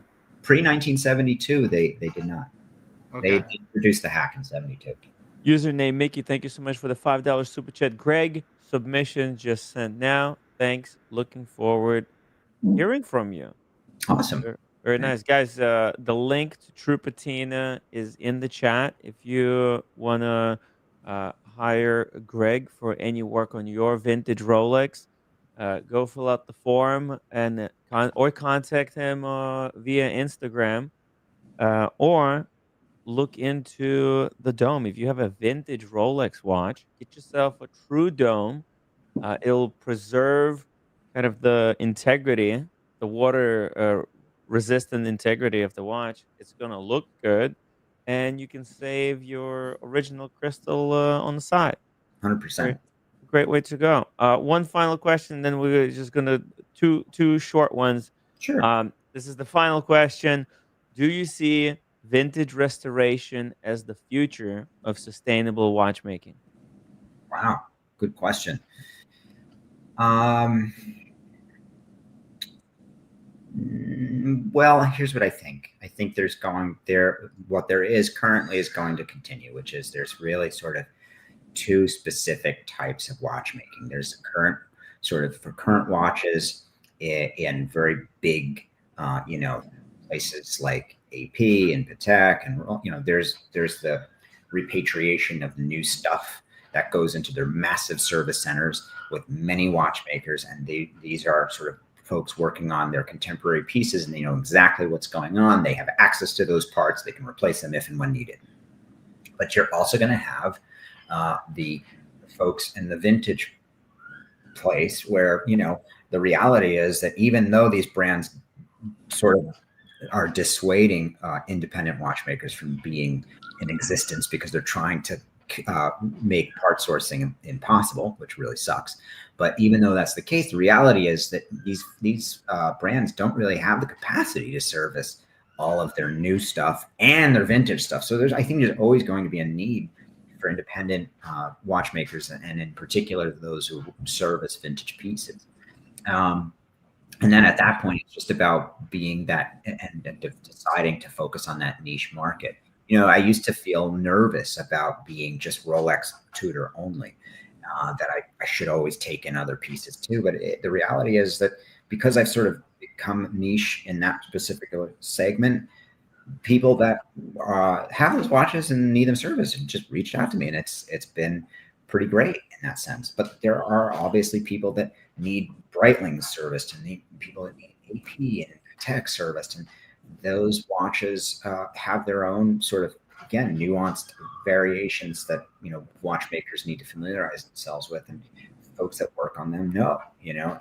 Pre-1972, they did not. Okay. They introduced the hack in 72. username Mickey, thank you so much for the $5 super chat. Greg, submission just sent now. Thanks. Looking forward hearing from you. Awesome. Very nice, guys. The link to True Patina is in the chat. If you want to hire Greg for any work on your vintage Rolex, go fill out the form and or contact him via Instagram, or look into the dome. If you have a vintage Rolex watch, get yourself a true dome. It'll preserve kind of the integrity, the water resistant integrity of the watch. It's going to look good, and you can save your original crystal on the side. 100%. Great way to go. One final question, then we're just going to two short ones. Sure. This is the final question. Do you see vintage restoration as the future of sustainable watchmaking? Wow. Good question. Well, here's what I think. I think what there is currently is going to continue, which is there's really sort of two specific types of watchmaking. There's the current sort of for current watches in very big, places like AP and Patek, and there's the repatriation of new stuff that goes into their massive service centers with many watchmakers, and these are sort of folks working on their contemporary pieces, and they know exactly what's going on. They have access to those parts. They can replace them if and when needed. But you're also going to have the folks in the vintage place where, the reality is that even though these brands sort of are dissuading independent watchmakers from being in existence because they're trying to make part sourcing impossible, which really sucks. But even though that's the case, the reality is that these brands don't really have the capacity to service all of their new stuff and their vintage stuff. So I think there's always going to be a need for independent watchmakers, and in particular those who service vintage pieces. And then at that point, it's just about being that and deciding to focus on that niche market. I used to feel nervous about being just Rolex tutor only, that I should always take in other pieces too. But the reality is that because I've sort of become niche in that specific segment, people that have those watches and need them serviced and just reached out to me, and it's been pretty great in that sense. But there are obviously people that need Breitling serviced, and people that need AP and Patek serviced, and those watches have their own sort of, again, nuanced variations that watchmakers need to familiarize themselves with, and folks that work on them know.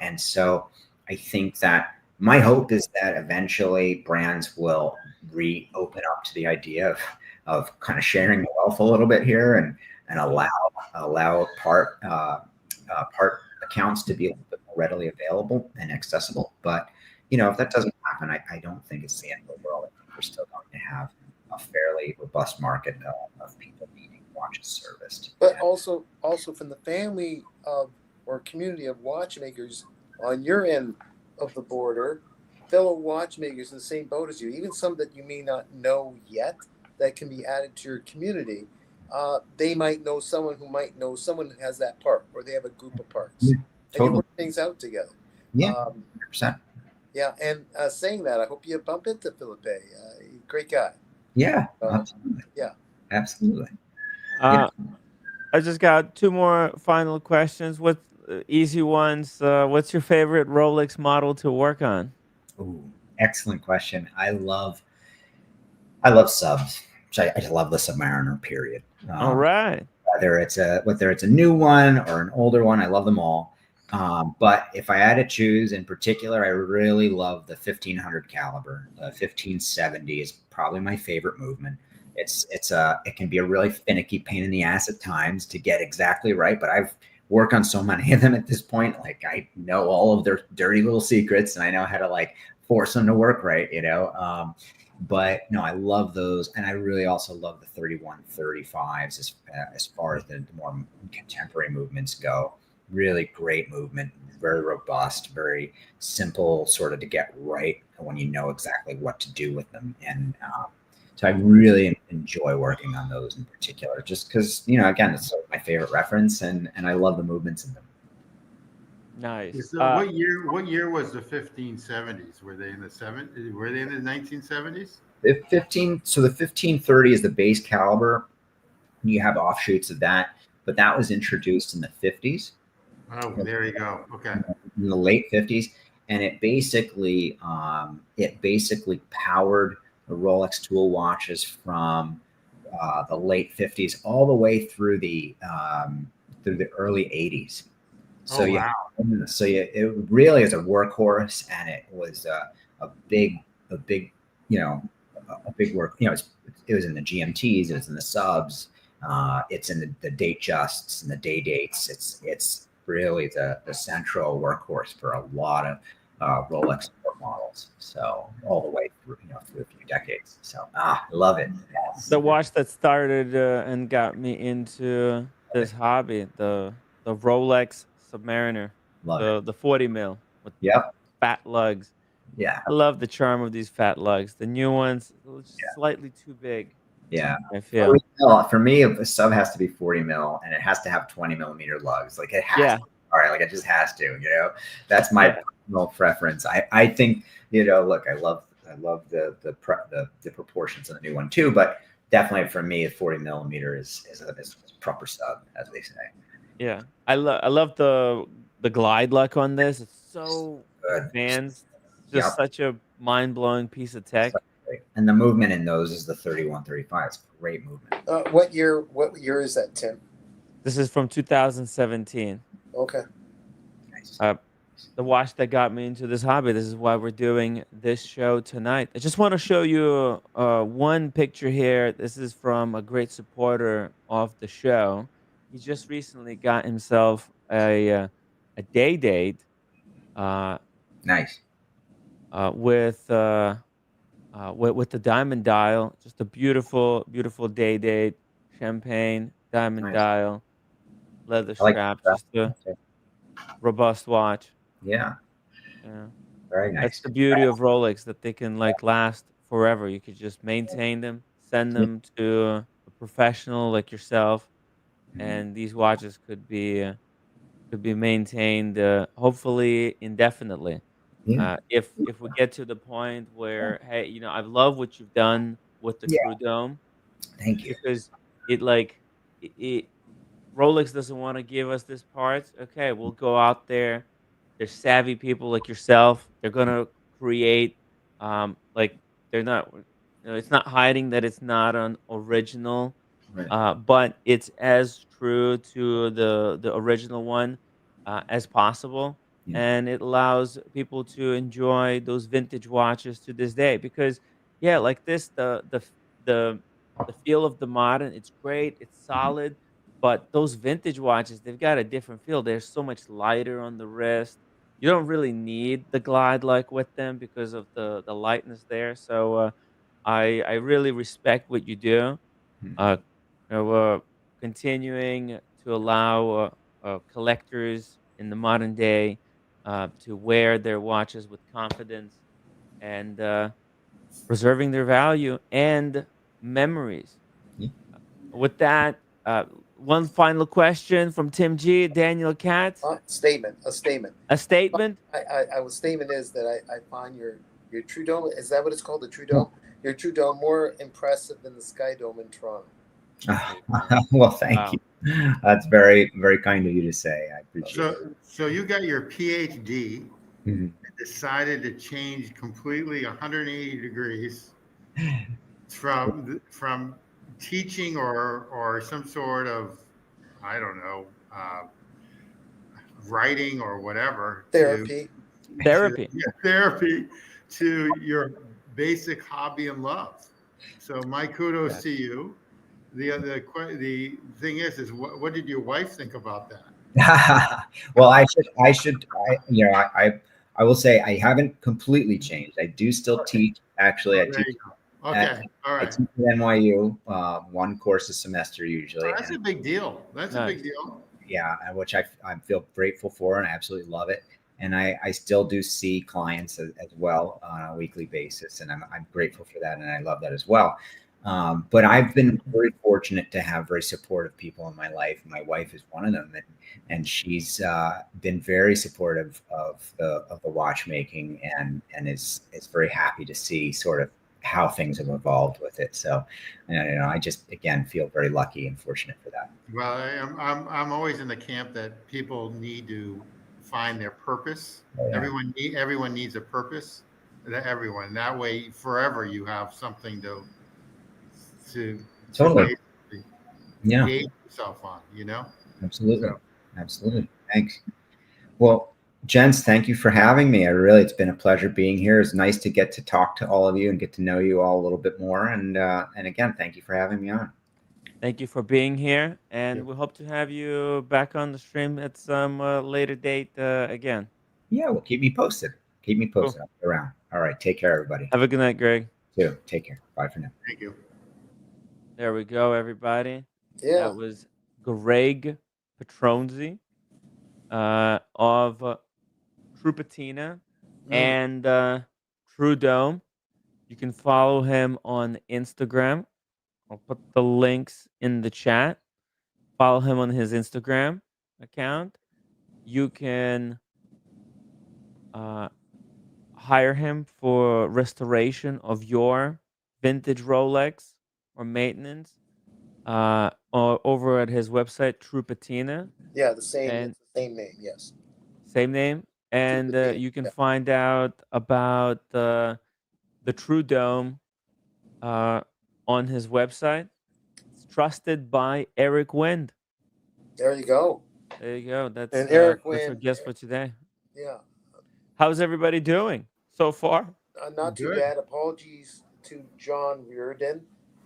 And so I think that my hope is that eventually brands will reopen up to the idea of kind of sharing the wealth a little bit here, and allow part accounts to be a little bit more readily available and accessible. But if that doesn't happen, I don't think it's the end of the world. I think we're still going to have a fairly robust market of people needing watches serviced. But also from the family of or community of watchmakers on your end of the border, fellow watchmakers in the same boat as you, even some that you may not know yet, that can be added to your community. They might know someone who might know someone that has that part, or they have a group of parts. Yeah, totally. And you work things out together. Yeah, 100%. Yeah, and saying that, I hope you bump into Felipe. Great guy. Yeah, absolutely. Yeah, absolutely. I just got two more final questions. What easy ones? What's your favorite Rolex model to work on? Ooh, excellent question. I love subs. I love the Submariner. Period. All right. Whether it's a new one or an older one, I love them all. But if I had to choose in particular, I really love the 1500 caliber. 1570 is probably my favorite movement. It can be a really finicky pain in the ass at times to get exactly right, but I've worked on so many of them at this point. Like I know all of their dirty little secrets, and I know how to like force them to work right, you know. But no, I love those, and I really also love the 3135s as far as the more contemporary movements go. Really great movement, very robust, very simple, sort of to get right when you know exactly what to do with them. And so I really enjoy working on those in particular, just because, you know, again, it's sort of my favorite reference, and I love the movements in them. Nice. So what year was the 1570s? Were they in the 70s? Were they in the 1970s? The 1530 is the base caliber. You have offshoots of that, but that was introduced in the 50s. Oh, there you go. Okay. In the late 50s, and it basically powered the Rolex tool watches from the late 50s all the way through the early 80s. So wow. It really is a workhorse, and it was a big you know, a big work. You know, it was in the GMTs, it was in the subs, it's in the date justs and the day dates. It's really the central workhorse for a lot of Rolex sport models. So all the way through, you know, through a few decades. So I love it. Yes. The watch that started and got me into this hobby, the Rolex Submariner, Love the 40 mil with Yep. fat lugs. Yeah. I love the charm of these fat lugs. The new ones, Yeah. slightly too big. Yeah. I feel. For me, a sub has to be 40 mil, and it has to have 20 millimeter lugs. Like it has. Yeah. To. All right. Like it just has to. You know, that's my personal preference. I think, you know, look, I love the proportions of the new one too, but definitely for me, a 40 millimeter is a proper sub, as they say. Yeah, I love the glide luck on this. It's so Good. advanced. Just such a mind blowing piece of tech. And the movement in those is the 3135. It's great movement. What year is that, Tim? This is from 2017. Okay. Nice. The watch that got me into this hobby. This is why we're doing this show tonight. I just want to show you one picture here. This is from a great supporter of the show. He just recently got himself a day date. Nice. With the diamond dial. Just a beautiful, beautiful day date. Champagne diamond dial, leather strap. Just a robust watch. Yeah. Yeah. Very nice. That's the beauty of Rolex, that they can like last forever. You could just maintain them, send them to a professional like yourself, and these watches could be maintained hopefully indefinitely. Yeah. If we get to the point where, hey, you know, I love what you've done with the True Dome. Thank you. Because it Rolex doesn't want to give us this part. Okay, we'll go out there. There's savvy people like yourself. They're gonna create, like they're not. You know, it's not hiding that it's not an original, Right. but it's as true to the original one as possible, Yeah. and it allows people to enjoy those vintage watches to this day. Because, yeah, like this, the the feel of the modern, it's great, it's solid, but those vintage watches, they've got a different feel. They're so much lighter on the wrist. You don't really need the glide like with them because of the lightness there. So I really respect what you do. Uh, you know, continuing to allow collectors in the modern day to wear their watches with confidence and preserving their value and memories. Yeah. With that, one final question from Tim G. Daniel Katz. A statement. A statement. I was statement is that I find your True Dome. Is that what it's called? The True Dome. Your True Dome more impressive than the Sky Dome in Toronto. Well, thank you. That's very, very kind of you to say. I appreciate it. So you got your PhD Mhm. and decided to change completely 180 degrees from teaching or some sort of, I don't know, writing or whatever Therapy. Therapy. therapy to your basic hobby and love. So my kudos to you. The thing is what did your wife think about that? Well, I will say I haven't completely changed. I do still teach. Actually, I There teach. you go. Okay, all I right. teach at NYU, one course a semester usually. That's a big deal. That's a big deal. Yeah, which I feel grateful for and I absolutely love it. And I still do see clients as well on a weekly basis, and I'm grateful for that, and I love that as well. But I've been very fortunate to have very supportive people in my life. My wife is one of them, and she's been very supportive of the watchmaking, and is very happy to see sort of how things have evolved with it. So, I just again feel very lucky and fortunate for that. Well, I'm always in the camp that people need to find their purpose. Oh, yeah. Everyone needs a purpose. Everyone. That way, forever you have something to Totally. Yeah. gauge yourself on. Absolutely. So. Absolutely. Thanks. Well, gents, thank you for having me. It's been a pleasure being here. It's nice to get to talk to all of you and get to know you all a little bit more. And again, thank you for having me on. Thank you for being here, and we hope to have you back on the stream at some later date again. Yeah, well, keep me posted. Keep me posted. Cool. I'll be around. All right. Take care, everybody. Have a good night, Greg. You too. Take care. Bye for now. Thank you. There we go, everybody. Yeah. That was Greg Petronzi of True Patina and True Dome. You can follow him on Instagram. I'll put the links in the chat. Follow him on his Instagram account. You can hire him for restoration of your vintage Rolex or maintenance over at his website, True Patina. Yeah, the same name, yes. Same name. And you can find out about the True Dome on his website. It's trusted by Eric Wind. There you go. There you go. That's Eric that's our Wind. guest for today. Yeah. How's everybody doing so far? Not too bad. Apologies to John Reardon.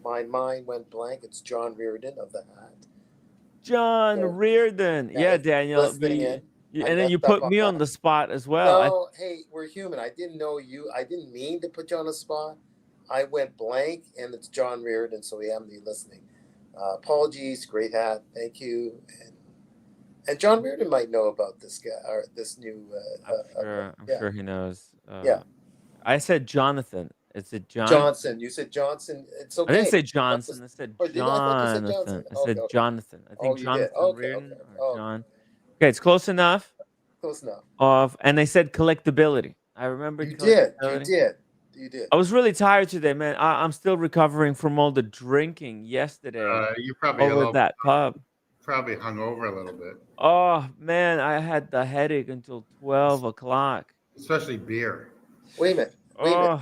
My mind went blank. It's John Reardon of the hat. John Reardon. Yeah, Daniel. And then you put me on the spot as well. No, hey, we're human. I didn't know you. I didn't mean to put you on the spot. I went blank, and it's John Reardon, so we haven't been listening. Apologies. Great hat. Thank you. And John Reardon might know about this guy or this new. I'm sure he knows. Yeah. I said Jonathan. Is it John? Johnson. You said Johnson. It's okay. I didn't say Johnson. I said Jonathan. I said Jonathan. I think Jonathan Reardon or John. Okay, it's close enough. Close enough. And they said collectability. I remember. You did. I was really tired today, man. I'm still recovering from all the drinking yesterday. You probably over at that pub. Probably hung over a little bit. Oh man, I had the headache until 12 o'clock. Especially beer. Wait a minute.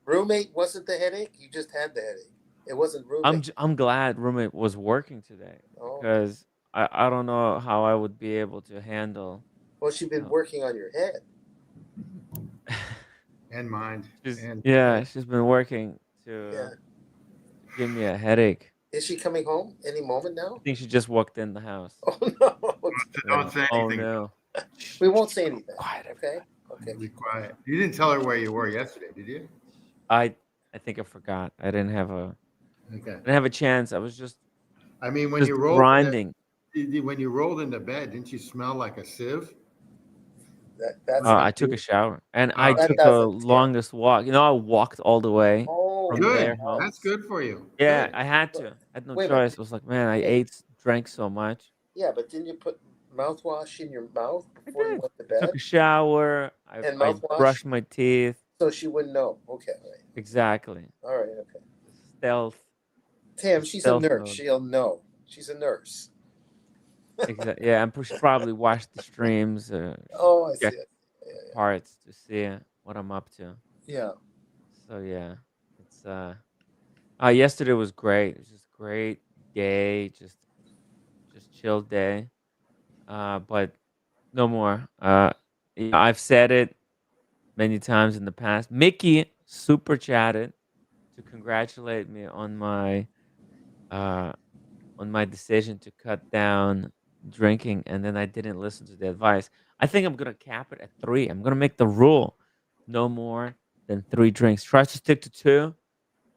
Roommate wasn't the headache. You just had the headache. It wasn't roommate. I'm glad roommate was working today because I don't know how I would be able to handle. Well, she's been working on your head. And mind. She's been working to give me a headache. Is she coming home any moment now? I think she just walked in the house. Oh no! Don't say anything. Oh no! We won't say anything. Quiet, okay? Okay. Be quiet. You didn't tell her where you were yesterday, did you? I think I forgot. I didn't have a chance. I was just. I mean, when you rolled grinding. When you rolled into bed, didn't you smell like a sieve? I took a shower and I took the longest walk. I walked all the way. From good. That's good for you. Yeah, good. I had to. I had no choice. I was like, man, I drank so much. Yeah, but didn't you put mouthwash in your mouth before you went to bed? Took a shower. I brushed my teeth. So she wouldn't know. Okay. Right. Exactly. All right. Okay. Stealth. Tim, she's a nurse. Mode. She'll know. She's a nurse. Exactly. Yeah, and she probably watched the streams. I see it. Parts to see what I'm up to. Yeah. So yeah, it's yesterday was great. It was just a great day, just chill day. But No more. I've said it many times in the past. Mickey super chatted to congratulate me uh on my decision to cut down drinking, and then I didn't listen to the advice. I think I'm gonna cap it at 3. I'm gonna make the rule no more than 3 drinks. Try to stick to 2,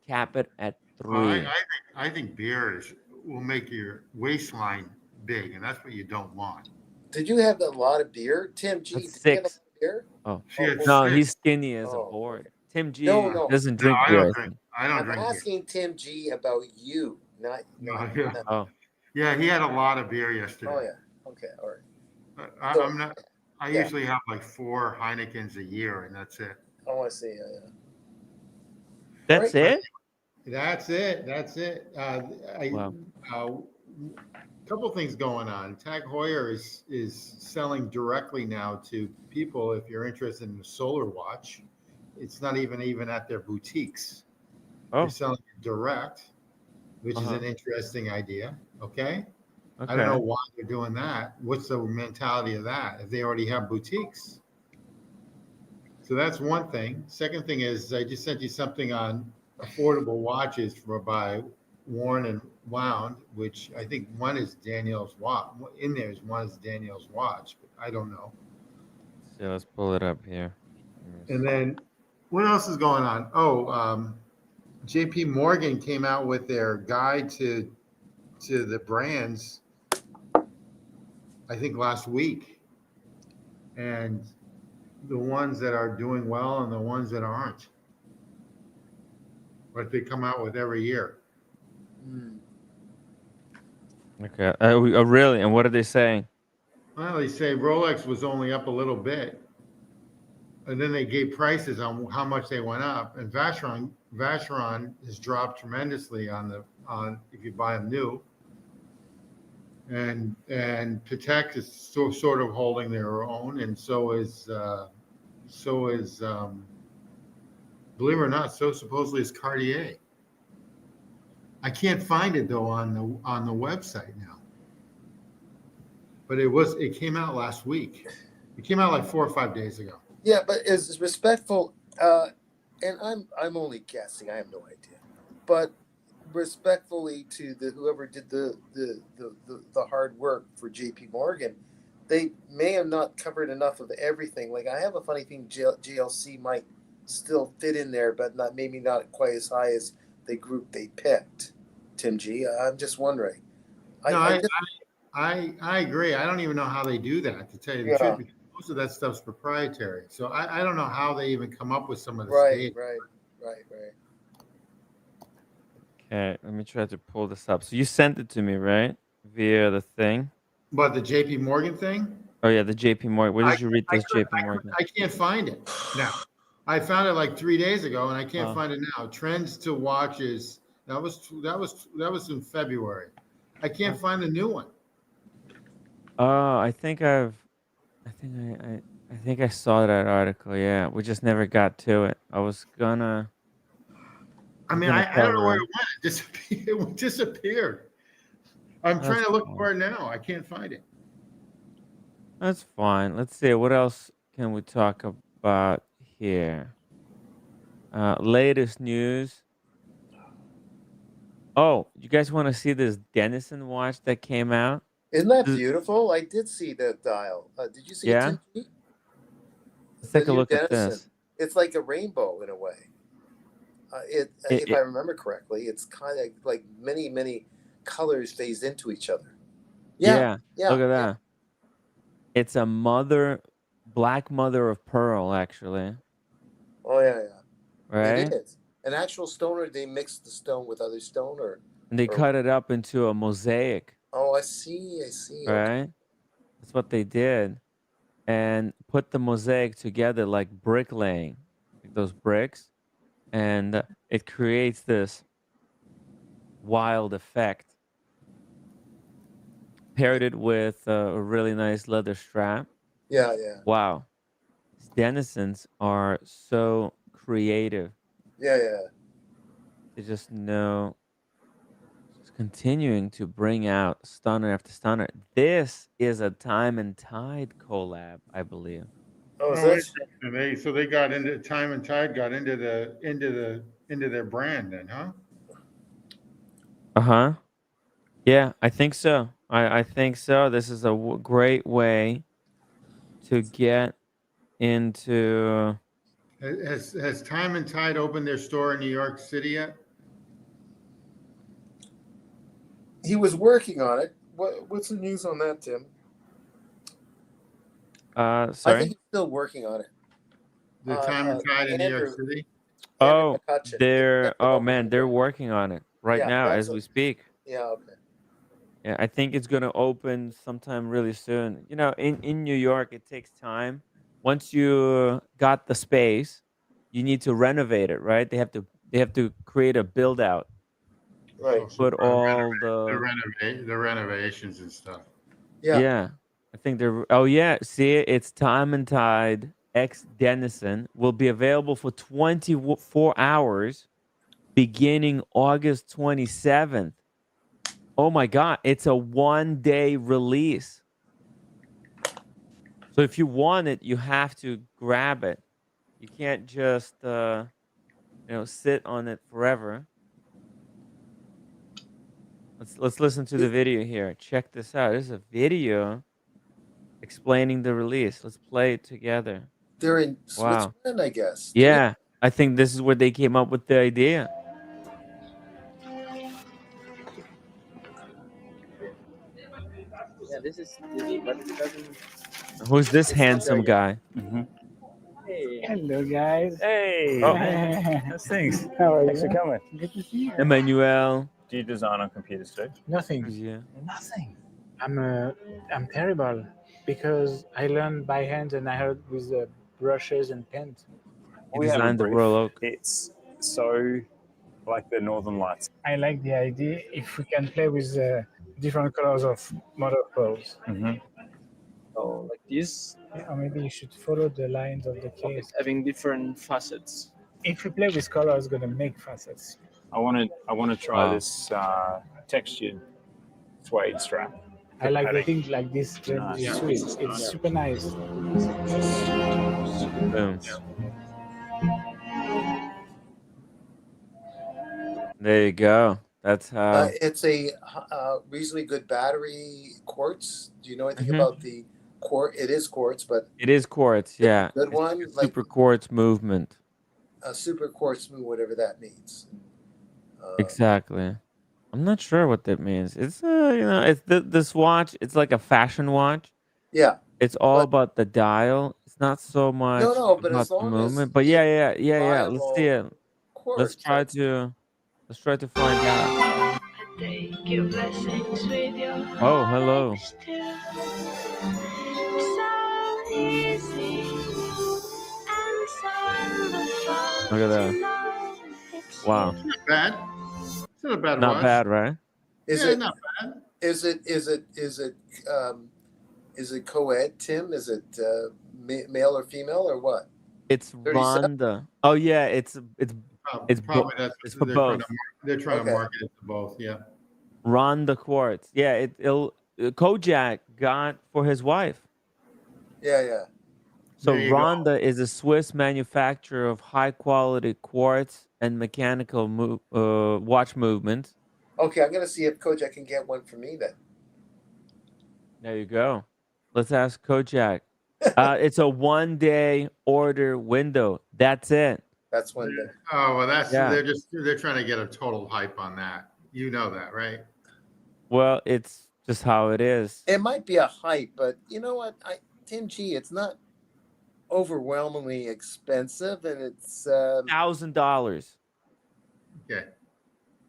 cap it at I 3. think beer will make your waistline big, and that's what you don't want. Did you have a lot of beer, Tim G? That's Did you have a lot 6. of beer? Oh. She had No, 6. he's skinny as a Okay. board. Tim No, G no. doesn't No, drink I beer, don't I drink. think. I don't I'm drink beer. asking Tim G about you, not No, not. yeah. not Oh. Yeah, he had a lot of beer yesterday. oh yeah. Okay. All right. I, So I'm not. I yeah. usually have like 4 Heinekens a year, and that's it. I want to see. Yeah. That's All right. it? That's it. That's it. Wow. Couple things going on. Tag Heuer is selling directly now to people. If you're interested in a solar watch, it's not even at their boutiques. They're Oh. selling it direct, which is Uh-huh. an interesting idea. Okay. I don't Okay. know why they're doing that. What's the mentality of that if they already have boutiques? So that's one thing. Second thing is I just sent you something on affordable watches by Worn and Wound, which I think one is Daniel's watch. In there is one is Daniel's watch, but I don't know. So let's pull it up here. And then what else is going on? Oh, JP Morgan came out with their guide to the brands, I think last week. And the ones that are doing well and the ones that aren't. But they come out with every year. Okay. Really? And what are they saying? Well, they say Rolex was only up a little bit. And then they gave prices on how much they went up. And Vacheron has dropped tremendously on if you buy them new. And Patek is sort of holding their own, and so is believe it or not, so supposedly is Cartier. I can't find it though on the website now. But it came out last week. It came out like 4 or 5 days ago. Yeah, but it's respectful, and I'm only guessing. I have no idea, but respectfully to whoever did the hard work for J.P. Morgan, they may have not covered enough of everything. Like I have a funny thing, JLC might still fit in there, but maybe not quite as high as the group they picked. Tim G, I'm just wondering. I agree. I don't even know how they do that, to tell you the truth, because most of that stuff's proprietary. So I don't know how they even come up with some of this data. Right. Okay, let me try to pull this up. So you sent it to me, right? Via the thing? But the JP Morgan thing? Oh yeah, the JP Morgan. Where did you read this JP Morgan? I can't find it now. I found it like 3 days ago, and I can't Oh. find it now. Trends to watches. That was in February. I can't find the new one. Oh, I think I saw that article. Yeah, we just never got to it. I was gonna. I mean, I don't know where it went. It disappeared. I'm trying to look for it now. I can't find it. That's fine. Let's see. What else can we talk about here? Latest news. Oh, you guys want to see this Denison watch that came out? Isn't that beautiful? I did see the dial. Did you see it, Tim G? Let's take a look at this. It's like a rainbow in a way. If I remember correctly, it's kind of like many colors phase into each other. Yeah. Look at that. It's a black mother of pearl, actually. Oh yeah. Right. It is an actual stone, or they mix the stone with other stone, and they cut it up into a mosaic. Oh, I see. Right. Okay. That's what they did, and put the mosaic together like bricklaying, like those bricks, and it creates this wild effect. Paired it with a really nice leather strap. Yeah. Wow. Denisons are so creative. Yeah. They just know. Just continuing to bring out stunner after stunner. This is a Time and Tide collab, I believe. Oh, is Oh, that? interesting. They got into Time and Tide, got into their brand then, huh? Uh-huh. Yeah, I think so. I think so. This is a great way to get into. Has Time and Tide opened their store in New York City yet? He was working on it. What's the news on that, Tim? I Sorry. think he's still working on it. The Time and Tide in New York Andrew- City? Oh, McCutcheon. they're Yeah, man, they're working on it right Yeah, now that's as we speak. Yeah, okay. Yeah, I think it's gonna open sometime really soon. You know, in New York, it takes time. Once you got the space, you need to renovate it, right? They have to create a build out, Right. put all the the renovations and stuff. Yeah. yeah. I think they're. Oh yeah, see, it's Time and Tide X Denison will be available for 24 hours, beginning August 27th. Oh my God, it's a 1-day release. So if you want it, you have to grab it. You can't just sit on it forever. Let's listen to the video here. Check this out. This is a video explaining the release. Let's play it together. They're in Wow. Switzerland, I guess. Yeah, I think this is where they came up with the idea. Yeah, this is easy, but it doesn't. Who's this handsome guy? Hey. Hello, guys. Hey. Oh. Thanks. How are Thanks for you? coming. Good to see you. Emmanuel. Do you design on computers too? Nothing. Yeah. Nothing. I'm terrible because I learned by hand and I heard with brushes and pens. He We have a designed the brief. Rolex. It's so like the Northern Lights. I like the idea if we can play with different colors of motor pearls. Mm-hmm. So like this. Yeah, or maybe you should follow the lines of the case. Having different facets. If we play with color, it's gonna make facets. I want to try Wow. this textured suede strap. I like the padding. things like this. Nice. It's sweet. It's super nice. Boom. There you go. That's how. It's a reasonably good battery quartz. Do you know anything Mhm. about the quartz? It is quartz, but It is quartz. Yeah. good It's one, a like super quartz movement. a super quartz smooth, whatever that means. Exactly. I'm not sure what that means. It's it's this watch. It's like a fashion watch. Yeah. It's all But- about the dial. It's not so much No, but about as the long as movement. But it's yeah. Let's see it. Quartz. Let's try to find out. Take your blessings with your Oh, hello. heart still. So easy and so wonderful Look at that. to know it's Wow. you. Not bad. It's not a bad Not watch. bad, right? Is Yeah, it? not bad. Is it co-ed, Tim? Is it male or female or what? It's 37? Rhonda. Oh yeah, it's It's Probably that's it's for they're trying both. they're trying Okay. to market it to both. Yeah. Rhonda quartz. Yeah, it'll Kojak got for his wife. Yeah. So There you go. Rhonda is a Swiss manufacturer of high quality quartz and mechanical watch movements. Okay, I'm gonna see if Kojak can get one for me then. There you go. Let's ask Kojak. It's a 1-day order window. That's it. That's one day. Oh well, that's Yeah. they're trying to get a total hype on that. You know that, right? Well, it's just how it is. It might be a hype, but you know what? Tim G, it's not overwhelmingly expensive, and it's $1,000. Okay.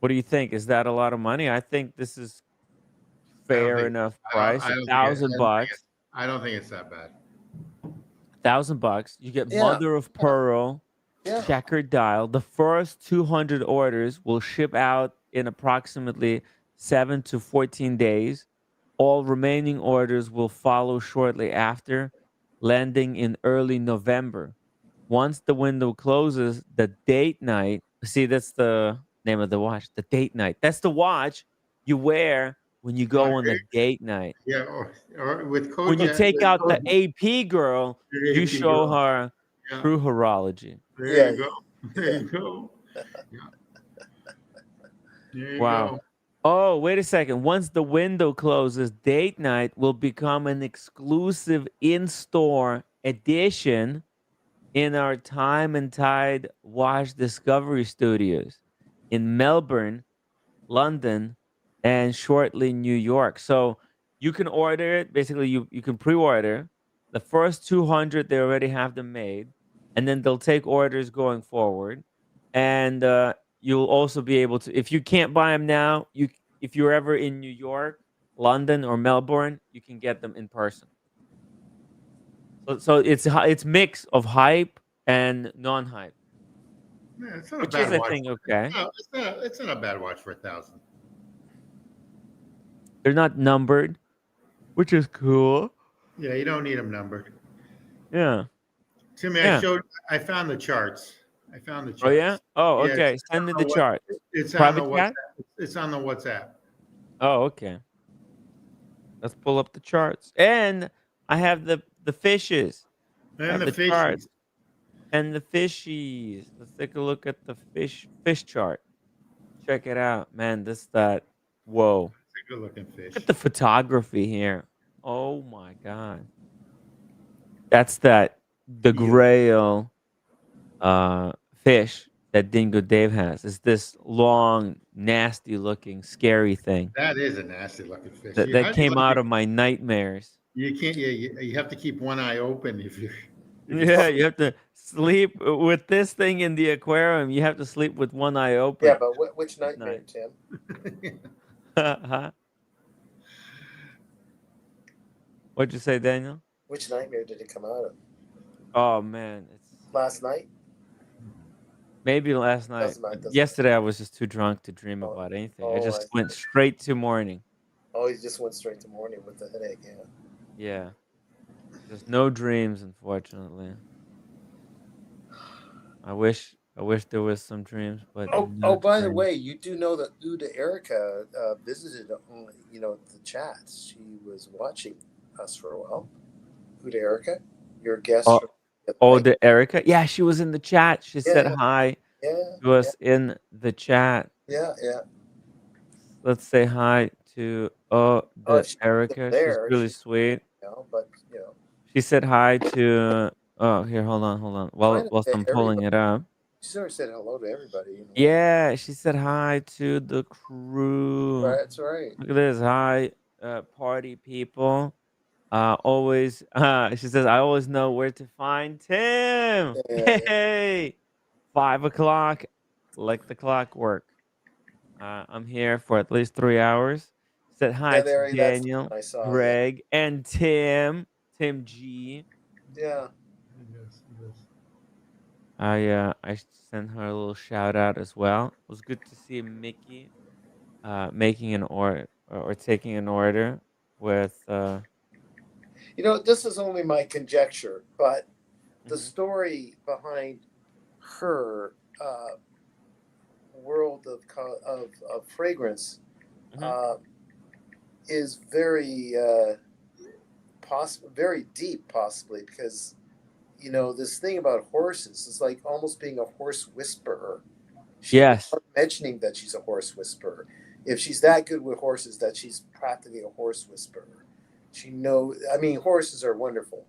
What do you think? Is that a lot of money? I think this is fair think- enough I don't- price. I don't think it- I don't think $1,000. I don't think it's that bad. $1,000. You get Yeah. mother of pearl, Yeah. checkered dial. The first 200 orders will ship out in approximately 7 to 14 days. All remaining orders will follow shortly after, landing in early November. Once the window closes, the date night. See, that's the name of the watch. The date night. That's the watch you wear when you go on a date night. Yeah, or with When you Kojak. take out the AP girl, you show her Yeah. true horology. There you go. There you go. Yeah. There you Wow. go. Oh, wait a second. Once the window closes, date night will become an exclusive in-store edition in our Time and Tide Watch Discovery Studios in Melbourne, London, and shortly New York. So you can order it. Basically, you can pre-order. The first 200, they already have them made. And then they'll take orders going forward. And you'll also be able to, if you can't buy them now, if you're ever in New York, London, or Melbourne, you can get them in person. So it's mix of hype and non-hype, Yeah, it's not a which is, bad I watch. think, okay. No, it's not a bad watch for 1,000. They're not numbered, which is cool. Yeah, you don't need them numbered. Yeah. Timmy, Yeah. I found the charts. I found the charts. Oh yeah. Oh, Yeah, okay. Send me the chart. It's on Private the chat. WhatsApp. It's on the WhatsApp. Oh, okay. Let's pull up the charts, and I have the fishes. I And have the fishies. charts and the fishies. Let's take a look at the fish chart. Check it out, man. That. Whoa. It's a good looking fish. Look at the photography here. Oh my god. That's the grail fish that Dingo Dave has. Is this long, nasty looking, scary thing That is a nasty looking fish. that came out of my nightmares. You can't. You have to keep one eye open if you. Yeah, you have to sleep with this thing in the aquarium. You have to sleep with one eye open. Yeah, but which nightmare, Tim? What'd you say, Daniel? Which nightmare did it come out of? Oh man, it's Last night? maybe last night. Doesn't matter. Yesterday, I was just too drunk to dream about anything. I just went straight to morning. Oh, you just went straight to morning with the headache, yeah. Yeah. There's no dreams, unfortunately. I wish there was some dreams, but Oh, by the way, you do know that Uda Erica visited, the chat. She was watching us for a while. Uda Erica, your guest. The Erica? Yeah, she was in the chat. She said hi to us in the chat. Yeah. Let's say hi to Erica. She's really sweet. She said hi to. Oh, here, hold on. Whilst I'm pulling it up. She's already said hello to everybody. Yeah, she said hi to the crew. That's right. Look at this. Hi, party people. Always. She says, I always know where to find Tim. Hey, 5 o'clock, like the clockwork. I'm here for at least 3 hours. Said hi to Daniel, Greg, and Tim G. Yeah. I sent her a little shout out as well. It was good to see Mickey making an order or taking an order with this is only my conjecture, but the story behind her world of fragrance is very very deep, possibly, because this thing about horses is like almost being a horse whisperer. Yes. Mentioning that she's a horse whisperer. If she's that good with horses, that she's practically a horse whisperer. She knows. I mean, horses are wonderful.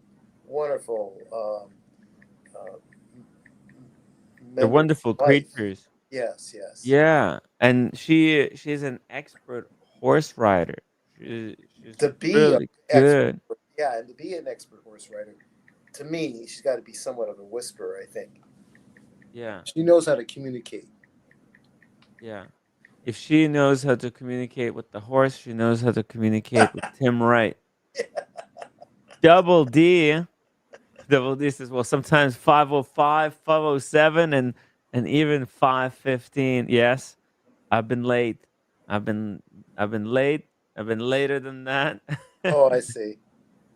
They're wonderful creatures. Yes. Yeah, and she's an expert horse rider. She's to be really good. Yeah, and to be an expert horse rider, to me, she's got to be somewhat of a whisperer, I think. Yeah. She knows how to communicate. Yeah. If she knows how to communicate with the horse, she knows how to communicate with Tim Wright. Double D says, well, sometimes 5:05, 5:07, and even 5:15. Yes, I've been late. I've been late. I've been later than that. Oh, I see.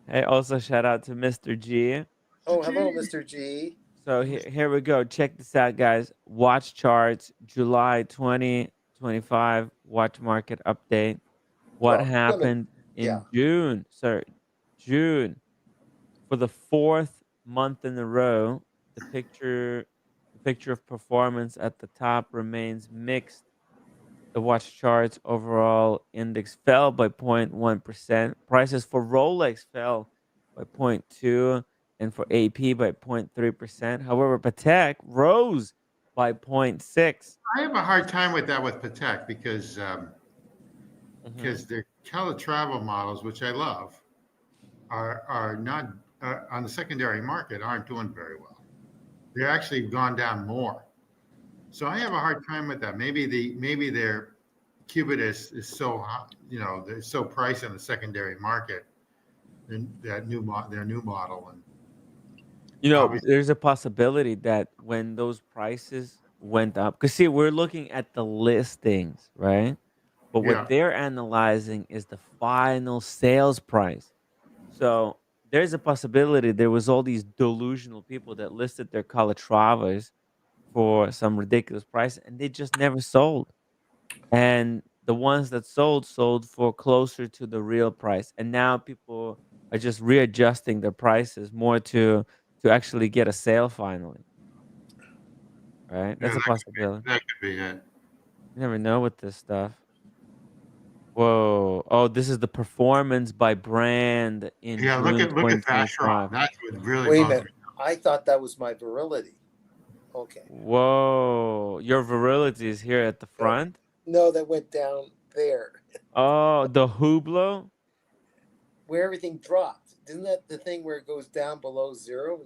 Hey, also shout out to Mr. G. Oh, hello, Mr. G. So here we go. Check this out, guys. Watch charts, July 2020. 2025 watch market update. What Well, I'm gonna, happened yeah. in June? Sorry, June. For the fourth month in a row, the picture of performance at the top remains mixed. The watch chart's overall index fell by 0.1%. Prices for Rolex fell by 0.2 and for AP by 0.3%. However, Patek rose by 0.6. I have a hard time with that with Patek because Mhm. the Calatrava models, which I love, are not on the secondary market aren't doing very well. They're actually gone down more. So I have a hard time with that. Maybe their Cubit is so hot, they're so priced in the secondary market. And their new model, and obviously, There's a possibility that when those prices went up, because see, we're looking at the listings, right? But what yeah, they're analyzing is the final sales price. So there's a possibility there was all these delusional people that listed their Calatravas for some ridiculous price and they just never sold. And the ones that sold for closer to the real price. And now people are just readjusting their prices more to actually get a sale finally. Right? yeah, That's a possibility. that could be it. You never know with this stuff. Whoa. Oh, this is the performance by brand in Yeah, June look at Vacheron. 2025. That's what really Wait a bugs minute. me. I thought that was my virility. Okay. Whoa. Your virility is here at the No, front. no, that went down there Oh, the Hublot. where everything dropped. Isn't that the thing where it goes down below zero?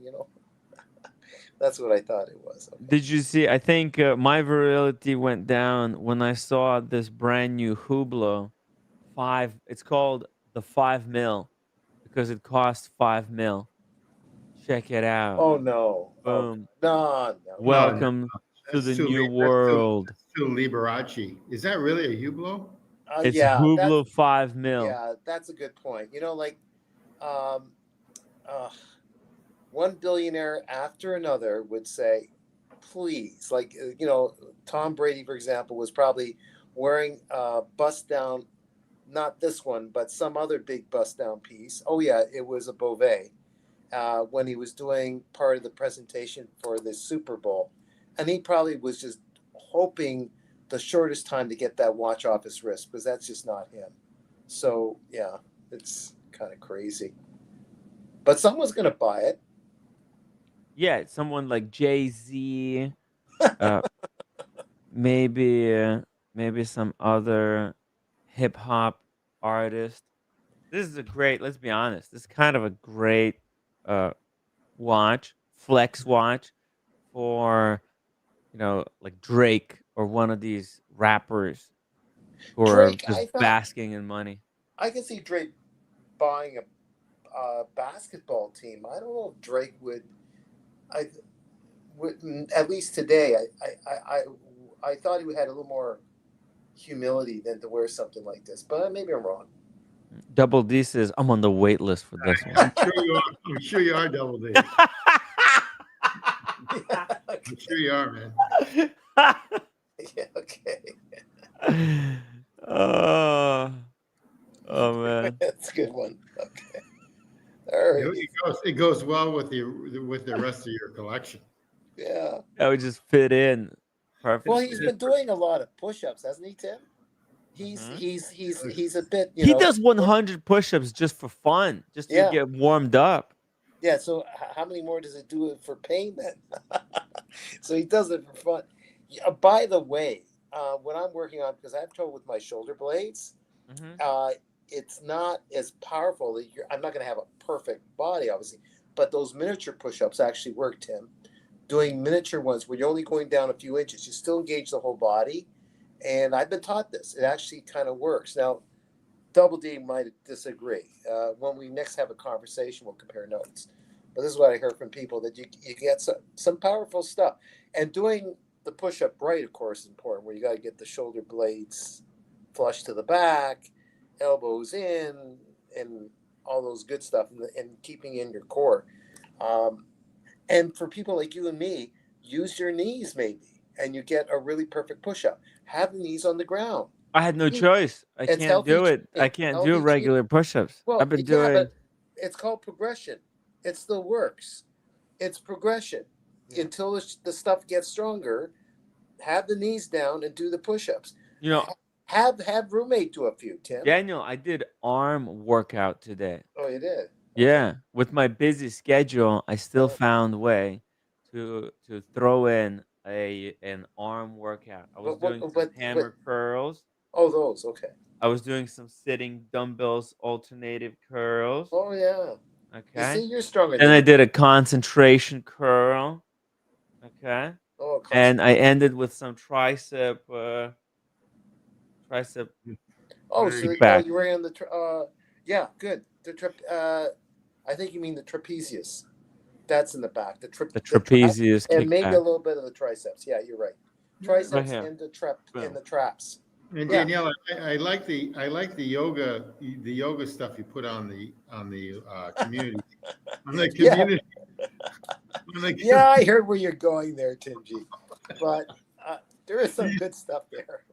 That's what I thought it was. Okay. Did you see? I think my virility went down when I saw this brand new Hublot 5. It's called the 5 mil because it costs 5 mil. Check it out. Oh no. Oh Boom. no, no, no. No, no, Welcome to that's the too new that's too world. that's too Liberace. Is that really a Hublot? It's Yeah, that's Hublot 5 mil. yeah, that's a good point. Um, uh, one billionaire after another would say, "Please," Tom Brady, for example, was probably wearing a bust down, not this one, but some other big bust down piece. Oh yeah, it was a Beauvais. When he was doing part of the presentation for the Super Bowl. And he probably was just hoping the shortest time to get that watch off his wrist because that's just not him. So, yeah, it's kind of crazy. But someone's going to buy it. Yeah, someone like Jay-Z, uh, maybe some other hip hop artist. This is a great, let's be honest, this is kind of a great uh watch, flex watch for, like Drake or one of these rappers who are Drake, just basking in money. I can see Drake buying a basketball team. I don't know if Drake would. I would at least today. I thought he had a little more humility than to wear something like this, but maybe I'm wrong. Double D says, I'm on the wait list for this one. I'm sure you are, Double D. I'm sure you are, man. Yeah, okay. Oh man. That's a good one. Okay. All right. It goes well with the rest of your collection. Yeah. That would just fit in perfect. Well, he's been doing a lot of push-ups, hasn't he, Tim? He's a bit, He does 100 push-ups just for fun, just to get warmed up. Yeah, so how many more does it do it for payment? So he does it for fun. By the way, when I'm working on, because I have trouble with my shoulder blades, it's not as powerful. I'm not going to have a perfect body, obviously, but those miniature push-ups actually work, Tim. Doing miniature ones where you're only going down a few inches, you still engage the whole body. And I've been taught this. It actually kind of works. Now, Double D might disagree. When we next have a conversation, we'll compare notes. But this is what I heard from people, that you get some powerful stuff. And doing the push-up right, of course, is important, where you got to get the shoulder blades flush to the back, elbows in, and all those good stuff, and keeping in your core. And for people like you and me, use your knees maybe. and you get a really perfect push-up. Have the knees on the ground. I had no choice. I It's can't healthy do it. I training, can't do healthy regular push-ups. Well, I've been yeah, doing. but it's called progression. It still works. It's progression until the stuff gets stronger. Have the knees down and do the push-ups. You know, Have roommate do a few, Tim. Daniel, I did arm workout today. Oh, you did. Yeah, with my busy schedule, I still found a way to throw in an arm workout. I was doing some hammer curls. Oh, those. Okay. I was doing some sitting dumbbells, alternative curls. Oh yeah. Okay. You see, you're stronger. Then I did a concentration curl. Okay. Oh, and I ended with some tricep. Oh, so back. you were on the yeah, good. I think you mean the trapezius. That's in the back. The trapezius and maybe kickback. a little bit of the triceps. Yeah, you're right. Triceps here. in the traps. And Danielle, I like the yoga stuff you put on the community. On the community. Yeah, I heard where you're going there, Tim G. But there is some good stuff there.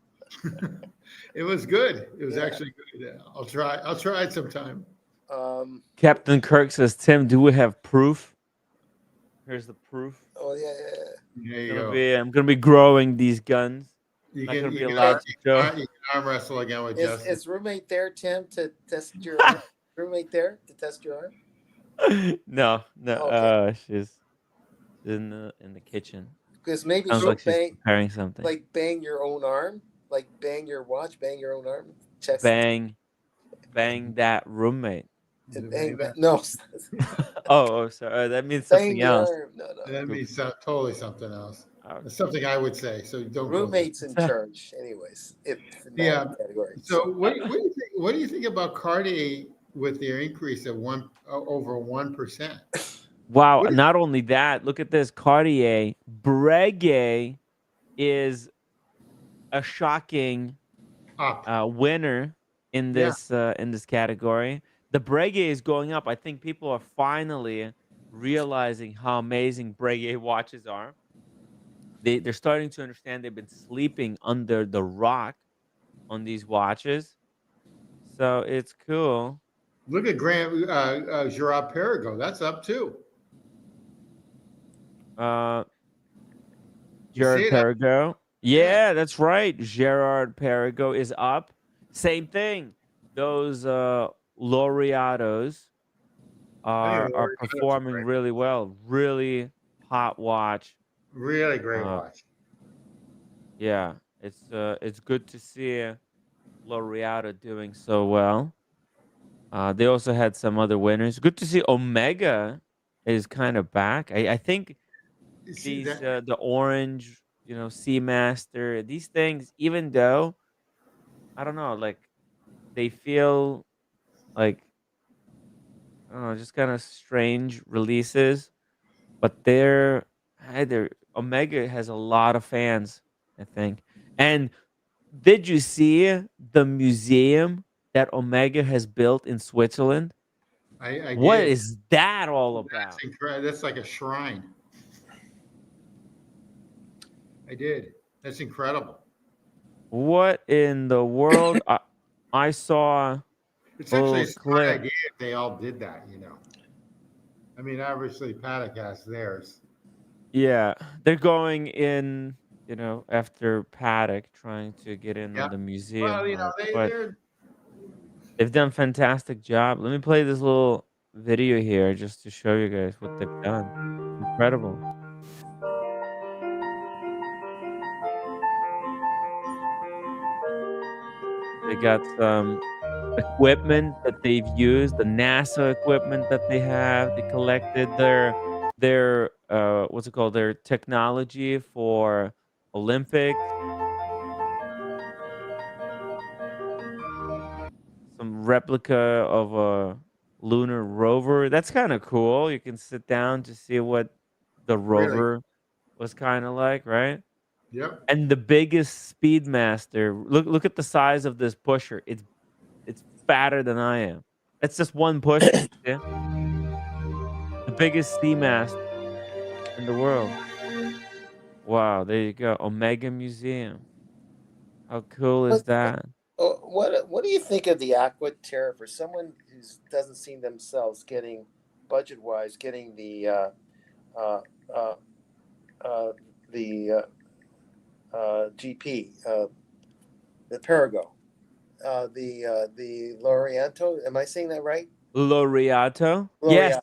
It was good. It was actually good. Yeah, I'll try it sometime. Captain Kirk says, Tim, do we have proof? Here's the proof. Oh yeah. There you go. I'm gonna be growing these guns. You Not can, gonna be you can allowed arm, to show. you can arm wrestle again with Justin. Is roommate there, Tim, to test your arm? Roommate there to test your arm? No. Okay. She's in the kitchen. Because maybe sounds she'll like she's preparing something. like bang your own arm, like bang your watch, bang your own arm. Chest. Bang that roommate. Bang that. No. Oh, sorry. That means something else. No. That means totally something else. Okay. It's something I would say. So don't. Roommates in charge, anyways. Yeah. Category. So what do you think? What do you think about Cartier with their increase of over 1%? Wow! Not only that, look at this. Cartier Breguet is a shocking winner in this category. The Breguet is going up. I think people are finally realizing how amazing Breguet watches are. They're starting to understand they've been sleeping under the rock on these watches. So it's cool. Look at Gerard Perregaux. That's up too. Gerard Perregaux. Yeah, that's right. Gerard Perregaux is up. Same thing. Those Laureatos are performing really well. Really hot watch. Really great watch. Yeah, it's good to see Laureato doing so well. They also had some other winners. Good to see Omega is kind of back. I think these the orange, Seamaster, these things, even though I don't know, like they feel like I don't know, just kind of strange releases, but they're Omega has a lot of fans, I think. And did you see the museum that Omega has built in Switzerland? What did. is that all about? That's incredible. That's like a shrine. I did. That's incredible. What in the world? I saw. It's actually a smart idea if they all did that, I mean, obviously, Paddock has theirs. Yeah, they're going in, after Paddock, trying to get in the museum. Well, they've done a fantastic job. Let me play this little video here just to show you guys what they've done. Incredible. They got some equipment that they've used, the NASA equipment that they have. They collected their what's it called? Their technology for Olympics. Some replica of a lunar rover. That's kind of cool. You can sit down to see what the rover was kind of like, right? Yep. And the biggest Speedmaster. Look at the size of this pusher. It's fatter than I am. That's just one pusher. Yeah. The biggest Speedmaster in the world. Wow, there you go. Omega Museum. How cool is that? What do you think of the Aqua Terra for someone who doesn't see themselves getting budget wise getting the uh, uh, GP the Perigo the Laureato? Am I saying that right? Laureato? Yes. Laureato.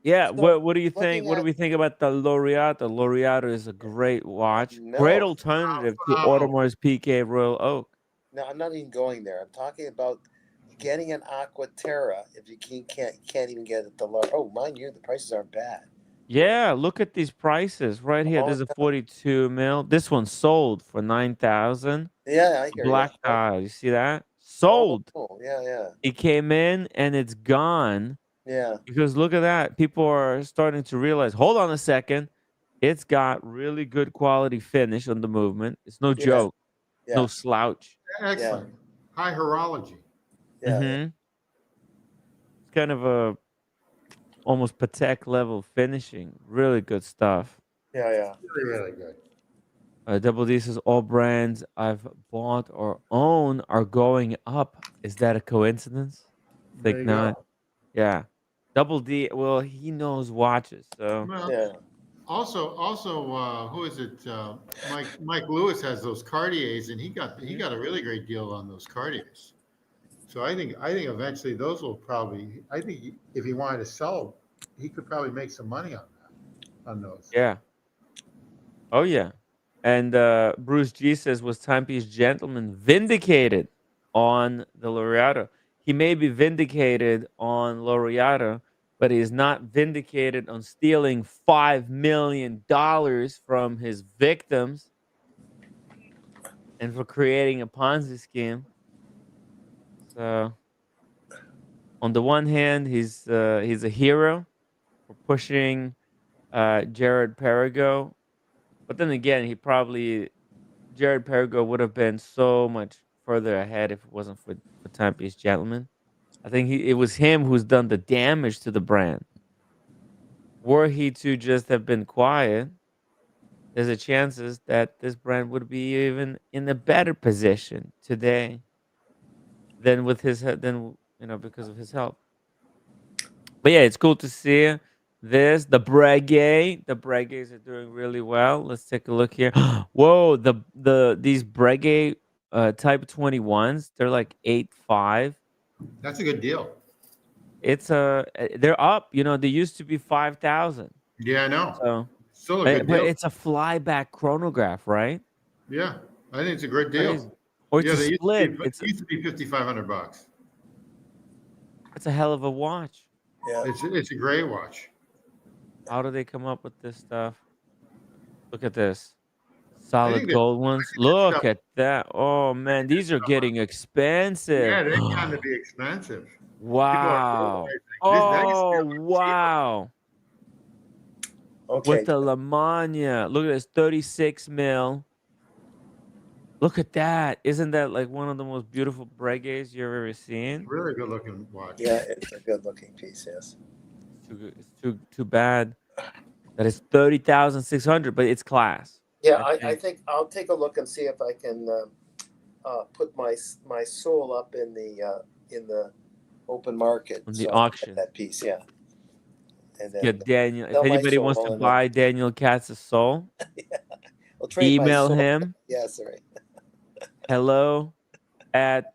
Yeah. So What do you think? looking What do at we think about the Laureato? Laureato is a great watch. Great no, alternative to Phenomenal. Audemars Piguet Royal Oak. no, I'm not even going there. I'm talking about getting an Aqua Terra if you can't even get it the oh, mind you, the prices aren't bad. Yeah, look at these prices right here. Oh, There's a 42 mil. This one sold for 9,000. yeah, I hear you. Black dial. You see that? Sold. Oh, yeah, It came in and it's gone yeah. because look at that. People are starting to realize, hold on a second. It's got really good quality finish on the movement. It's no Yeah, joke. No yeah, slouch. Excellent. High horology. yeah, It's kind of a almost Patek level finishing. Really good stuff. yeah. Really, really good. Double D says all brands I've bought or own are going up. Is that a coincidence? There Think you not. go. Yeah. Double D, well, he knows watches, so Well, Yeah. also, who is it? Mike Lewis has those Cartiers, and he got a really great deal on those Cartiers. So I think eventually those will probably. I think if he wanted to sell, he could probably make some money on that, on those. yeah. Oh yeah. And Bruce G says, was Timepiece Gentleman vindicated on the Laureato? He may be vindicated on Laureato, but he is not vindicated on stealing $5 million from his victims and for creating a Ponzi scheme. So, on the one hand, he's a hero for pushing Jared Perigo, but then again, Jared Perigo would have been so much further ahead if it wasn't for Timepiece Gentleman. I think it was him who's done the damage to the brand. Were he to just have been quiet, there's a chances that this brand would be even in a better position today than because of his help. But yeah, it's cool to see this. The Breguet, the Breguets are doing really well. Let's take a look here. Whoa, these Breguet Type 21s, they're like 8.5. That's a good deal. They're up. They used to be 5,000. Yeah, I know. So, Still a good but deal. it's a flyback chronograph, right? Yeah, I think it's a great deal. Crazy. Or it's Yeah, a they split. used to be $5,500. It's a hell of a watch. Yeah. It's a great watch. How do they come up with this stuff? Look at this. I Solid think that gold ones. stuff- Look at that. Oh man, these are getting expensive. Yeah, they're going to be expensive. Wow. That used to Oh be a lot cheaper. wow. Okay. With the Lamagna. Look at this, 36 mil. Look at that. Isn't that like one of the most beautiful Breguets you've ever seen? Really good looking watch. Yeah, it's a good looking piece, yes. It's too bad that it's 30,600, but it's class. Yeah, I think I'll take a look and see if I can put my soul up in the open market. On the so I can auction. get that piece, yeah. And then Yeah, Daniel. If sell my anybody wants soul to and buy Daniel Katz's soul, I'll trade my email soul. him. Yeah, sorry. Hello at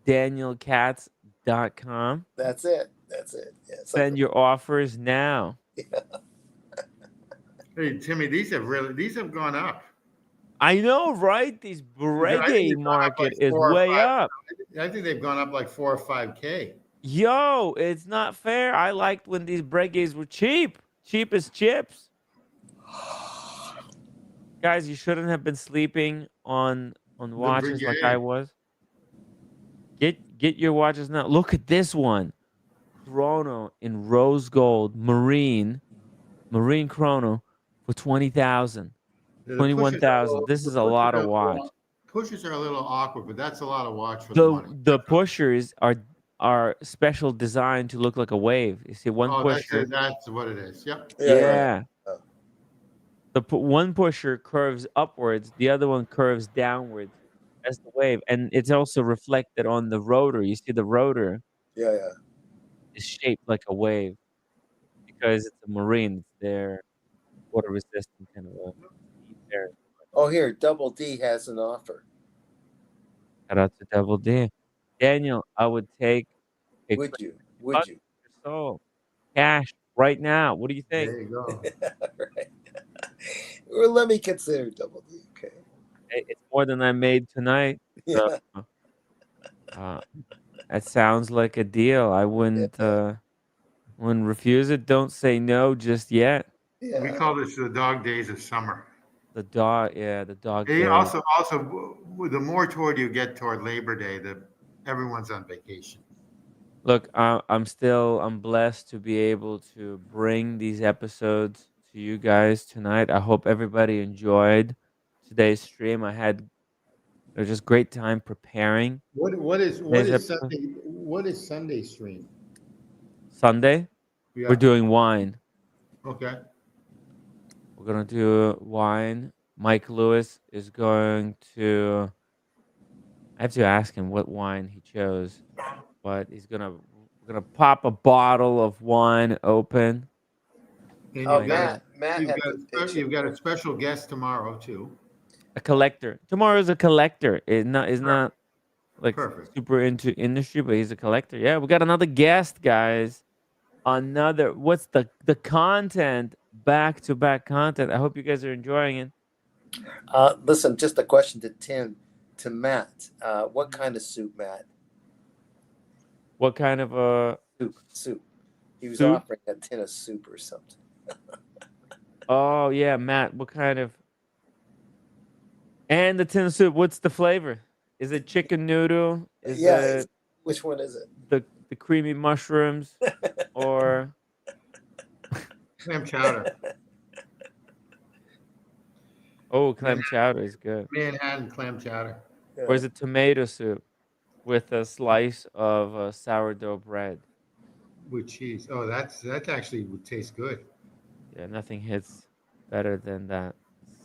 danielkatz.com. That's it. Yeah, Send your offers now. Hey Timmy, these have gone up. I know, right? This Breguet market is 4 or way 5 up. I think they've gone up like 4 or 5K. Yo, it's not fair. I liked when these Breguets were cheap. Cheap as chips. Guys, you shouldn't have been sleeping on watches like I Breguet. was. Get your watches now. Look at this one. Chrono in rose gold, marine chrono for 20,000. The 21,000. This is a lot of watch. Pushes are a little awkward, but that's a lot of watch for the The money. the pushers are special designed to look like a wave. You see one pusher. That's what it is. Yep. Yeah. one pusher curves upwards, the other one curves downwards. That's the wave, and it's also reflected on the rotor. You see the rotor Yeah, yeah. is shaped like a wave because it's a marine. It's their water resistant kind of a seafarer. Oh, here, Double D has an offer. Shout out to Double D. Daniel, I would take a Would you? $50 Would you? or so cash right now. What do you think? There you go. Right. Well, let me consider Double D. Okay. It's more than I made tonight. So, Yeah. uh, that sounds like a deal. I wouldn't refuse it. Don't say no just yet. We Yeah. call this the dog days of summer. The dog Hey, days. also, the more toward you get toward Labor Day, everyone's on vacation. Look, I'm blessed to be able to bring these episodes to you guys tonight. I hope everybody enjoyed today's stream. It was just great time preparing What is today's episode. Sunday stream? Sunday, Yeah. we're doing wine. Okay. We're gonna do wine. Mike Lewis is going to. I have to ask him what wine he chose, but we're gonna pop a bottle of wine open. And Oh, you've got Matt had to pitch you've it. got a special guest tomorrow too. A collector. Tomorrow's a collector. Is not like Perfect. super into industry, but he's a collector. Yeah, we got another guest, guys. What's the content? Back to back content. I hope you guys are enjoying it. Listen, just a question to Matt. What kind of soup, Matt? What kind of a Soup. He was Soup? offering a tin of soup or something. Oh yeah, Matt. What kind of? And the tin soup. What's the flavor? Is it chicken noodle? Is it Which one is it? the creamy mushrooms or Clam chowder. oh, clam chowder is good. Manhattan clam chowder. Or is it tomato soup with a slice of sourdough bread? With cheese. Oh, that actually would taste good. Yeah, nothing hits better than that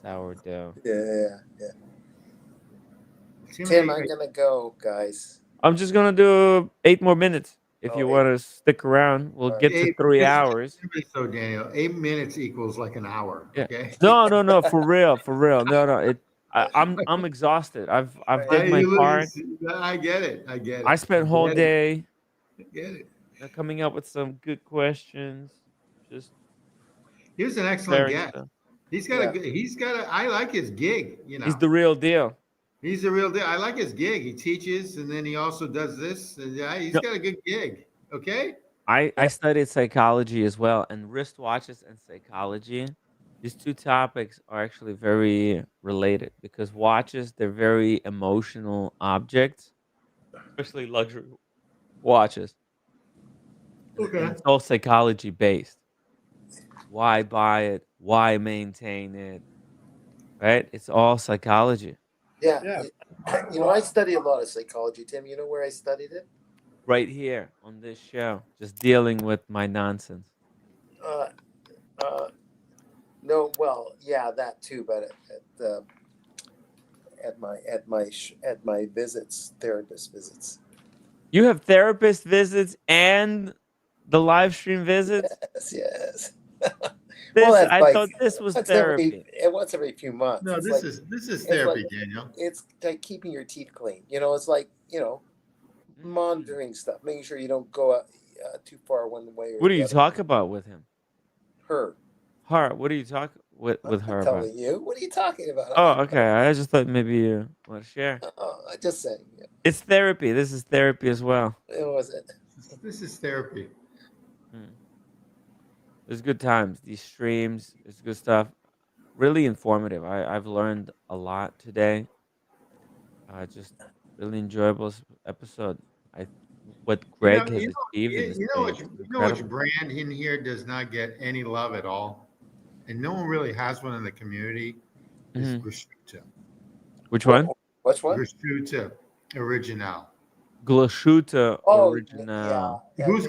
sourdough. Yeah. Tim, I'm gonna go, guys. I'm just gonna do 8 more minutes. If Oh, you 8. want to stick around, we'll get to 3 hours. So Daniel, 8 minutes equals like an hour. Yeah. Okay. No, for real. No. I'm exhausted. I've did my part. I get it. I spent whole day I get it. coming up with some good questions. Just He was an excellent sharing guest. stuff. He's got a I like his gig, you know. He's the real deal. He's the real deal. I like his gig. He teaches and then he also does this. And he's got a good gig. Okay. I studied psychology as well, and wristwatches and psychology. These two topics are actually very related because watches, they're very emotional objects, especially luxury watches. Okay. And it's all psychology based. Why buy it? Why maintain it? Right? It's all psychology. Yeah. You know, I study a lot of psychology, Tim. You know where I studied it? Right here on this show, just dealing with my nonsense. No, well, yeah, that too, but at my visits, therapist visits. You have therapist visits and the live stream visits? Yes. I thought this was therapy. Once every few months. No, this is therapy, Daniel. It's like keeping your teeth clean. You know, it's like, monitoring stuff, making sure you don't go too far one way or What do the you other. talk about with him? Her. What do you talk with her I'm about? telling you. What are you talking about? Oh, okay. I just thought maybe you want to share. I'm just saying. Yeah. It's therapy. This is therapy as well. It was it. This is therapy. There's good times. These streams, it's good stuff. Really informative. I've learned a lot today. Just really enjoyable episode. What Greg has achieved in this which brand in here does not get any love at all, and no one really has one in the community. Is Grashuta. Which one? Which one? Grashuta Original. Grashuta Original. Yeah. Who's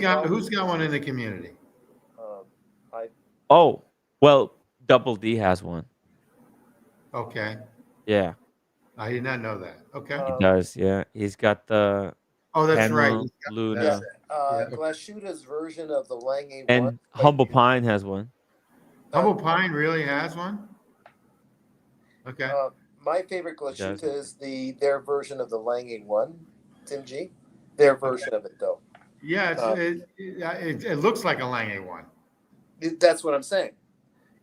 got one in the community? Oh, well, Double D has one. Okay, Yeah, I did not know that. Okay. he does. Yeah, he's got the Oh, that's right. Penrose, He's got Luna, that. Yeah, Yeah. Glashuta's version of the Lange 1. and Humble Pine has one. Humble Pine really has one. Okay. My favorite He does. Glashuta is their version of the Lange 1, Tim G. Their version of it, though. Yeah, it looks like a Lange one. That's what I'm saying.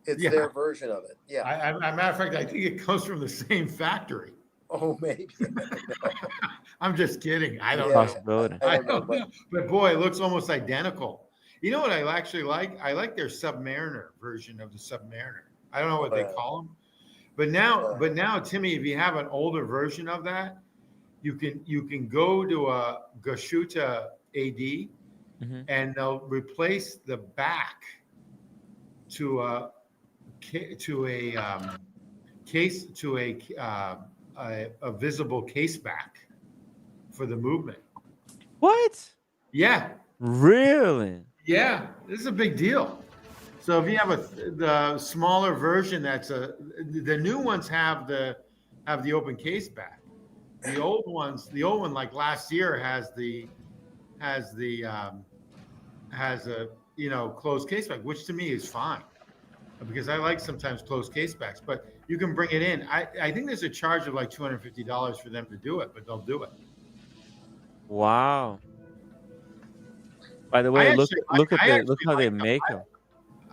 It's Yeah. their version of it. Yeah. Matter of fact, I think it comes from the same factory. Oh, maybe. I'm just kidding. I don't Yeah. know. Possibility. I don't know. But boy, it looks almost identical. You know what I actually like? I like their Submariner version of the Submariner. I don't know what they call them. But now, Timmy, if you have an older version of that, you can go to a Gashuta AD and they'll replace the back to a visible case back for the movement. What? Yeah. Really? Yeah, this is a big deal. So if you have the smaller version, the new ones have the open case back. The old one like last year has a closed case back, which to me is fine because I like sometimes closed case backs. But you can bring it in. I think there's a charge of like $250 for them to do it, but they'll do it. Wow. By the way, look how they make them.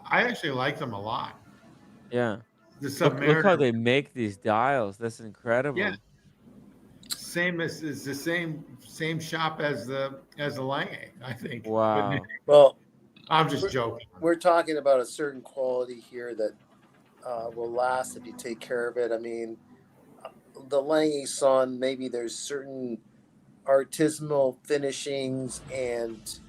I actually like them a lot. Yeah. Look how they make these dials. That's incredible. Yeah. Same as it's the same shop as the Lange, I think. Wow. Well, I'm just joking. We're talking about a certain quality here that will last if you take care of it. I mean, the Lange Son, maybe there's certain artisanal finishings and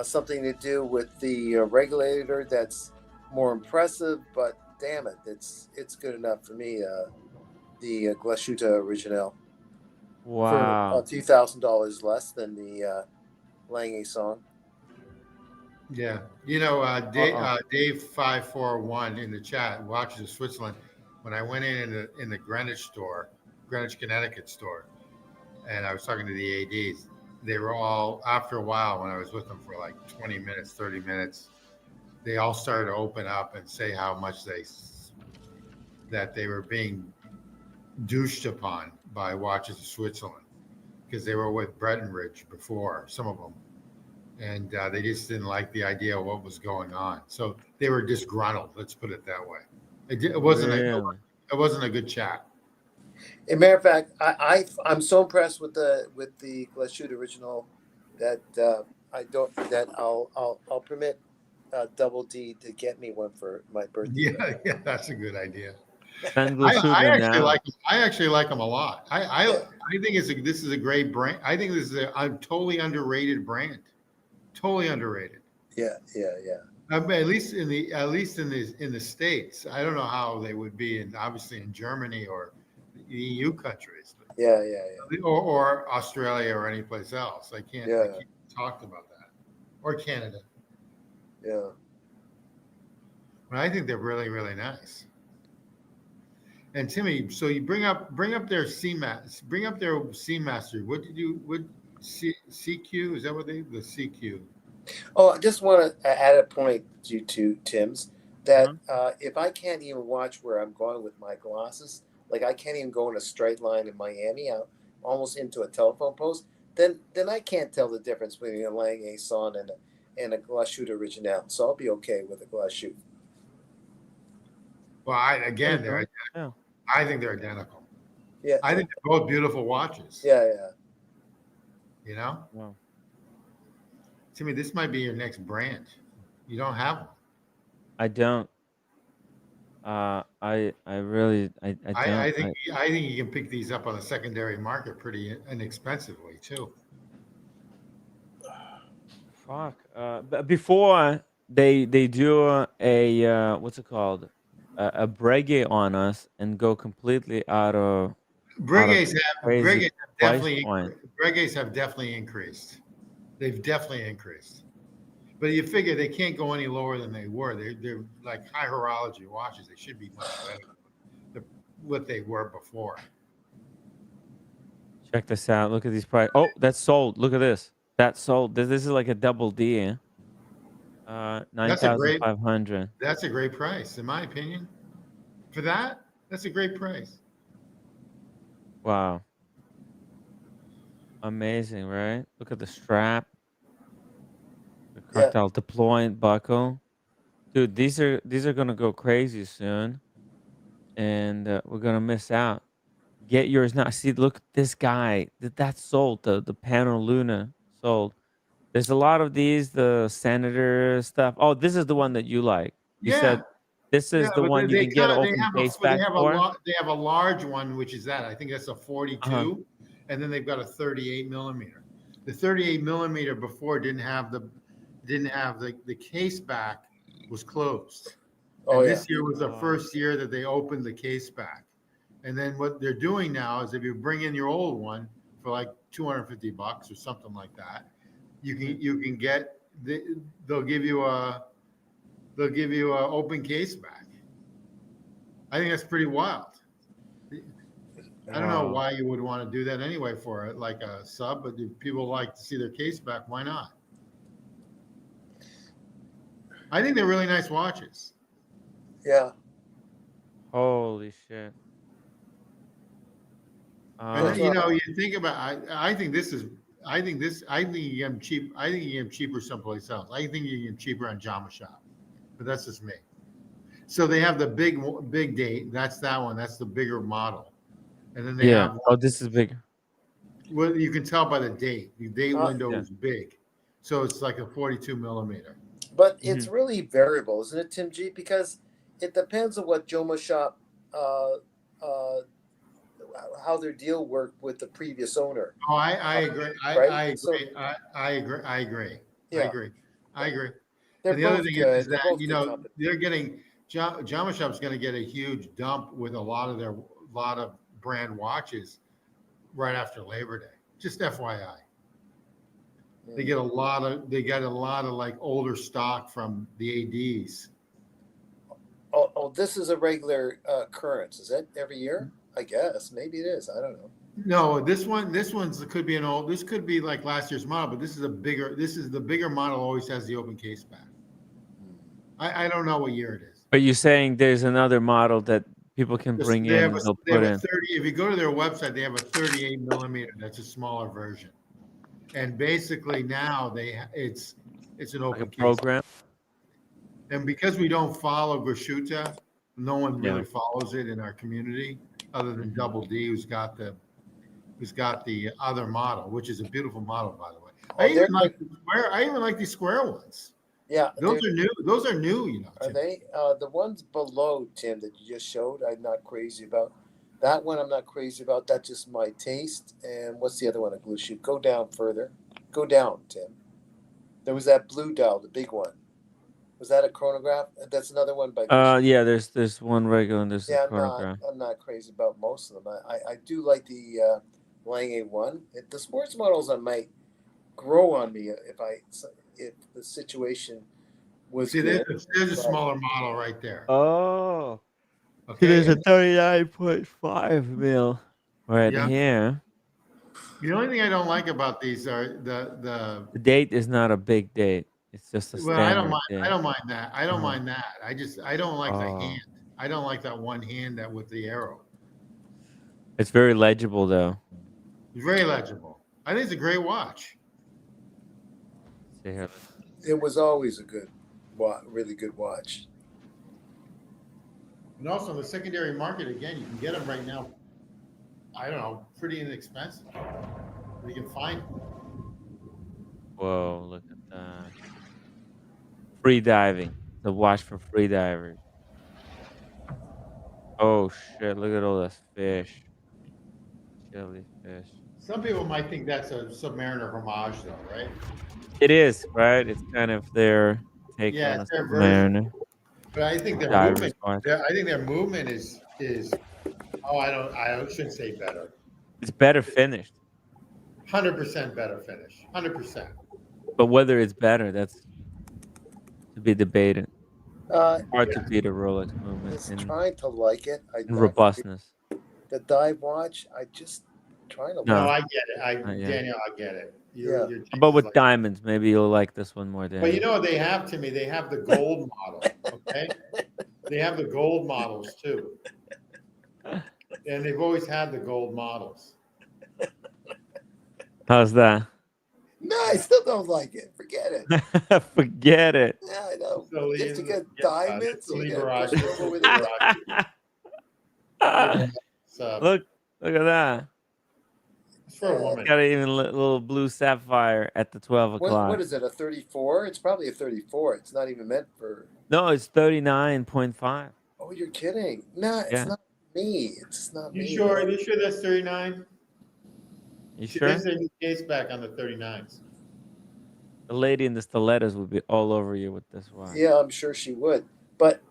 something to do with the regulator that's more impressive, but damn it, it's good enough for me. The Glashuta Original. Wow. For a few $1,000 less than the Lange Son. Yeah, Dave 541 in the chat watches Switzerland. When I went in the Greenwich Connecticut store, and I was talking to the ADs, they were all, after a while, when I was with them for like 20 minutes, 30 minutes, they all started to open up and say how much that they were being douched upon by Watches of Switzerland because they were with Breckenridge before, some of them. And they just didn't like the idea of what was going on. So they were disgruntled. Let's put it that way. It wasn't a good chat. As a matter of fact, I'm so impressed with the Glashuta Original that I'll permit Double D to get me one for my birthday. Yeah, that's a good idea. I actually like them a lot. I think this is a great brand. I think this is a totally underrated brand. Totally underrated. Yeah. At least in the States. I don't know how they would be obviously in Germany or the EU countries. Yeah. Or Australia or any place else. I can't talk about that. Or Canada. Yeah. But I think they're really, really nice. And Timmy, so you bring up their Seamaster. What CQ? Is that what the CQ? Oh, I just want to add a point to Tim's that if I can't even watch where I'm going with my glasses, like I can't even go in a straight line in Miami, I'm almost into a telephone post, then I can't tell the difference between a Lange Son and a Glashuta Original. So I'll be okay with a Glashuta. Well, I think they're identical. Yeah, I think they're both beautiful watches. Yeah. You know? Wow. Timmy, this might be your next brand. You don't have one. I don't. I think you can pick these up on the secondary market pretty inexpensively too. Fuck. But before they do a what's it called? A Breguet on us and go completely out of Breguets have point. Breguets have definitely increased. They've definitely increased. But you figure they can't go any lower than they were. They're like high horology watches. They should be much better than what they were before. Check this out. Look at these prices. Oh, that's sold. Look at this. That's sold. This is like a double D. Eh? That's a great 9,500. That's a great price, in my opinion. For that, that's a great price. Wow. Amazing, right? Look at the strap. The crocodile deployment buckle. Dude, these are gonna go crazy soon. And we're gonna miss out. Get yours now. See, look at this guy. That's sold. The Panel Luna sold. There's a lot of these, the Senator stuff. Oh, this is the one that you like. You said this is the but one you can get open case back for. They have a large one, which is that. I think that's a 42, and then they've got a 38 millimeter. The 38 millimeter before didn't have the case back, was closed. And this year was the first year that they opened the case back. And then what they're doing now is if you bring in your old one for like $250 or something like that, you can get they'll give you a open case back. I think that's pretty wild. I don't know why you would want to do that anyway for it, like a sub, but if people like to see their case back, why not? I think they're really nice watches. Yeah. Holy shit. And you think about. I think you get them cheap. I think you get them cheaper someplace else. I think you get them cheaper on Jama Shop, but that's just me. So they have the big date. That's that one. That's the bigger model, and then they have. Oh, this is bigger. Well, you can tell by the date. The date window is big, so it's like a 42 millimeter. But it's really variable, isn't it, Tim G? Because it depends on what Joma Shop, how their deal worked with the previous owner. Oh, I agree. I agree. Yeah. I agree. They're And the other both thing good. is They're that both good companies. they're getting Jama Shop's going to get a huge dump with a lot of brand watches right after Labor Day. Just FYI. They get a lot of like older stock from the ADs. Oh, this is a regular occurrence. Is it every year? I guess maybe it is. I don't know. No, this could be this could be like last year's model, but this is the bigger model always has the open case back. I don't know what year it is. But you're saying there's another model that people can bring in and they'll put in. If you go to their website, they have a 38 millimeter. That's a smaller version. And basically now it's an open case program. And because we don't follow Grashuta, no one really follows it in our community, other than Double D, who's got the other model, which is a beautiful model, by the way. I even like these square ones. Yeah, those are new. Those are new, you know. Are they the ones below, Tim, that you just showed? I'm not crazy about that one. I'm not crazy about. That's just my taste. And what's the other one? A glue shoot. Go down further. Go down, Tim. There was that blue dial, the big one. Was that a chronograph? That's another one by. Yeah. There's one regular and there's a chronograph. I'm not crazy about most of them. I do like the Lange one. The sports models I might grow on me if the situation was. See, there's a smaller model right there. Oh. Okay. There's a 39.5 mil right here. The only thing I don't like about these are the date is not a big date. It's just a standard I don't mind. date. I don't mind that. I don't mind that. I don't like the hand. I don't like that one hand that with the arrow. It's very legible though. It's very legible. I think it's a great watch. See here. It was always a really good watch. And also the secondary market, again, you can get them right now. I don't know, pretty inexpensive. You can find them. Whoa, look at that. Free diving. The watch for free divers. Oh shit, look at all this fish. Jellyfish. Some people might think that's a Submariner homage though, right? It is, right? It's kind of their take on a Submariner. But I think their movement is I shouldn't say better. It's better finished. 100% better finish. 100%. But whether it's better, that's to be debated. Hard to Yeah, beat a Rolex movement just in trying to like it. robustness. The dive watch, I just trying to No, No. like I get it. Yeah. Daniel, I get it. Yeah. Your How about taste with is like, diamonds? Maybe you'll like this one more, well, Danny. you know what they have to me? They have the gold model. Okay. They have the gold models too. And they've always had the gold models. How's that? No, I still don't like it. Forget it. Forget it. Yeah, I know. So Just to get yeah, diamonds, this you Liberace, gotta push it this over with a Liberace. Look at that. It's for a woman. Got an even little blue sapphire at the 12 o'clock. What is it? A 34? It's probably a 34. It's not even meant for. No, it's 39.5. Oh, you're kidding? No, it's Yeah. not me. It's not You me. sure? Are you sure that's 39? You See, sure? there's a new case back on the 39s. The lady in the stilettos would be all over you with this one. Yeah, I'm sure she would. But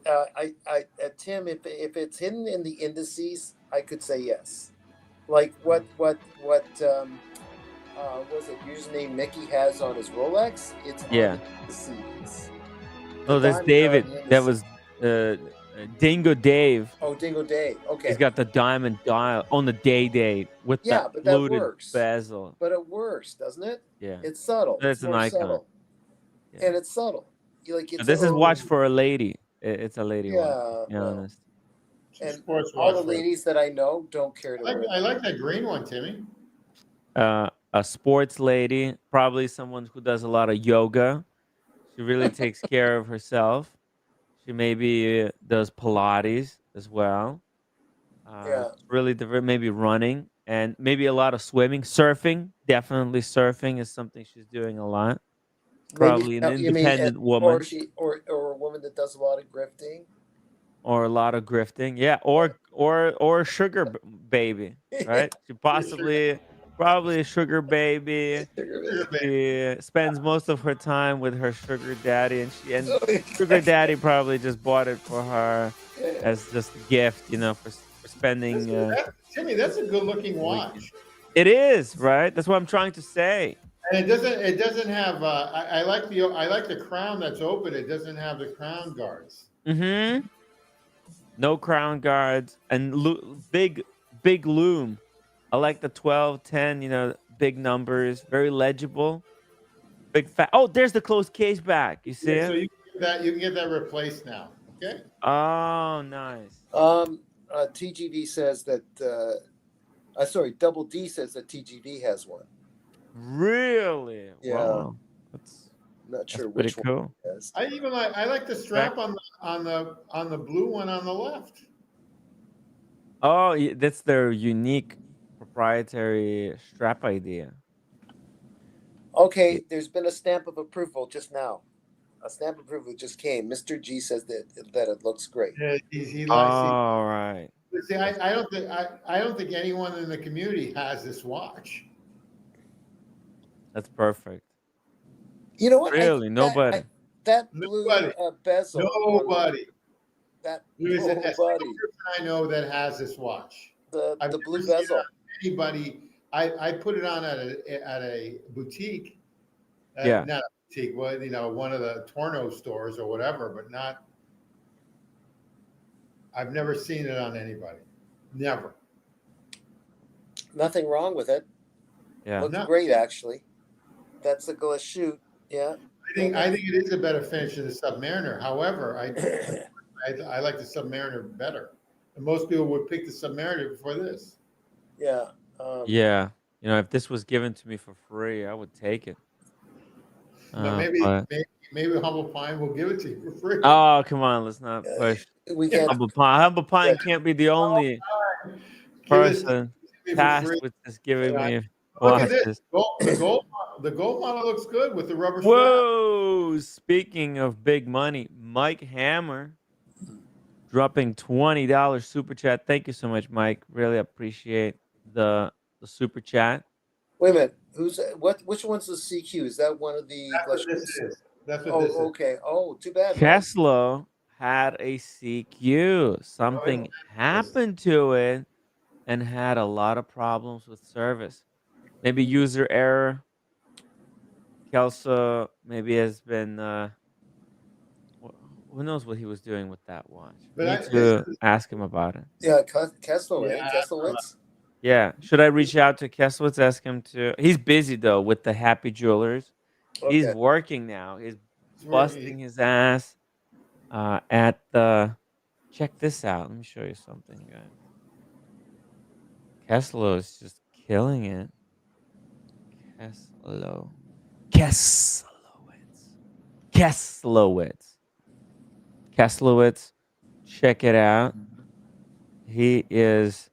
Tim, if it's hidden in the indices, I could say yes. Like what was it username Mickey has on his Rolex? It's Yeah. on the indices. Oh, The there's diamonds are David. on the That was Dingo Dave. Oh, Dingo Day. Okay. He's got the diamond dial on the day with Yeah, the but that fluted works. bezel. But it works, doesn't it? Yeah. It's subtle. That's It's an more icon. subtle. Yeah. And it's subtle. You like it's This is watch for a lady. It's a lady watch. Yeah, To be well, honest. and Sports all the watch for- ladies that I know don't care to wear. I like that green one, Timmy. A sports lady, probably someone who does a lot of yoga. She really takes care of herself. She maybe does Pilates as well. Yeah. Really different. Maybe running and maybe a lot of swimming, surfing. Definitely surfing is something she's doing a lot. Probably an You mean, independent woman. or a woman that does a lot of grifting. Or a lot of grifting, yeah, or sugar baby, right? She probably a sugar baby. She spends most of her time with her sugar daddy, and sugar daddy probably just bought it for her as just a gift, for spending. Timmy, that's a good-looking watch. It is, right? That's what I'm trying to say. And it doesn't have. I like the crown that's open. It doesn't have the crown guards. Mm-hmm. No crown guards and big loom. I like the 12, 10, big numbers, very legible. Big fat. Oh, there's the closed case back. You see it? So you can get that replaced now. Okay. Oh, nice. TGV says that. Sorry, Double D says that TGV has one. Really? Yeah. Wow. Not sure That's which pretty cool. one it has. I like the strap on the blue one on the left. Oh, that's their unique proprietary strap idea. Okay, there's been a stamp of approval just now. A stamp of approval just came. Mr. G says that it looks great. Yeah, he likes. All right. See, I don't think anyone in the community has this watch. That's perfect. You know what? Really, nobody. That blue bezel. Nobody. That There's a single nobody. person I know that has this watch. The blue bezel. Anybody? I put it on at a boutique. Yeah. Not a boutique. Well, one of the Torno stores or whatever, but not. I've never seen it on anybody. Never. Nothing wrong with it. Yeah. Looks great, actually. That's the glass shoot. Yeah. I think it is a better finish than the Submariner. However, I like the Submariner better. And most people would pick the Submariner before this. Yeah. Yeah. If this was given to me for free, I would take it. But maybe Humble Pine will give it to you for free. Oh, come on. Let's not push. We can't. Humble Pine can't be the only person tasked with just giving me Look at this. watches. The gold model looks good with the rubber strap. Whoa! Speaking of big money, Mike Hammer dropping $20 super chat. Thank you so much, Mike. Really appreciate the super chat. Wait a minute. Which one's the CQ? Is that one of the? That's what this is. Okay. Oh, too bad. Tesla had a CQ. Something happened to it and had a lot of problems with service. Maybe user error. Kelso maybe has been who knows what he was doing with that watch? But Need to ask him about it. Yeah, Kessler, Yeah, right? Kesselowitz. Yeah. Should I reach out to Kesslowitz, ask him to? He's busy though with the Happy Jewelers. He's Okay. working now. He's It's busting working. his ass at the. Check this out. Let me show you something, guys. Kessler is just killing it. Kesslowitz. Kesslowitz. Check it out. He is.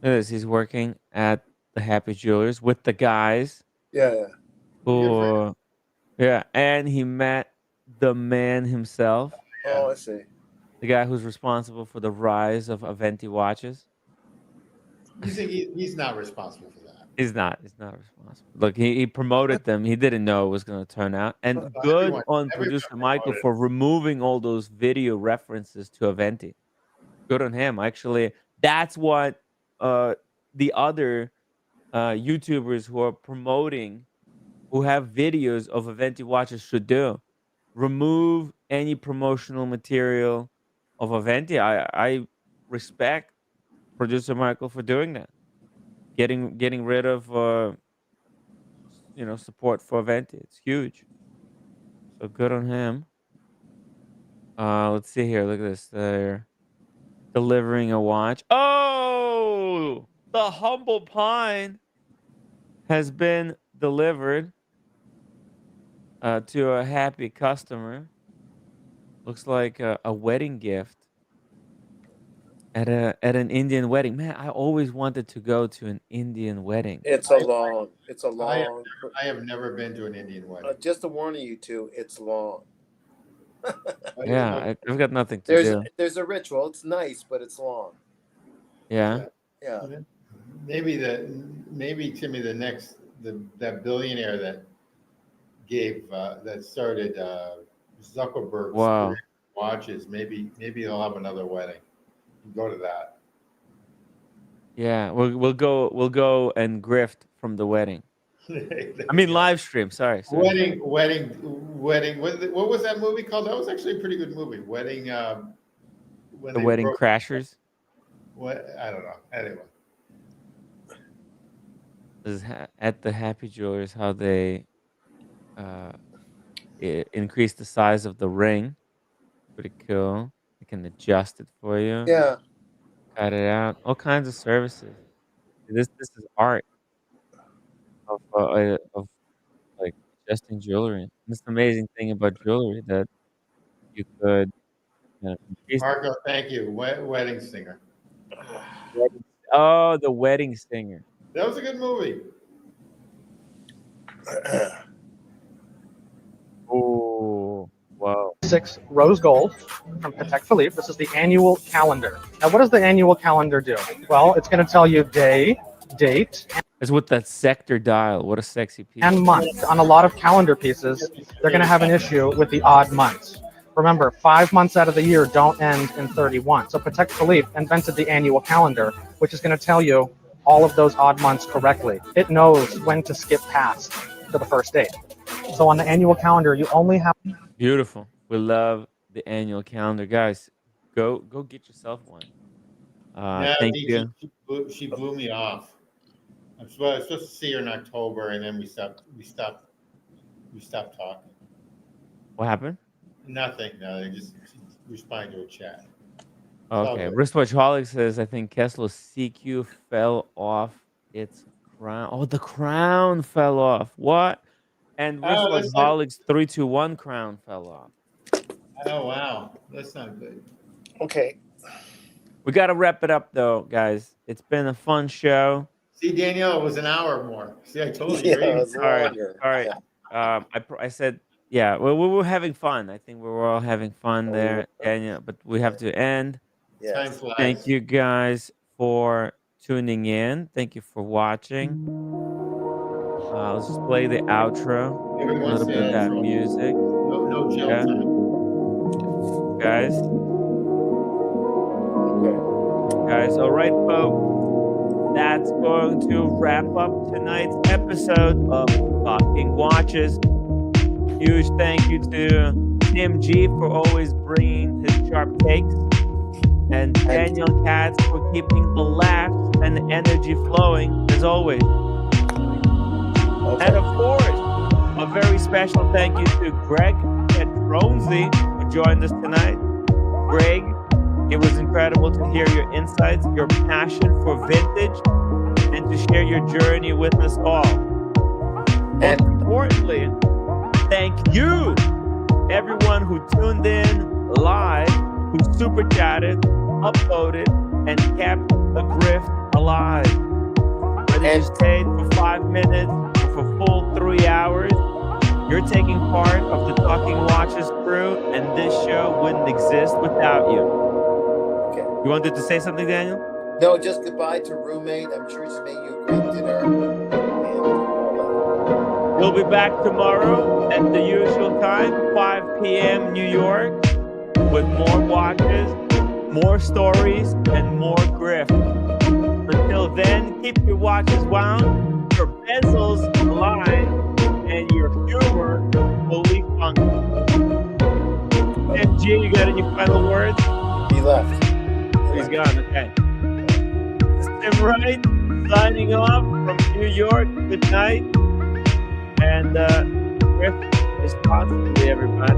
Look at this. He's working at the Happy Jewelers with the guys Yeah. who. Yeah, and he met the man himself, Oh, I see. the guy who's responsible for the rise of Aventi watches. You think he's not responsible for that? He's not. He's not responsible. Look, he promoted them. He didn't know it was going to turn out. And good Everyone- on everyone producer Michael promoted. for removing all those video references to Aventi. Good on him. Actually, that's what the other YouTubers who are promoting, who have videos of Aventi watches should do. Remove any promotional material of Aventi. I respect producer Michael for doing that. Getting rid of support for Aventi. It's huge. So good on him. Let's see here. Look at this. They're delivering a watch. Oh, the humble pine has been delivered to a happy customer. Looks like a wedding gift at an Indian wedding. Man, I always wanted to go to an Indian wedding. It's a long. I have never been to an Indian wedding. Just to warn you two, it's long. Yeah, I've got nothing to do. There's a ritual. It's nice, but it's long. Yeah. Yeah. Maybe Timmy, that billionaire that started Zuckerberg's Wow. watches. Maybe he'll have another wedding. Go to that. Yeah, we'll go and grift from the wedding. I mean live stream. Sorry. Wedding. What was that movie called? That was actually a pretty good movie. Wedding. When The they Wedding broke- Crashers. What? I don't know. Anyway. This is at the Happy Jewelers how they increase the size of the ring. Pretty cool. They can adjust it for you. Yeah. Cut it out. All kinds of services. This is art of like adjusting jewelry. That's the amazing thing about jewelry, that you could increase. Marco, thank you. Wedding Singer. Oh, The Wedding Singer. That was a good movie. Oh, wow. 6 rose gold from Patek Philippe. This is the annual calendar. Now, what does the annual calendar do? Well, it's going to tell you day, date, It's with that sector dial. What a sexy piece. and month. On a lot of calendar pieces, they're going to have an issue with the odd months. Remember, 5 months out of the year don't end in 31. So Patek Philippe invented the annual calendar, which is going to tell you all of those odd months correctly. It knows when to skip past to the first date. So on the annual calendar, you only have... Beautiful. We love the annual calendar, guys. Go get yourself one. Yeah, Thank you. She blew me off. I was supposed to see her in October, and then we stopped talking. What happened? Nothing. No, they just responded to a chat. Okay. Okay. Wristwatchholic says, I think Kessler's CQ fell off its crown. Oh, the crown fell off. What? And Oh, that's Wristwatchholic's 321 crown fell off. Oh wow, that's not good. Okay. We got to wrap it up, though, guys. It's been a fun show. See, Danielle, it was an hour more. See, I told you. Yeah, You're it's even- All right. longer. All right. I said, yeah, well, we were having fun. I think we were all having fun there, Daniel, but we have to end. Yes. Time flies. Thank you guys for tuning in. Thank you for watching. Let's just play the outro. A Everyone little bit of that says music, no jail Yeah. time. guys. Guys, all right, folks. That's going to wrap up tonight's episode of Talking Watches. Huge thank you to Tim G for always bringing his sharp takes, and Daniel Katz for keeping the laughs and the energy flowing as always. And of course, a very special thank you to Greg Petronzi who joined us tonight. Greg, it was incredible to hear your insights, your passion for vintage, and to share your journey with us all. And importantly, thank you, everyone who tuned in live, who super chatted, upvoted, and kept the grift alive. Whether you stayed for 5 minutes or for full 3 hours, you're taking part of the Talking Watches crew, and this show wouldn't exist without you. Okay. You wanted to say something, Daniel? No, just goodbye to roommate. I'm sure he's made you a great dinner. We'll be back tomorrow at the usual time, 5 p.m. New York, with more watches, more stories, and more grift. Until then, keep your watches wound, your bezels aligned, and your humor fully funky. MG, you got any final words? He left. He's gone, okay. This is Tim Wright, signing off from New York. Good night. And grift responsibly, everybody.